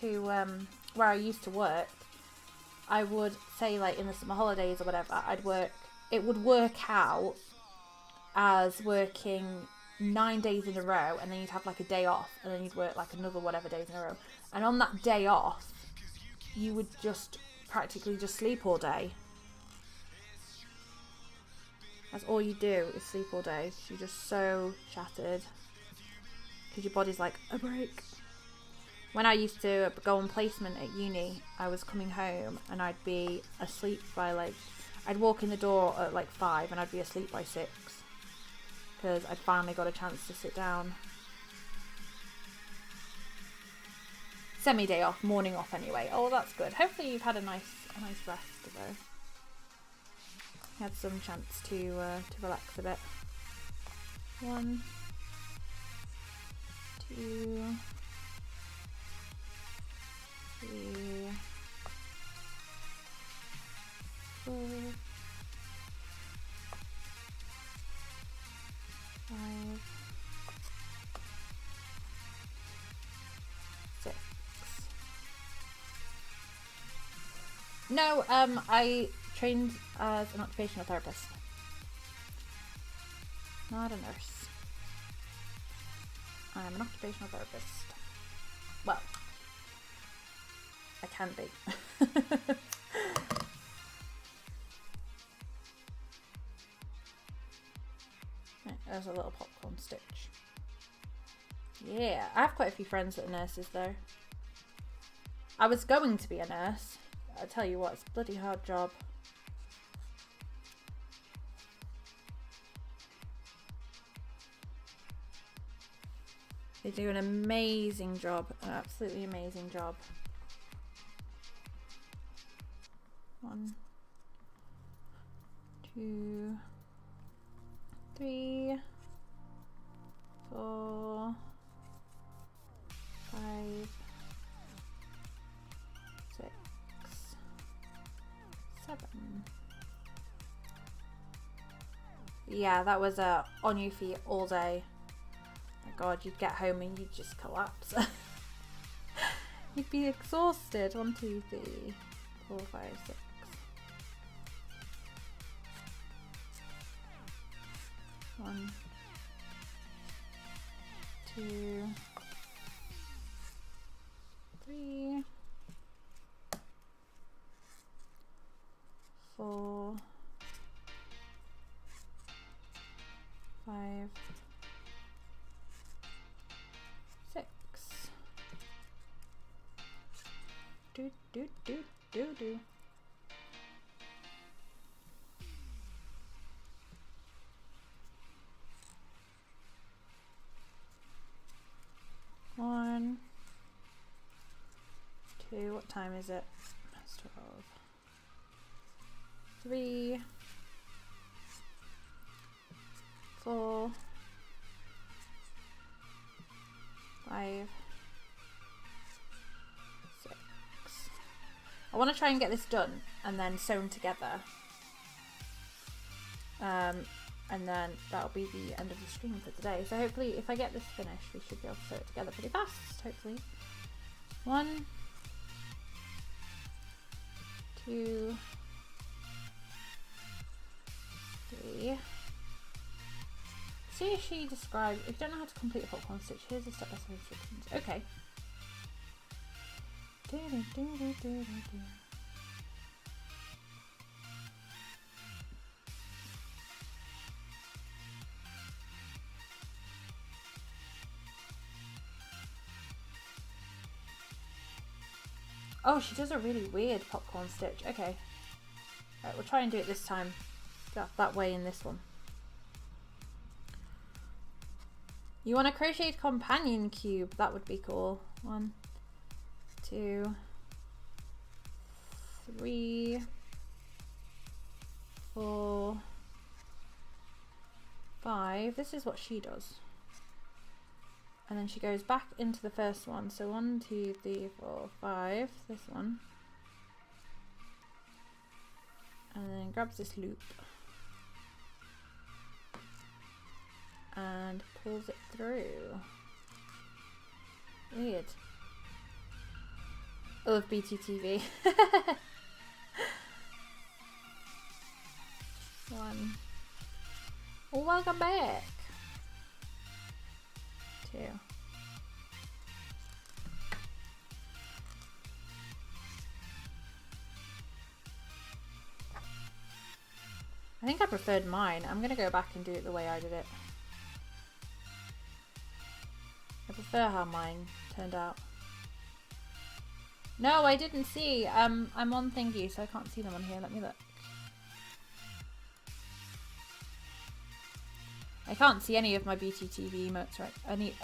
to, where I used to work, I would say like in the summer holidays or whatever, I'd work it would work out as working 9 days in a row, and then you'd have like a day off, and then you'd work like another whatever days in a row. And on that day off, you would just practically just sleep all day. That's all you do is sleep all day. You're just so shattered because your body's like, a break. When I used to go on placement at uni, I was coming home and I'd be asleep by like, I'd walk in the door at like 5 and I'd be asleep by 6 because I'd finally got a chance to sit down. Semi-day off, morning off anyway. Oh, that's good. Hopefully you've had a nice rest though. Had some chance to relax a bit. 1, 2, 3, 4, 5, 6. No, I trained as an occupational therapist, not a nurse. I'm an occupational therapist. Well, I can be. Right, there's a little popcorn stitch. Yeah, I have quite a few friends that are nurses though. I was going to be a nurse. I tell you what, it's a bloody hard job. They do an amazing job, an absolutely amazing job. 1, 2, 3, 4, 5, 6, 7. Yeah, that was on your feet all day. My God, you'd get home and you'd just collapse. You'd be exhausted. 1, 2, 3, 4, 5, 6. 1, 2, 3, 4, 5, 6. Do do do do do. One, 2. What time is it? It's 12. 3, 4, 5, 6. I want to try and get this done and then sewn together. And then that'll be the end of the stream for today. So hopefully if I get this finished, we should be able to sew it together pretty fast, hopefully. 1, 2, 3. See if she describes, if you don't know how to complete a popcorn stitch, here's the step-by-step instructions. Okay. Oh, she does a really weird popcorn stitch. Okay. Right, we'll try and do it this time. That way in this one. You want a crocheted companion cube? That would be cool. 1, 2, 3, 4, 5. This is what she does. And then she goes back into the first one. So 1, 2, 3, 4, 5. This one. And then grabs this loop. And pulls it through. Weird. I love BTTV. 1, welcome back. 2. I think I preferred mine. I'm gonna go back and do it the way I did it. I prefer how mine turned out. No, I didn't see. I'm on thingy, so I can't see them on here. Let me look. I can't see any of my BTTV emotes right.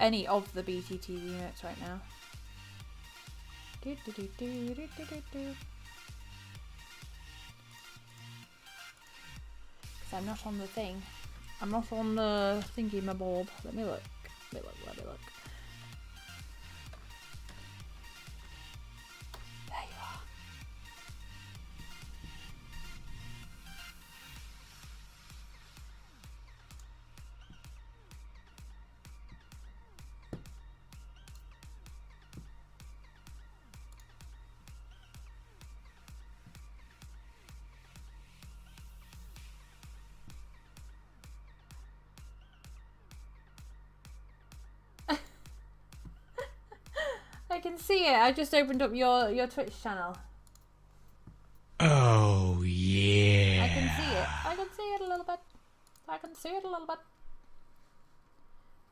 Any of the BTTV emotes right now. Because I'm not on the thing. I'm not on the thingy, my bob. Let me look. Let me look. There you are. I can see it. I just opened up your Twitch channel. Oh, yeah. I can see it. I can see it a little bit. I can see it a little bit.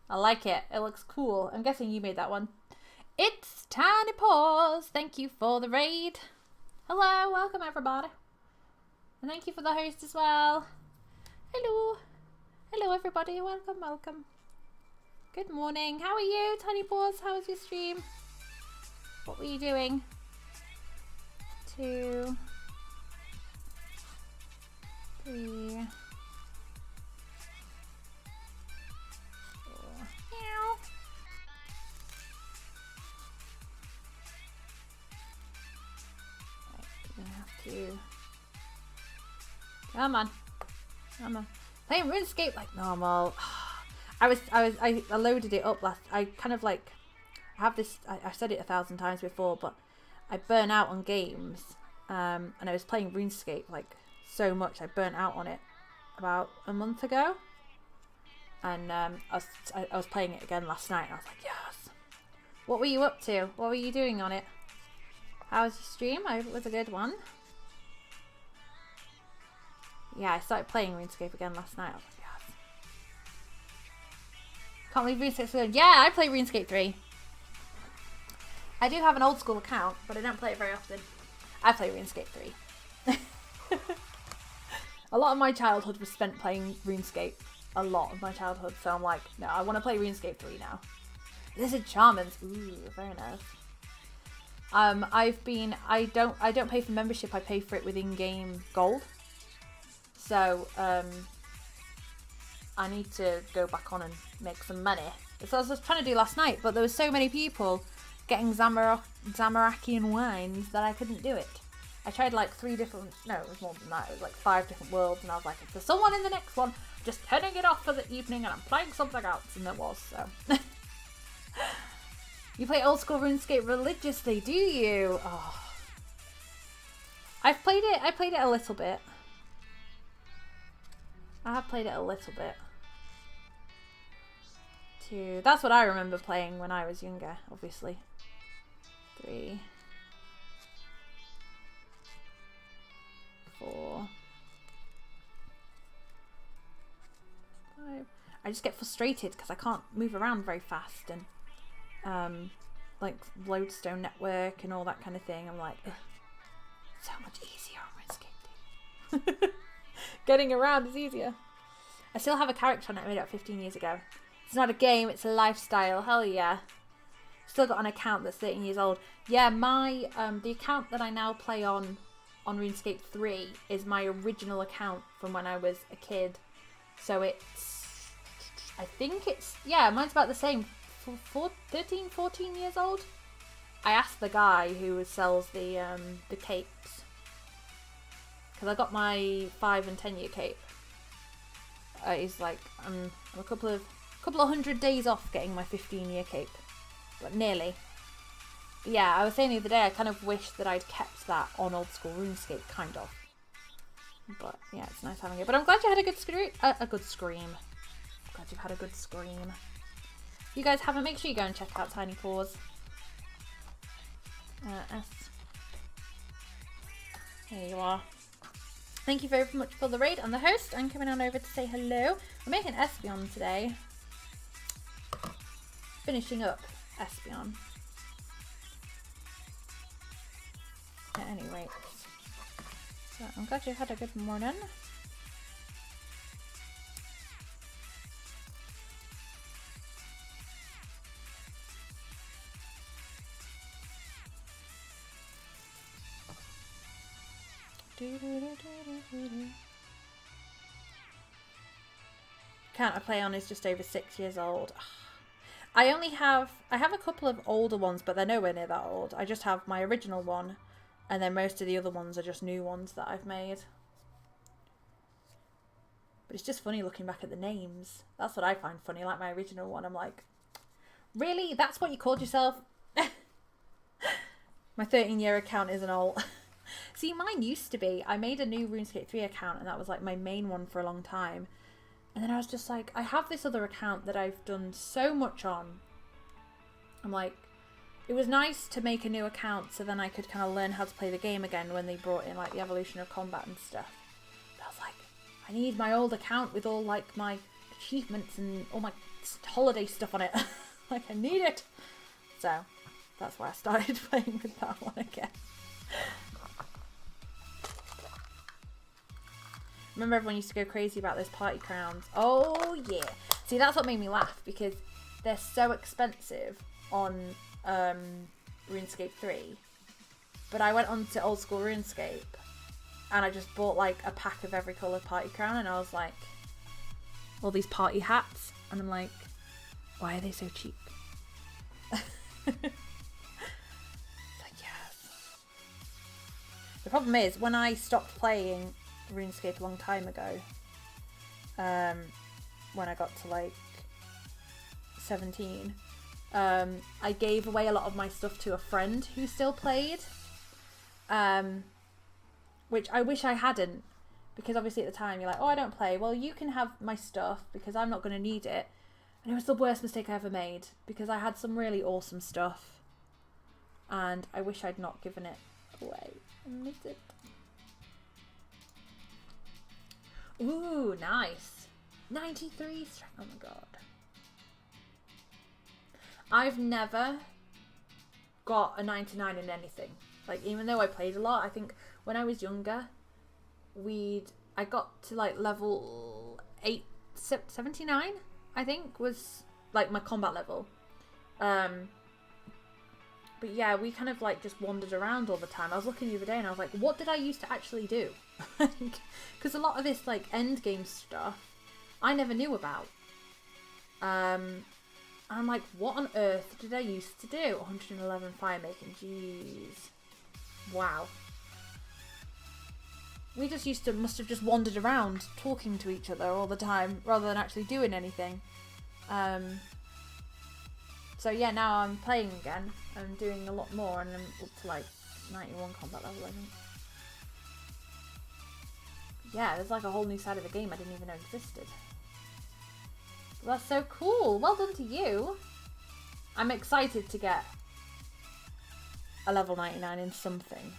I like it. It looks cool. I'm guessing you made that one. It's Tiny Paws. Thank you for the raid. Hello. Welcome, everybody. And thank you for the host as well. Hello. Hello, everybody. Welcome, welcome. Good morning. How are you, Tiny Paws? How was your stream? What were you doing? 2, 3, 4. Meow. Right, we have to. Come on. Come on. Playing RuneScape like normal. I loaded it up last. I kind of like. I have this. I've said it 1,000 times before, but I burn out on games, and I was playing RuneScape like so much. I burnt out on it about a month ago, and I was playing it again last night. And I was like, yes. What were you up to? What were you doing on it? How was your stream? I hope it was a good one. Yeah, I started playing RuneScape again last night. I was like, yes. Can't believe RuneScape's good. Yeah, I play RuneScape 3. I do have an old school account, but I don't play it very often. I play RuneScape 3. A lot of my childhood was spent playing RuneScape. A lot of my childhood. So I'm like, no, I want to play RuneScape 3 now. Lizard Shamans. Ooh, very nice. I don't pay for membership. I pay for it with in-game gold. So I need to go back on and make some money. That's what I was trying to do last night, but there were so many people getting Zamarakian wines that I couldn't do it. I tried like 3 different, no, it was more than that, it was like 5 different worlds, and I was like, if there's someone in the next one, I'm just turning it off for the evening and I'm playing something else, and there was, so. You play old school RuneScape religiously, do you? Oh. I played it a little bit. I have played it a little bit. That's what I remember playing when I was younger, obviously. 3, 4, 5. I just get frustrated because I can't move around very fast, and like Lodestone Network and all that kind of thing. I'm like, ugh, so much easier on RuneScape. Getting around is easier. I still have a character on it I made up 15 years ago. It's not a game, it's a lifestyle. Hell yeah. Still got an account that's 13 years old. Yeah, my the account that I now play on RuneScape 3 is my original account from when I was a kid. So it's, I think it's, yeah, mine's about the same. 13, 14 years old. I asked the guy who sells the capes, because I got my 5 and 10 year cape. He's like, I'm a couple of 100 days off getting my 15-year cape, but nearly. But yeah, I was saying the other day, I kind of wish that I'd kept that on old school RuneScape, kind of. But yeah, it's nice having it. But I'm glad you had a good scream. glad you've had a good scream. If you guys haven't, make sure you go and check out Tiny Paws. S. There you are. Thank you very much for the raid on the host and coming on over to say hello. We're making Espeon today. Finishing up Espeon. At any rate. So I'm glad you had a good morning. Account I play on is just over 6 years old. I have a couple of older ones, but they're nowhere near that old. I just have my original one, and then most of the other ones are just new ones that I've made. But it's just funny looking back at the names. That's what I find funny. Like my original one, I'm like, really? That's what you called yourself? My 13-year account isn't old. See, mine used to be. I made a new RuneScape 3 account, and that was like my main one for a long time. And then I was just like, I have this other account that I've done so much on. I'm like, it was nice to make a new account so then I could kind of learn how to play the game again when they brought in like the evolution of combat and stuff. But I was like, I need my old account with all like my achievements and all my holiday stuff on it. Like, I need it. So that's why I started playing with that one again. Remember everyone used to go crazy about those party crowns? Oh yeah. See, that's what made me laugh, because they're so expensive on RuneScape 3. But I went on to old school RuneScape and I just bought like a pack of every colour party crown, and I was like, all these party hats, and I'm like, why are they so cheap? Like, yes. The problem is, when I stopped playing RuneScape a long time ago, when I got to like 17, I gave away a lot of my stuff to a friend who still played, which I wish I hadn't, because obviously at the time you're like, oh, I don't play, well, you can have my stuff because I'm not going to need it. And it was the worst mistake I ever made, because I had some really awesome stuff and I wish I'd not given it away. I miss it. Ooh, nice. 93 strength. Oh my god. I've never got a 99 in anything. Like, even though I played a lot, I think when I was younger, I got to like level 79, I think, was like my combat level. But yeah, we kind of like just wandered around all the time. I was looking the other day and I was like, what did I used to actually do? Because a lot of this like end game stuff I never knew about. And I'm like, what on earth did I used to do? 111 fire making, jeez. Wow. We just must have just wandered around talking to each other all the time rather than actually doing anything. So yeah, now I'm playing again. I'm doing a lot more, and I'm up to like 91 combat level, I think. Yeah, there's like a whole new side of the game I didn't even know existed. Well, that's so cool. Well done to you. I'm excited to get a level 99 in something.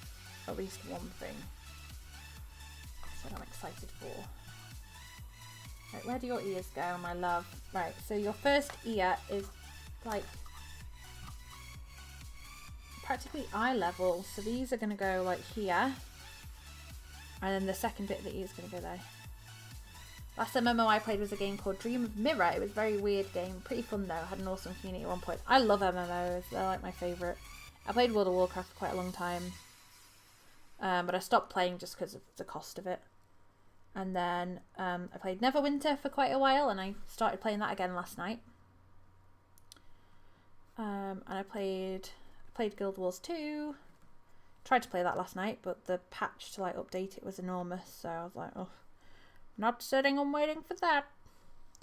At least one thing. That's what I'm excited for. Right, where do your ears go, my love? Right, so your first ear is like practically eye level. So these are going to go like here. And then the second bit of the ear is going to go there. Last MMO I played was a game called Dream of Mirror. It was a very weird game. Pretty fun though. Had an awesome community at one point. I love MMOs. They're like my favourite. I played World of Warcraft for quite a long time. But I stopped playing just because of the cost of it. And then I played Neverwinter for quite a while, and I started playing that again last night. And I played Guild Wars 2. Tried to play that last night, but the patch to like update it was enormous, so I was like, oh, not sitting and waiting for that.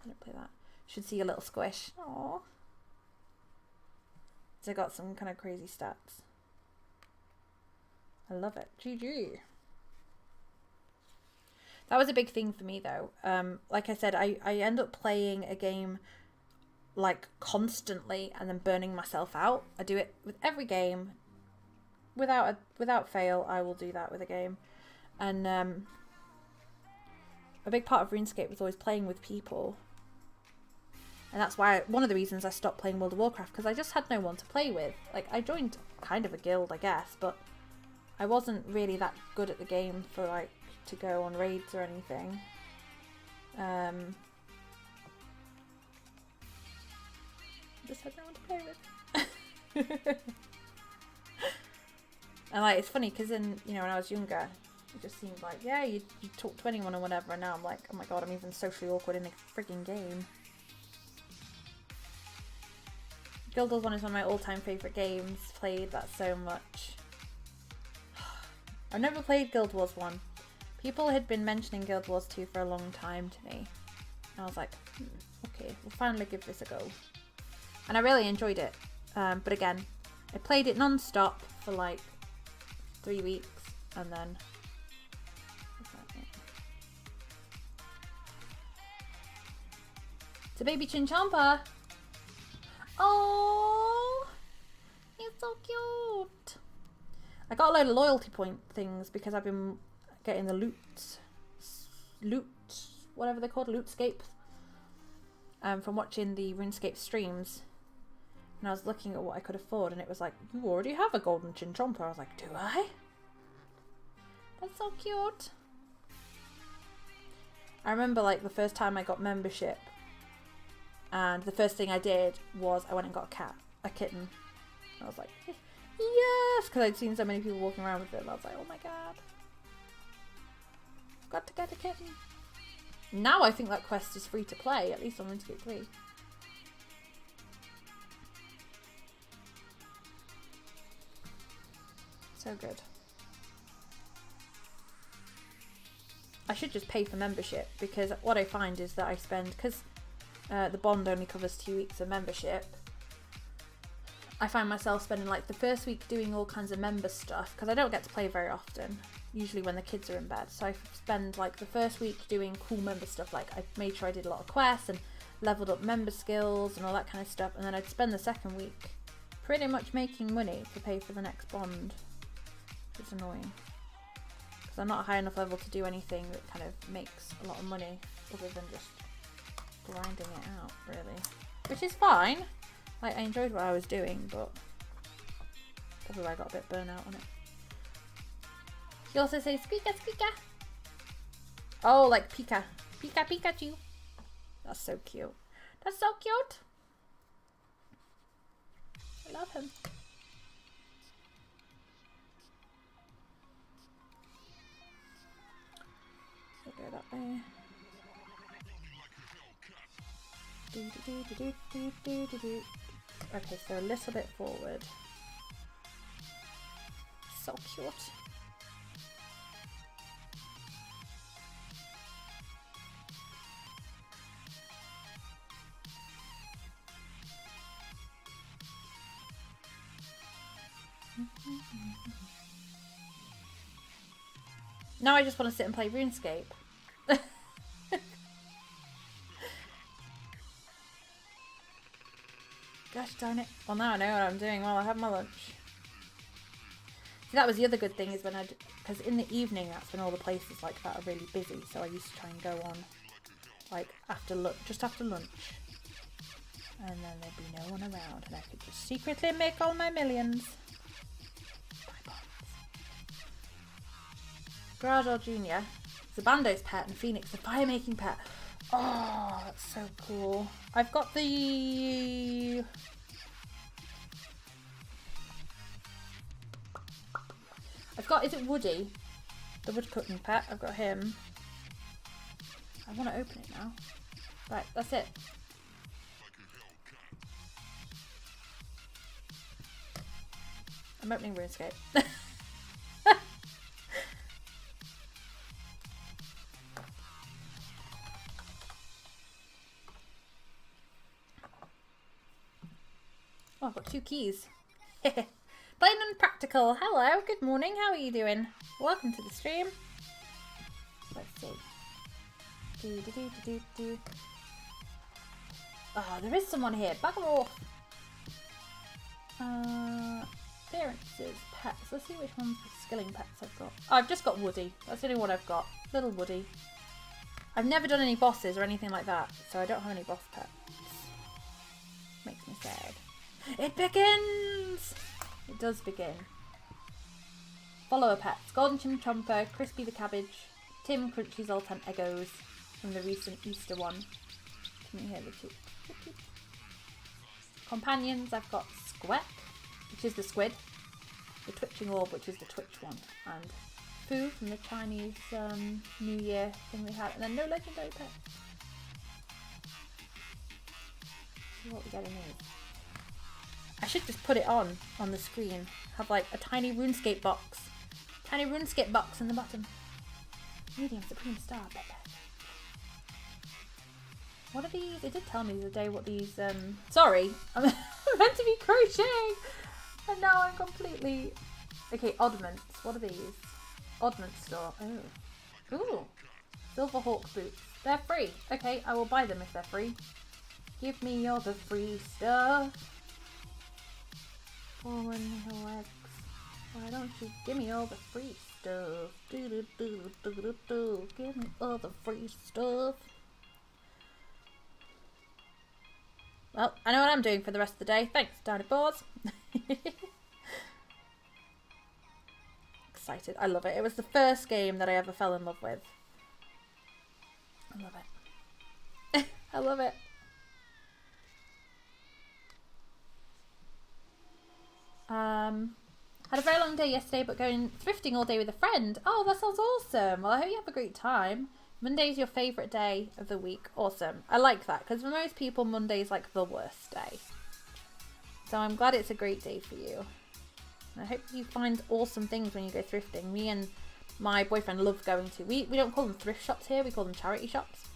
I didn't play that. Should see a little squish. Aww. So I got some kind of crazy stats. I love it. GG. That was a big thing for me though. Like I said, I end up playing a game like constantly and then burning myself out. I do it with every game. Without fail, I will do that with a game. And a big part of RuneScape was always playing with people. And that's why, one of the reasons I stopped playing World of Warcraft, because I just had no one to play with. Like, I joined kind of a guild, I guess, but I wasn't really that good at the game for, like, to go on raids or anything. Just had no one to play with. And, like, it's funny, because when I was younger, it just seemed like, yeah, you talk to anyone or whatever, and now I'm like, oh my god, I'm even socially awkward in a frigging game. Guild Wars 1 is one of my all-time favourite games. Played that so much. I've never played Guild Wars 1. People had been mentioning Guild Wars 2 for a long time to me. And I was like, okay, we'll finally give this a go. And I really enjoyed it. But again, I played it non-stop for like 3 weeks. And then... It's a baby Chinchompa! Oh, he's so cute. I got a load of loyalty point things because I've been getting the loot, whatever they're called, lootscapes, from watching the RuneScape streams. And I was looking at what I could afford, and it was like, you already have a golden Chinchompa. I was like, do I? That's so cute. I remember like the first time I got membership. And the first thing I did was I went and got a kitten. I was like, yes! Because I'd seen so many people walking around with it. And I was like, oh my god. I've got to get a kitten. Now I think that quest is free to play. At least on RuneScape 3. So good. I should just pay for membership. Because what I find is that I spend... Because the bond only covers 2 weeks of membership. I find myself spending like the first week doing all kinds of member stuff because I don't get to play very often, usually when the kids are in bed. So I spend like the first week doing cool member stuff, like I made sure I did a lot of quests and leveled up member skills and all that kind of stuff, and then I'd spend the second week pretty much making money to pay for the next bond. It's annoying because I'm not a high enough level to do anything that kind of makes a lot of money other than just grinding it out, really, which is fine. Like, I enjoyed what I was doing, but probably I got a bit burnt out on it. He also says squeaka squeaka. Oh, like Pika Pikachu. That's so cute. That's so cute. I love him. So go that way. Okay, so a little bit forward. So cute. Now I just want to sit and play RuneScape. Gosh darn it. Well, now I know what I'm doing while I have my lunch. See, that was the other good thing is when because in the evening that's when all the places like that are really busy, so I used to try and go on like just after lunch. And then there'd be no one around and I could just secretly make all my millions. Grador Jr. Zabando's pet and Phoenix the fire making pet. Oh, that's so cool. I've got the... is it Woody? The wood cutting pet. I've got him. I want to open it now. Right, that's it. I'm opening RuneScape. Oh, I've got 2 keys. Plain and practical. Hello, good morning. How are you doing? Welcome to the stream. Let's see. Oh, there is someone here. Bugger off. Appearances, pets. Let's see which ones skilling pets I've got. Oh, I've just got Woody. That's the only one I've got. Little Woody. I've never done any bosses or anything like that, so I don't have any boss pets. Makes me sad. It begins! It does begin. Follower pets. Golden Chim Chomper, Crispy the Cabbage, Tim Crunchy's Altan Eggos from the recent Easter one. Can you hear the two? Companions, I've got Squeck, which is the squid, the Twitching Orb, which is the Twitch one, and Foo from the Chinese New Year thing we had, and then no legendary pets. See what we get in here. I should just put it on the screen. Have like a tiny RuneScape box. Tiny RuneScape box in the bottom. Medium Supreme Star, baby. What are these? It did tell me the other day what these, sorry, I'm meant to be crocheting, and now I'm completely, okay, oddments, what are these? Oddment store, oh, ooh, Silver Hawk boots, they're free, okay, I will buy them if they're free. Give me all the free stuff. Forward little X, why don't you give me all the free stuff? Do do do do do do, give me all the free stuff. Well, I know what I'm doing for the rest of the day. Thanks, Downy Boards. Excited. I love it. It was the first game that I ever fell in love with. I love it. I love it. Had a very long day yesterday, but going thrifting all day with a friend. Oh, that sounds awesome. Well, I hope you have a great time. Monday's your favourite day of the week. Awesome. I like that, because for most people, Monday's like the worst day. So I'm glad it's a great day for you. And I hope you find awesome things when you go thrifting. Me and my boyfriend love going to, we don't call them thrift shops here, we call them charity shops.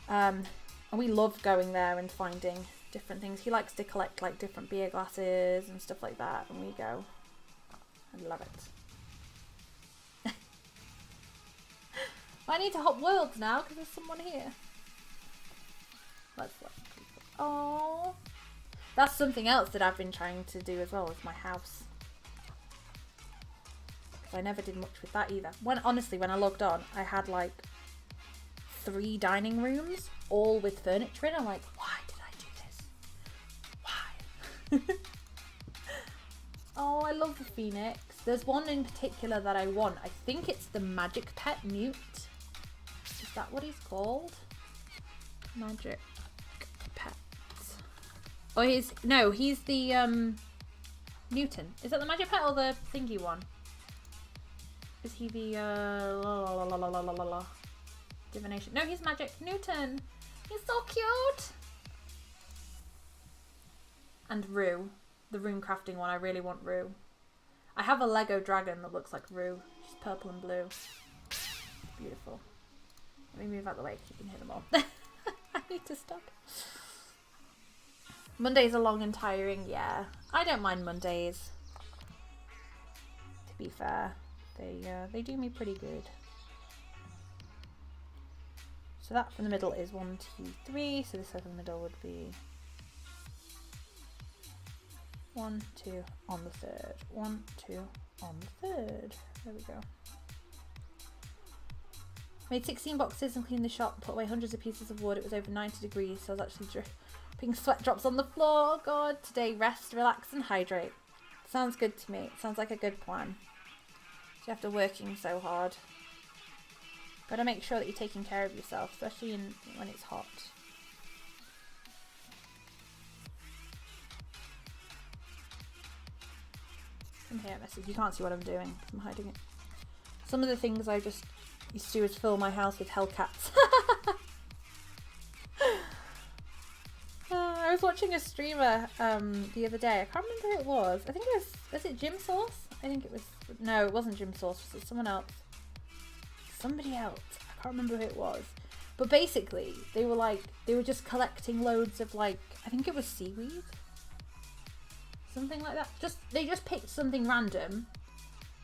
And we love going there and finding different things. He likes to collect like different beer glasses and stuff like that, and we go. I love it. I need to hop worlds now because there's someone here. Let's look. Oh, that's something else that I've been trying to do as well as my house. Because I never did much with that either. Honestly, when I logged on, I had like 3 dining rooms, all with furniture in. I'm like, why did I do this? Why? Oh, I love the Phoenix. There's one in particular that I want. I think it's the Magic Pet Newt. Is that what he's called? Magic Pet. Oh, he's the Newton. Is that the Magic Pet or the thingy one? Is he the divination? No, he's Magic Newton. He's so cute. And Rue, the rune crafting one. I really want Rue. I have a Lego dragon that looks like Rue. She's purple and blue. Beautiful. Let me move out the way so you can hear them all. I need to stop. Mondays are long and tiring, yeah. I don't mind Mondays. To be fair, they do me pretty good. So that from the middle is 1, 2, 3. So this over the middle would be 1, 2 on the third. 1, 2 on the third. There we go. Made 16 boxes and cleaned the shop, put away hundreds of pieces of wood. It was over 90 degrees, so I was actually dripping sweat drops on the floor. Oh God, today rest, relax and hydrate. Sounds good to me. Sounds like a good plan. So after working so hard, gotta make sure that you're taking care of yourself, especially when it's hot. Come here, message. You can't see what I'm doing. I'm hiding it. Some of the things I just used to do is fill my house with Hellcats. I was watching a streamer the other day. I can't remember who it was. I think it was it Jim Sauce? I think it was, no, it wasn't Jim Sauce. Was it someone else? Somebody else. I can't remember who it was. But basically, they were just collecting loads of like, I think it was seaweed. Something like that. They just picked something random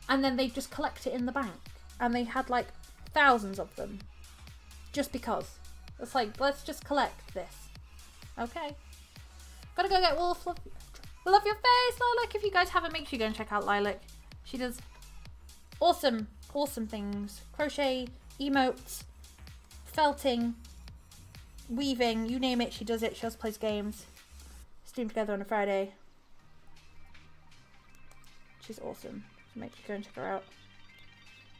and then they just collect it in the bank. And they had like thousands of them. Just because. It's like, let's just collect this. Okay. Gotta go get Wolf. Love your face, Lilac. If you guys haven't, make sure you go and check out Lilac. She does awesome things. Crochet, emotes, felting, weaving, you name it, she does it. She also plays games. Stream together on a Friday. She's awesome. So make sure you go and check her out.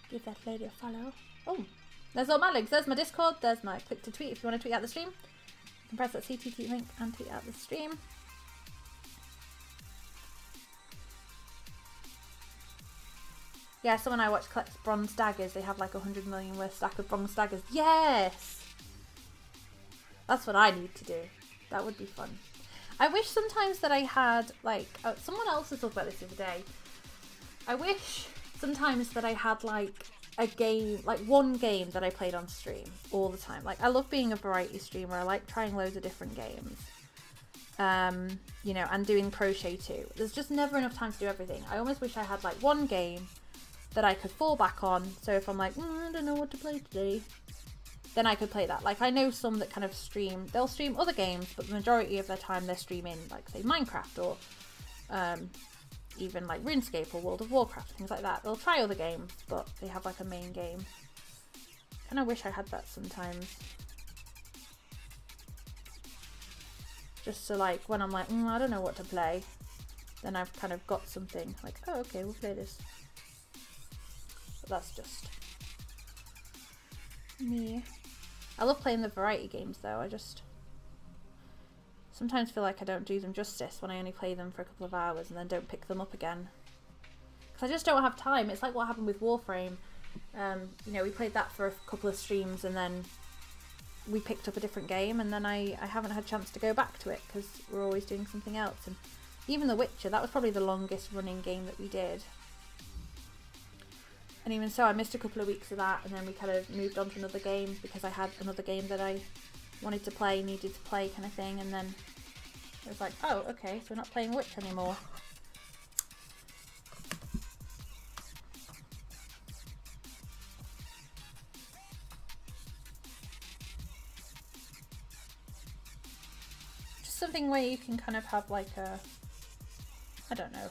Give that lady a follow. Oh, there's all my links. There's my Discord. There's my click to tweet if you want to tweet out the stream. You can press that CTT link and tweet out the stream. Yeah, someone I watch collects bronze daggers. They have like 100 million worth stack of bronze daggers. Yes! That's what I need to do. That would be fun. I wish sometimes that I had like... someone else was talking about this the other day. I wish sometimes that I had like a game, like one game that I played on stream all the time. Like I love being a variety streamer. I like trying loads of different games. You know, and doing crochet too. There's just never enough time to do everything. I almost wish I had like one game that I could fall back on. So if I'm like, I don't know what to play today, then I could play that. Like I know some that kind of stream, they'll stream other games, but the majority of their time they're streaming like say Minecraft or even like RuneScape or World of Warcraft, things like that. They'll try other games, but they have like a main game. And I wish I had that sometimes. Just so like when I'm like, I don't know what to play, then I've kind of got something like, oh okay, we'll play this. But that's just me. I love playing the variety games though. I just sometimes feel like I don't do them justice when I only play them for a couple of hours and then don't pick them up again. Because I just don't have time. It's like what happened with Warframe. You know, we played that for a couple of streams and then we picked up a different game and then I haven't had a chance to go back to it because we're always doing something else. And even The Witcher, that was probably the longest running game that we did. And even so, I missed a couple of weeks of that and then we kind of moved on to another game because I had another game that I wanted to play, needed to play kind of thing, and then it was like, oh, okay, so we're not playing Witch anymore. Just something where you can kind of have like a, I don't know.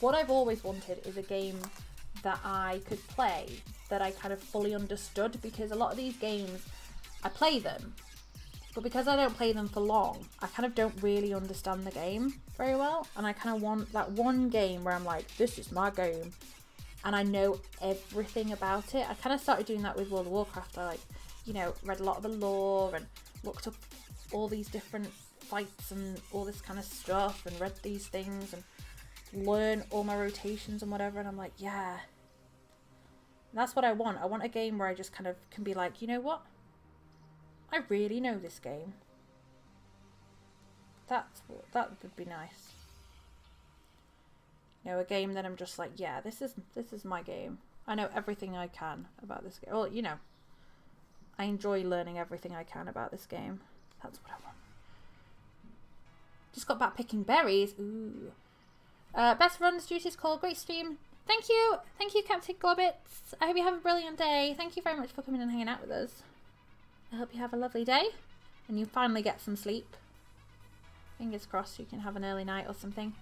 What I've always wanted is a game that I could play that I kind of fully understood, because a lot of these games I play them, but because I don't play them for long, I kind of don't really understand the game very well, and I kind of want that one game where I'm like, this is my game and I know everything about it. I kind of started doing that with World of Warcraft. I like, you know, read a lot of the lore and looked up all these different fights and all this kind of stuff and read these things and learn all my rotations and whatever, and I'm like, yeah, that's what I want. I want a game where I just kind of can be like, you know what, I really know this game. That would be nice. You know, a game that I'm just like, yeah, this is my game. I know everything I can about this game. Well, you know, I enjoy learning everything I can about this game. That's what I want. Just got back picking berries. Ooh. Best runs, Juicy's Call, great stream. Thank you, Captain Globbits. I hope you have a brilliant day. Thank you very much for coming and hanging out with us. I hope you have a lovely day and you finally get some sleep. Fingers crossed you can have an early night or something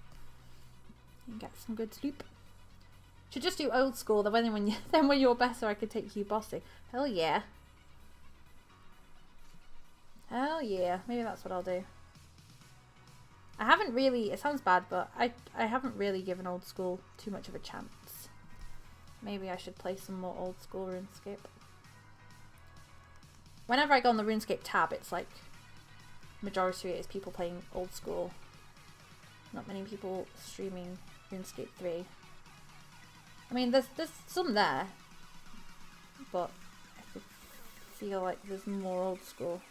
and get some good sleep. Should just do old school, then when you're better I could take you bossy. Hell yeah. Hell yeah. Maybe that's what I'll do. I haven't really, it sounds bad, but I haven't really given old school too much of a chance. Maybe I should play some more old school RuneScape. Whenever I go on the RuneScape tab, it's like majority of it is people playing old school. Not many people streaming RuneScape 3. I mean, there's some there, but I feel like there's more old school.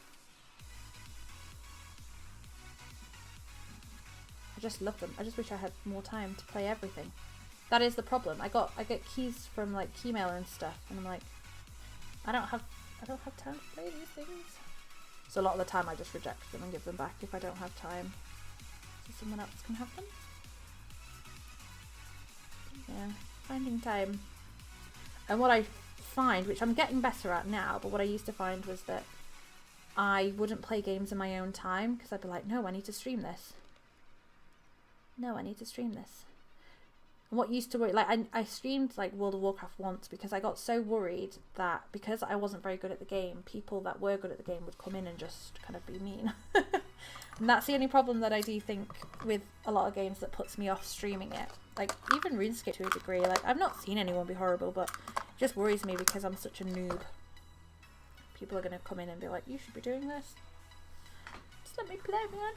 I just love them. I just wish I had more time to play everything. That is the problem. I get keys from like Keymailer and stuff, and I'm like, I don't have time to play these things. So a lot of the time I just reject them and give them back if I don't have time, so someone else can have them. Yeah, finding time. And what I find, which I'm getting better at now, but what I used to find was that I wouldn't play games in my own time because I'd be like, no, I need to stream this. No, I need to stream this. And what used to worry, like I streamed like World of Warcraft once because I got so worried that because I wasn't very good at the game, people that were good at the game would come in and just kind of be mean. And that's the only problem that I do think with a lot of games that puts me off streaming it. Like, even RuneScape to a degree. Like, I've not seen anyone be horrible, but it just worries me because I'm such a noob. People are going to come in and be like, you should be doing this. Just let me play, man.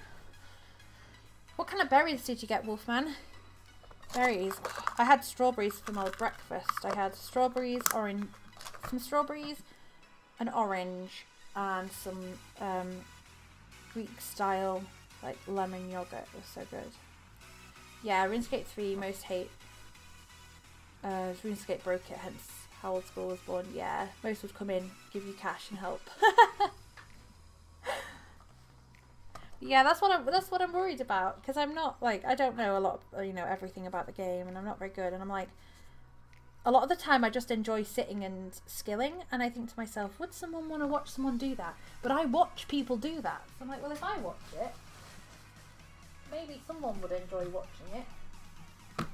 What kind of berries did you get, Wolfman? Berries. I had strawberries for my breakfast. I had strawberries, some strawberries, an orange, and some Greek style like lemon yogurt. It was so good. Yeah, RuneScape 3 most hate. RuneScape broke it, hence how Old School was born. Yeah, most would come in, give you cash and help. Yeah, that's what I'm worried about, because I'm not like, I don't know a lot, everything about the game, and I'm not very good, and I'm like, a lot of the time I just enjoy sitting and skilling, and I think to myself, would someone want to watch someone do that? But I watch people do that, so I'm like, well, if I watch it, maybe someone would enjoy watching it.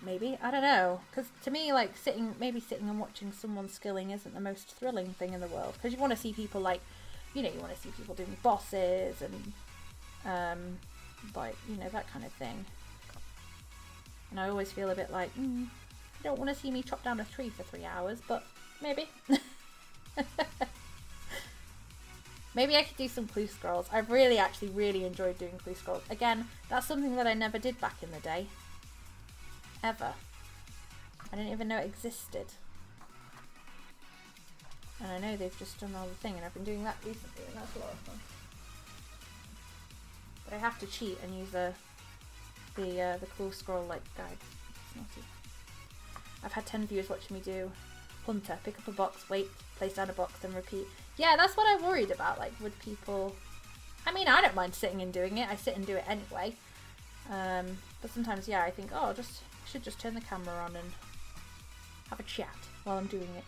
Maybe, I don't know, because to me, like, sitting and watching someone skilling isn't the most thrilling thing in the world, because you want to see people, like, you want to see people doing bosses and like, that kind of thing. And I always feel a bit like, you don't want to see me chop down a tree for 3 hours, but maybe. Maybe I could do some clue scrolls. I've really enjoyed doing clue scrolls. Again, that's something that I never did back in the day. Ever. I didn't even know it existed. And I know they've just done all the thing, and I've been doing that recently, and that's a lot of fun. But I have to cheat and use the cool scroll like guide. It's naughty. I've had 10 viewers watching me do Hunter. Pick up a box, wait, place down a box, and repeat. Yeah, that's what I'm worried about. Like, would people... I mean, I don't mind sitting and doing it. I sit and do it anyway. But sometimes, yeah, I think, I should just turn the camera on and have a chat while I'm doing it.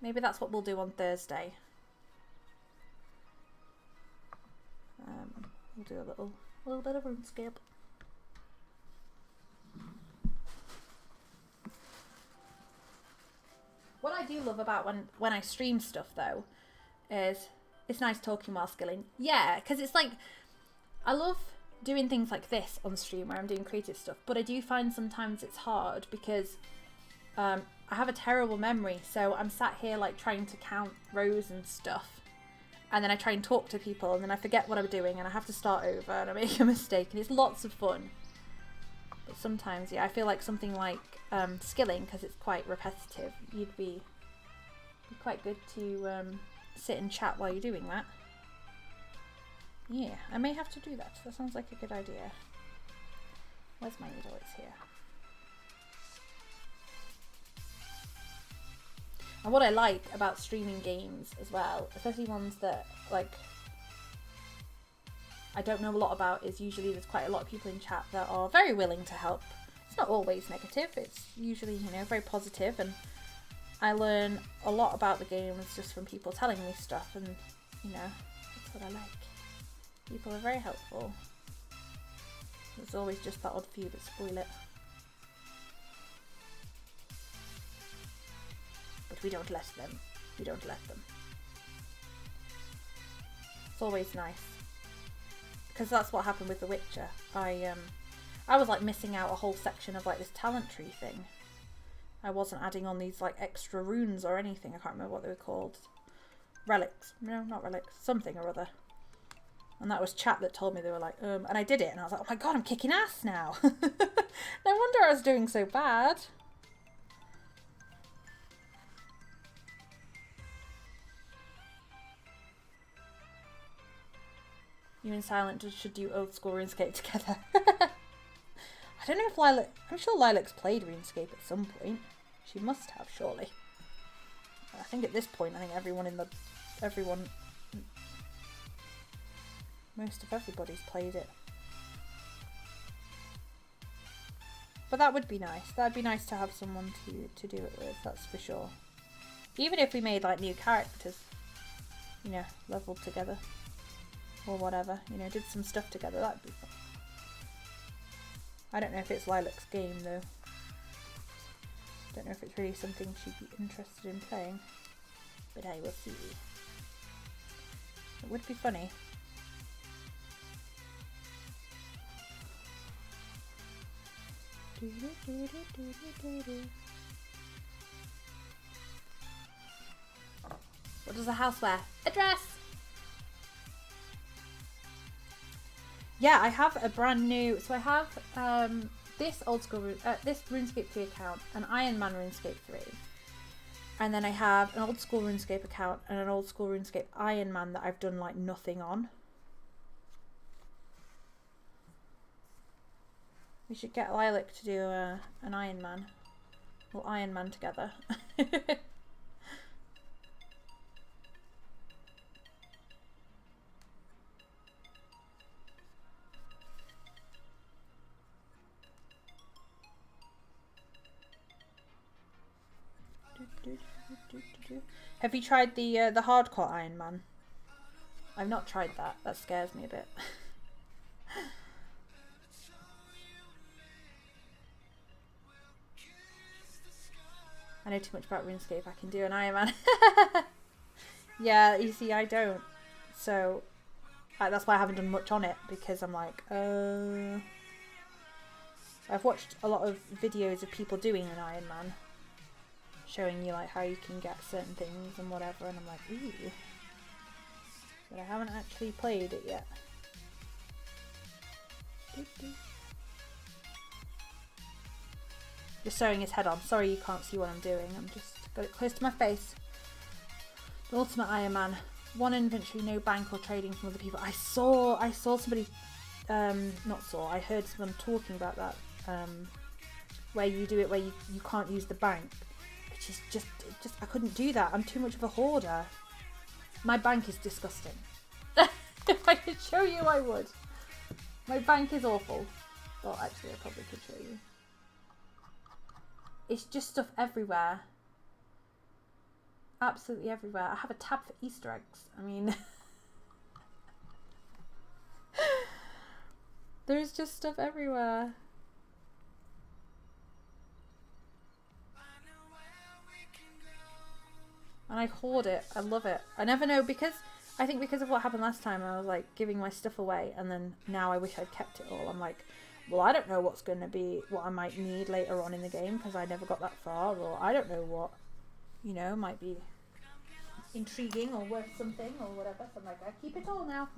Maybe that's what we'll do on Thursday. We'll do a little bit of RuneScape. What I do love about when I stream stuff though is it's nice talking while skilling. Yeah, because it's like, I love doing things like this on stream where I'm doing creative stuff, but I do find sometimes it's hard because I have a terrible memory, so I'm sat here like trying to count rows and stuff, and then I try and talk to people, and then I forget what I'm doing, and I have to start over, and I make a mistake, and it's lots of fun. But sometimes, yeah, I feel like something like skilling, because it's quite repetitive, you'd be quite good to sit and chat while you're doing that. Yeah, I may have to do that. That sounds like a good idea. Where's my needle? It's here. And what I like about streaming games as well, especially ones that like I don't know a lot about, is usually there's quite a lot of people in chat that are very willing to help. It's not always negative, it's usually, very positive, and I learn a lot about the games just from people telling me stuff, and that's what I like. People are very helpful. There's always just that odd few that spoil it. But we don't let them. We don't let them. It's always nice. Because that's what happened with The Witcher. I was like missing out a whole section of like this talent tree thing. I wasn't adding on these like extra runes or anything. I can't remember what they were called. Relics. No, not relics. Something or other. And that was chat that told me. They were like, and I did it, and I was like, oh my god, I'm kicking ass now. No wonder I was doing so bad. You and Silent should do old school RuneScape together. I don't know if Lilac... I'm sure Lilac's played RuneScape at some point. She must have, surely. I think at this point, everyone Most of everybody's played it. But that would be nice. That'd be nice to have someone to do it with, that's for sure. Even if we made like new characters, you know, leveled together. Or whatever, you know, did some stuff together, that'd be fun. I don't know if it's Lilac's game though. Don't know if it's really something she'd be interested in playing. But I will see. It would be funny. What does the house wear? A dress! Yeah, I have a brand new, so I have this old school, this RuneScape 3 account, an Iron Man RuneScape 3. And then I have an old school RuneScape account and an old school RuneScape Iron Man that I've done like nothing on. We should get Lilac to do an Iron Man. We'll Iron Man together. Have you tried the hardcore Iron Man? I've not tried that. That scares me a bit. I know too much about RuneScape. I can do an Iron Man. Yeah, you see, I don't. So that's why I haven't done much on it, because I'm like, I've watched a lot of videos of people doing an Iron Man, showing you like how you can get certain things and whatever, and I'm like, ooh. But I haven't actually played it yet. Just sewing his head on. Sorry you can't see what I'm doing. I'm just got it close to my face. The ultimate Iron Man. One inventory, no bank or trading from other people. I saw somebody, I heard someone talking about that, where you do it where you can't use the bank. Which is just I couldn't do that. I'm too much of a hoarder. My bank is disgusting. If I could show you, I would. My bank is awful. Well, actually, I probably could show you. It's just stuff everywhere. Absolutely everywhere. I have a tab for Easter eggs. I mean, there's just stuff everywhere. And I hoard it. I love it. I never know, because I think because of what happened last time, I was like giving my stuff away, and then now I wish I'd kept it all. I'm like, well, I don't know what's going to be, what I might need later on in the game, because I never got that far, or I don't know what, you know, might be intriguing or worth something or whatever. So I'm like, I keep it all now.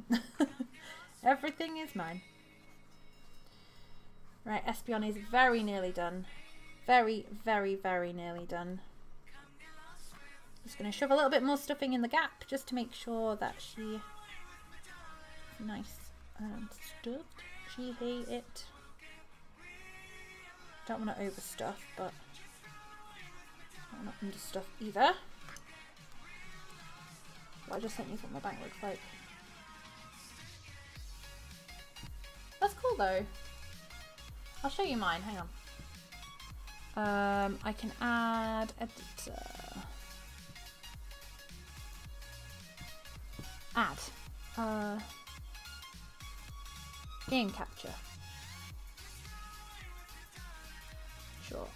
Everything is mine. Right, Espeon is very nearly done. Very, very, very nearly done. Just going to shove a little bit more stuffing in the gap just to make sure that she is nice and stuffed. She hate it. Don't want to overstuff, but don't want to understuff either. But I just think this is what my bank looks like. That's cool though. I'll show you mine. Hang on. I can add editor. Add. Game capture. Sure.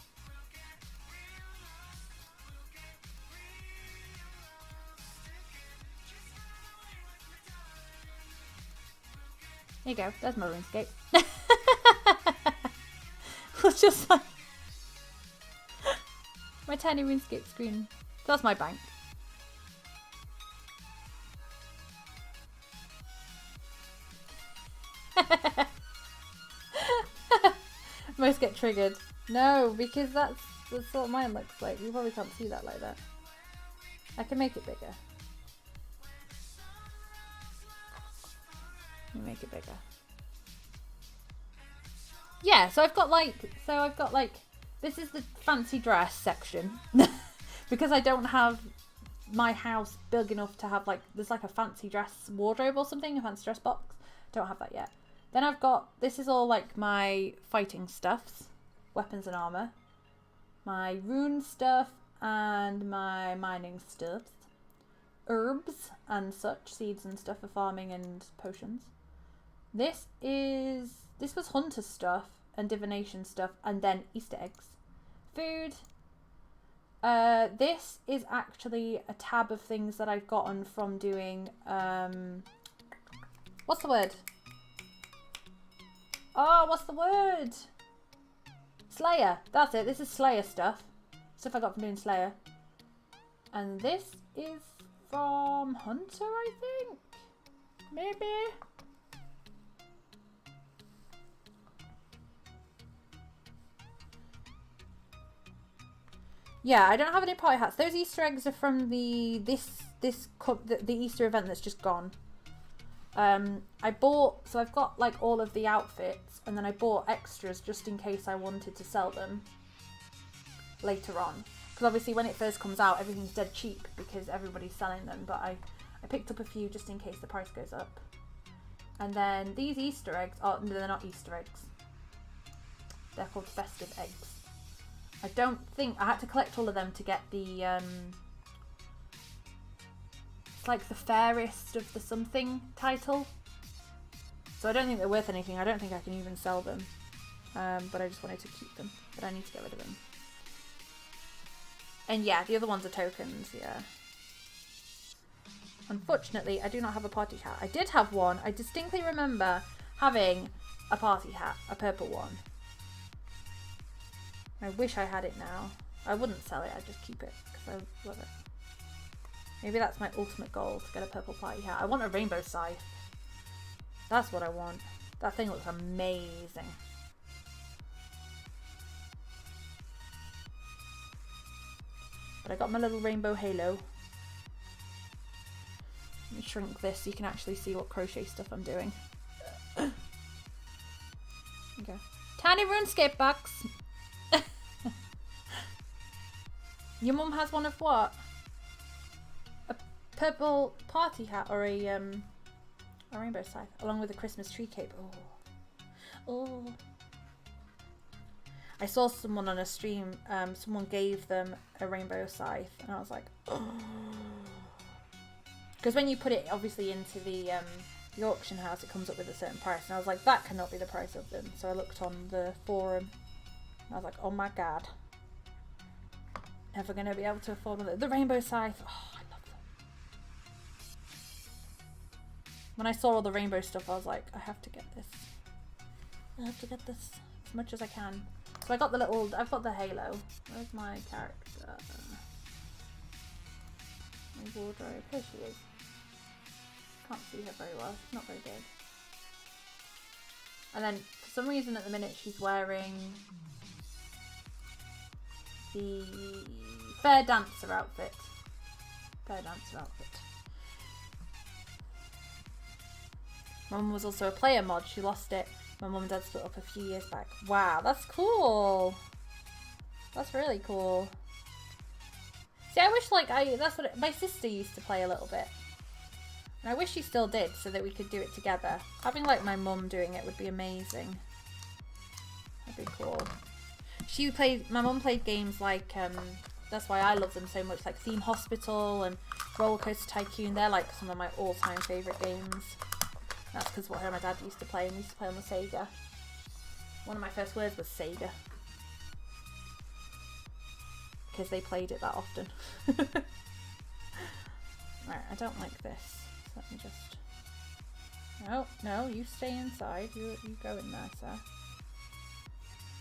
There you go. There's my RuneScape. It's just like my tiny RuneScape screen. That's my bank. Most get triggered. No, because that's what mine looks like. You probably can't see that like that. I can make it bigger. Let me make it bigger. Yeah, so I've got like, this is the fancy dress section. Because I don't have my house big enough to have like, there's like a fancy dress wardrobe or something, a fancy dress box. Don't have that yet. Then I've got, this is all like my fighting stuffs, weapons and armor, my rune stuff and my mining stuffs, herbs and such, seeds and stuff for farming and potions. This was hunter stuff and divination stuff, and then Easter eggs. Food. This is actually a tab of things that I've gotten from doing, what's the word? Oh, what's the word? Slayer. That's it. This is Slayer stuff. Stuff I got from doing Slayer. And this is from Hunter, I think? Maybe? Yeah, I don't have any party hats. Those Easter eggs are from the Easter event that's just gone. I've got like all of the outfits, and then I bought extras just in case I wanted to sell them later on. Because obviously when it first comes out, everything's dead cheap because everybody's selling them. But I picked up a few just in case the price goes up. And then these Easter eggs, oh, no, they're not Easter eggs. They're called festive eggs. I don't think, I had to collect all of them to get the, it's like the fairest of the something title. So I don't think they're worth anything. I don't think I can even sell them. But I just wanted to keep them. But I need to get rid of them. And yeah, the other ones are tokens, yeah. Unfortunately, I do not have a party hat. I did have one. I distinctly remember having a party hat, a purple one. I wish I had it now. I wouldn't sell it, I'd just keep it because I love it. Maybe that's my ultimate goal, to get a purple party hat. I want a rainbow scythe. That's what I want. That thing looks amazing. But I got my little rainbow halo. Let me shrink this so you can actually see what crochet stuff I'm doing. Okay. Tiny RuneScape box! Your mum has one of what? A purple party hat or a rainbow scythe, along with a Christmas tree cape. Oh. I saw someone on a stream, someone gave them a rainbow scythe, and I was like, oh. Because when you put it obviously into the auction house, it comes up with a certain price, and I was like, that cannot be the price of them. So I looked on the forum, and I was like, oh my god. Never going to be able to afford the rainbow scythe. Oh, I love them. When I saw all the rainbow stuff, I was like, I have to get this. I have to get this as much as I can. So I got the little, I've got the halo. Where's my character? My wardrobe. Here she is. Can't see her very well. She's not very big. And then, for some reason at the minute, she's wearing the Fair Dancer outfit. Fair Dancer outfit. My mum was also a player mod. She lost it. My mum and dad split up a few years back. Wow, that's cool. That's really cool. See, I wish that's what my sister used to play a little bit. And I wish she still did so that we could do it together. Having like my mum doing it would be amazing. That'd be cool. My mum played games like, that's why I love them so much, like Theme Hospital and Roller Coaster Tycoon. They're like some of my all-time favourite games. That's because what her and my dad used to play, and we used to play on the Sega. One of my first words was Sega. Because they played it that often. Right, I don't like this. So let me just... No, you stay inside. You go in there, sir.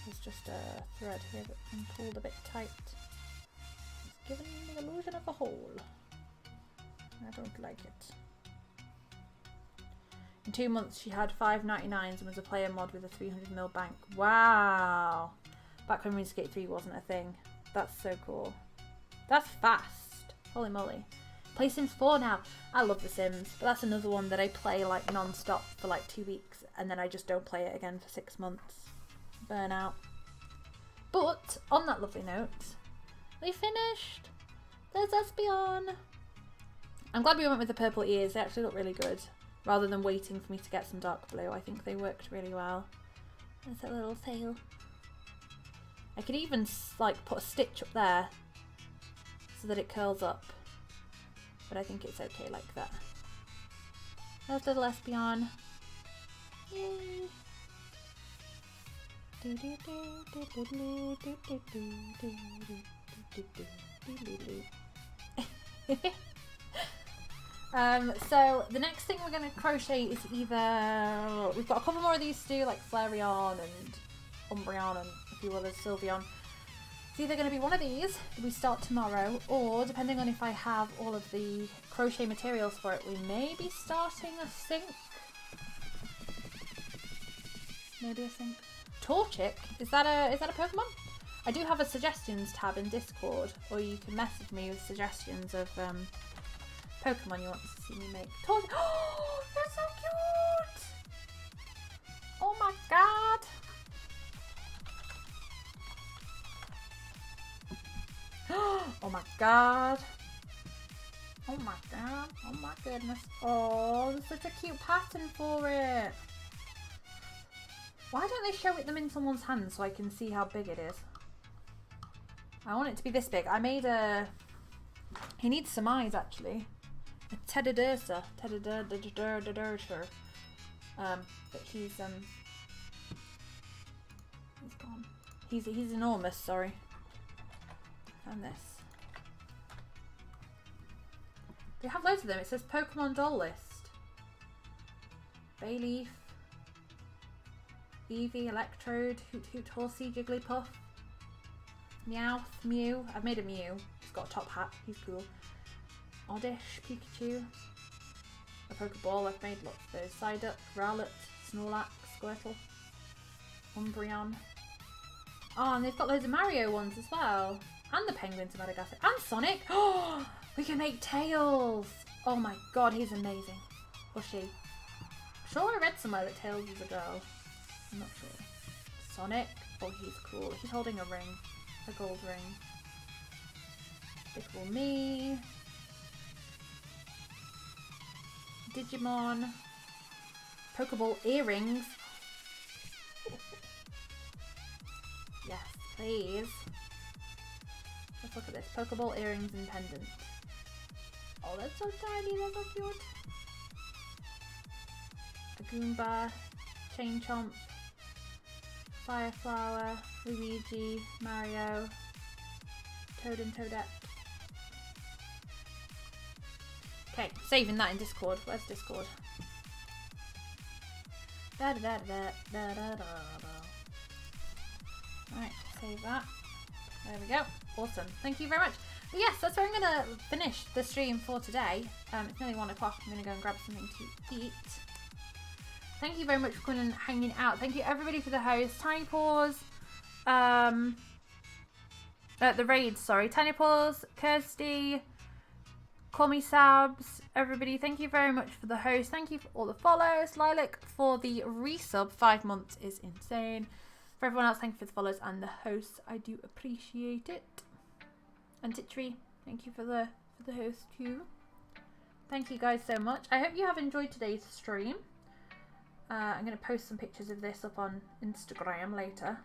There's just a thread here that's been pulled a bit tight. It's giving the illusion of a hole. I don't like it. In 2 months she had 5.99s and was a player mod with a 300ml bank. Wow! Back when RuneScape 3 wasn't a thing. That's so cool. That's fast. Holy moly. Play Sims 4 now. I love The Sims, but that's another one that I play like non-stop for like 2 weeks and then I just don't play it again for 6 months. Burnout. But on that lovely note, we finished. There's Espeon. I'm glad we went with the purple ears. They actually look really good. rather than waiting for me to get some dark blue. I think they worked really well. There's that little tail. I could even like put a stitch up there so that it curls up, but I think it's okay like that. There's little Espeon. Yay! So the next thing we're going to crochet is either, we've got a couple more of these to do, like Flareon and Umbreon and a few others, Sylveon. It's either going to be one of these that we start tomorrow, or depending on if I have all of the crochet materials for it, we may be starting a sync. Maybe a sync. Torchic? Is that a Pokemon? I do have a suggestions tab in Discord, or you can message me with suggestions of Pokemon you want to see me make. Torchic! Oh, they're so cute! Oh my god! Oh my god! Oh my god! Oh my goodness! Oh, there's such a cute pattern for it! Why don't they show them in someone's hands so I can see how big it is? I want it to be this big. I made a... He needs some eyes, actually. A Teddiursa. Teddiursa. But he's gone. He's enormous, sorry. And this. They have loads of them. It says Pokemon Doll List. Bayleaf. Eevee, Electrode, Hoot Hoot, Horsey, Jigglypuff, Meowth, Mew. I've made a Mew. He's got a top hat. He's cool. Oddish, Pikachu. A Pokeball. I've made lots of those. Psyduck, Rowlet, Snorlax, Squirtle, Umbreon. Oh, and they've got loads of Mario ones as well. And the Penguins of Madagascar. And Sonic. Oh, we can make Tails. Oh my god, he's amazing. Or she. I'm sure I read somewhere that Tails is a girl. I'm not sure. Sonic. Oh, he's cool. He's holding a ring. A gold ring. Despicable Me. Digimon. Pokeball earrings. Yes, please. Let's look at this. Pokeball earrings and pendant. Oh, that's so tiny. They're so cute. A Goomba. Chain Chomp. Fireflower, Luigi, Mario, Toad and Toadette. Okay, saving that in Discord. Where's Discord? Da da da da da da da. Alright, save that. There we go. Awesome. Thank you very much. But yes, that's where I'm going to finish the stream for today. It's nearly 1 o'clock. I'm going to go and grab something to eat. Thank you very much for coming and hanging out. Thank you everybody for the host. Tiny Paws. The raids, sorry. Tiny Paws, Kirsty, Call Me Sabs, everybody. Thank you very much for the host. Thank you for all the follows. Lilac for the resub. 5 months is insane. For everyone else, thank you for the follows and the hosts. I do appreciate it. And Titri, thank you for the host too. Thank you guys so much. I hope you have enjoyed today's stream. I'm going to post some pictures of this up on Instagram later.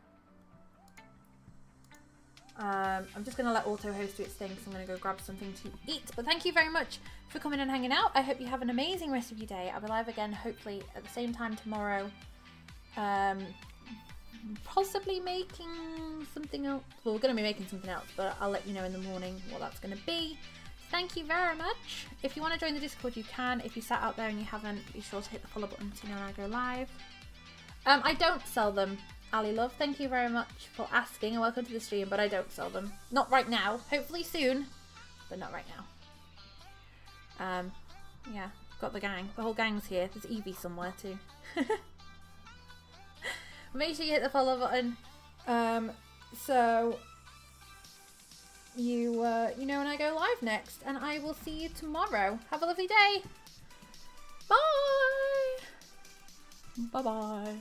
I'm just going to let AutoHost do its thing, so I'm going to go grab something to eat. But thank you very much for coming and hanging out. I hope you have an amazing rest of your day. I'll be live again, hopefully, at the same time tomorrow. Possibly making something else. Well, we're going to be making something else, but I'll let you know in the morning what that's going to be. Thank you very much. If you want to join the Discord, you can. If you sat out there and you haven't, be sure to hit the follow button so you know when I go live. I don't sell them, Ali Love. Thank you very much for asking and welcome to the stream, but I don't sell them. Not right now. Hopefully soon, but not right now. Yeah, got the gang. The whole gang's here. There's Evie somewhere too. Make sure you hit the follow button. So you know when I go live next, and I will see you tomorrow. Have a lovely day. Bye. Bye bye.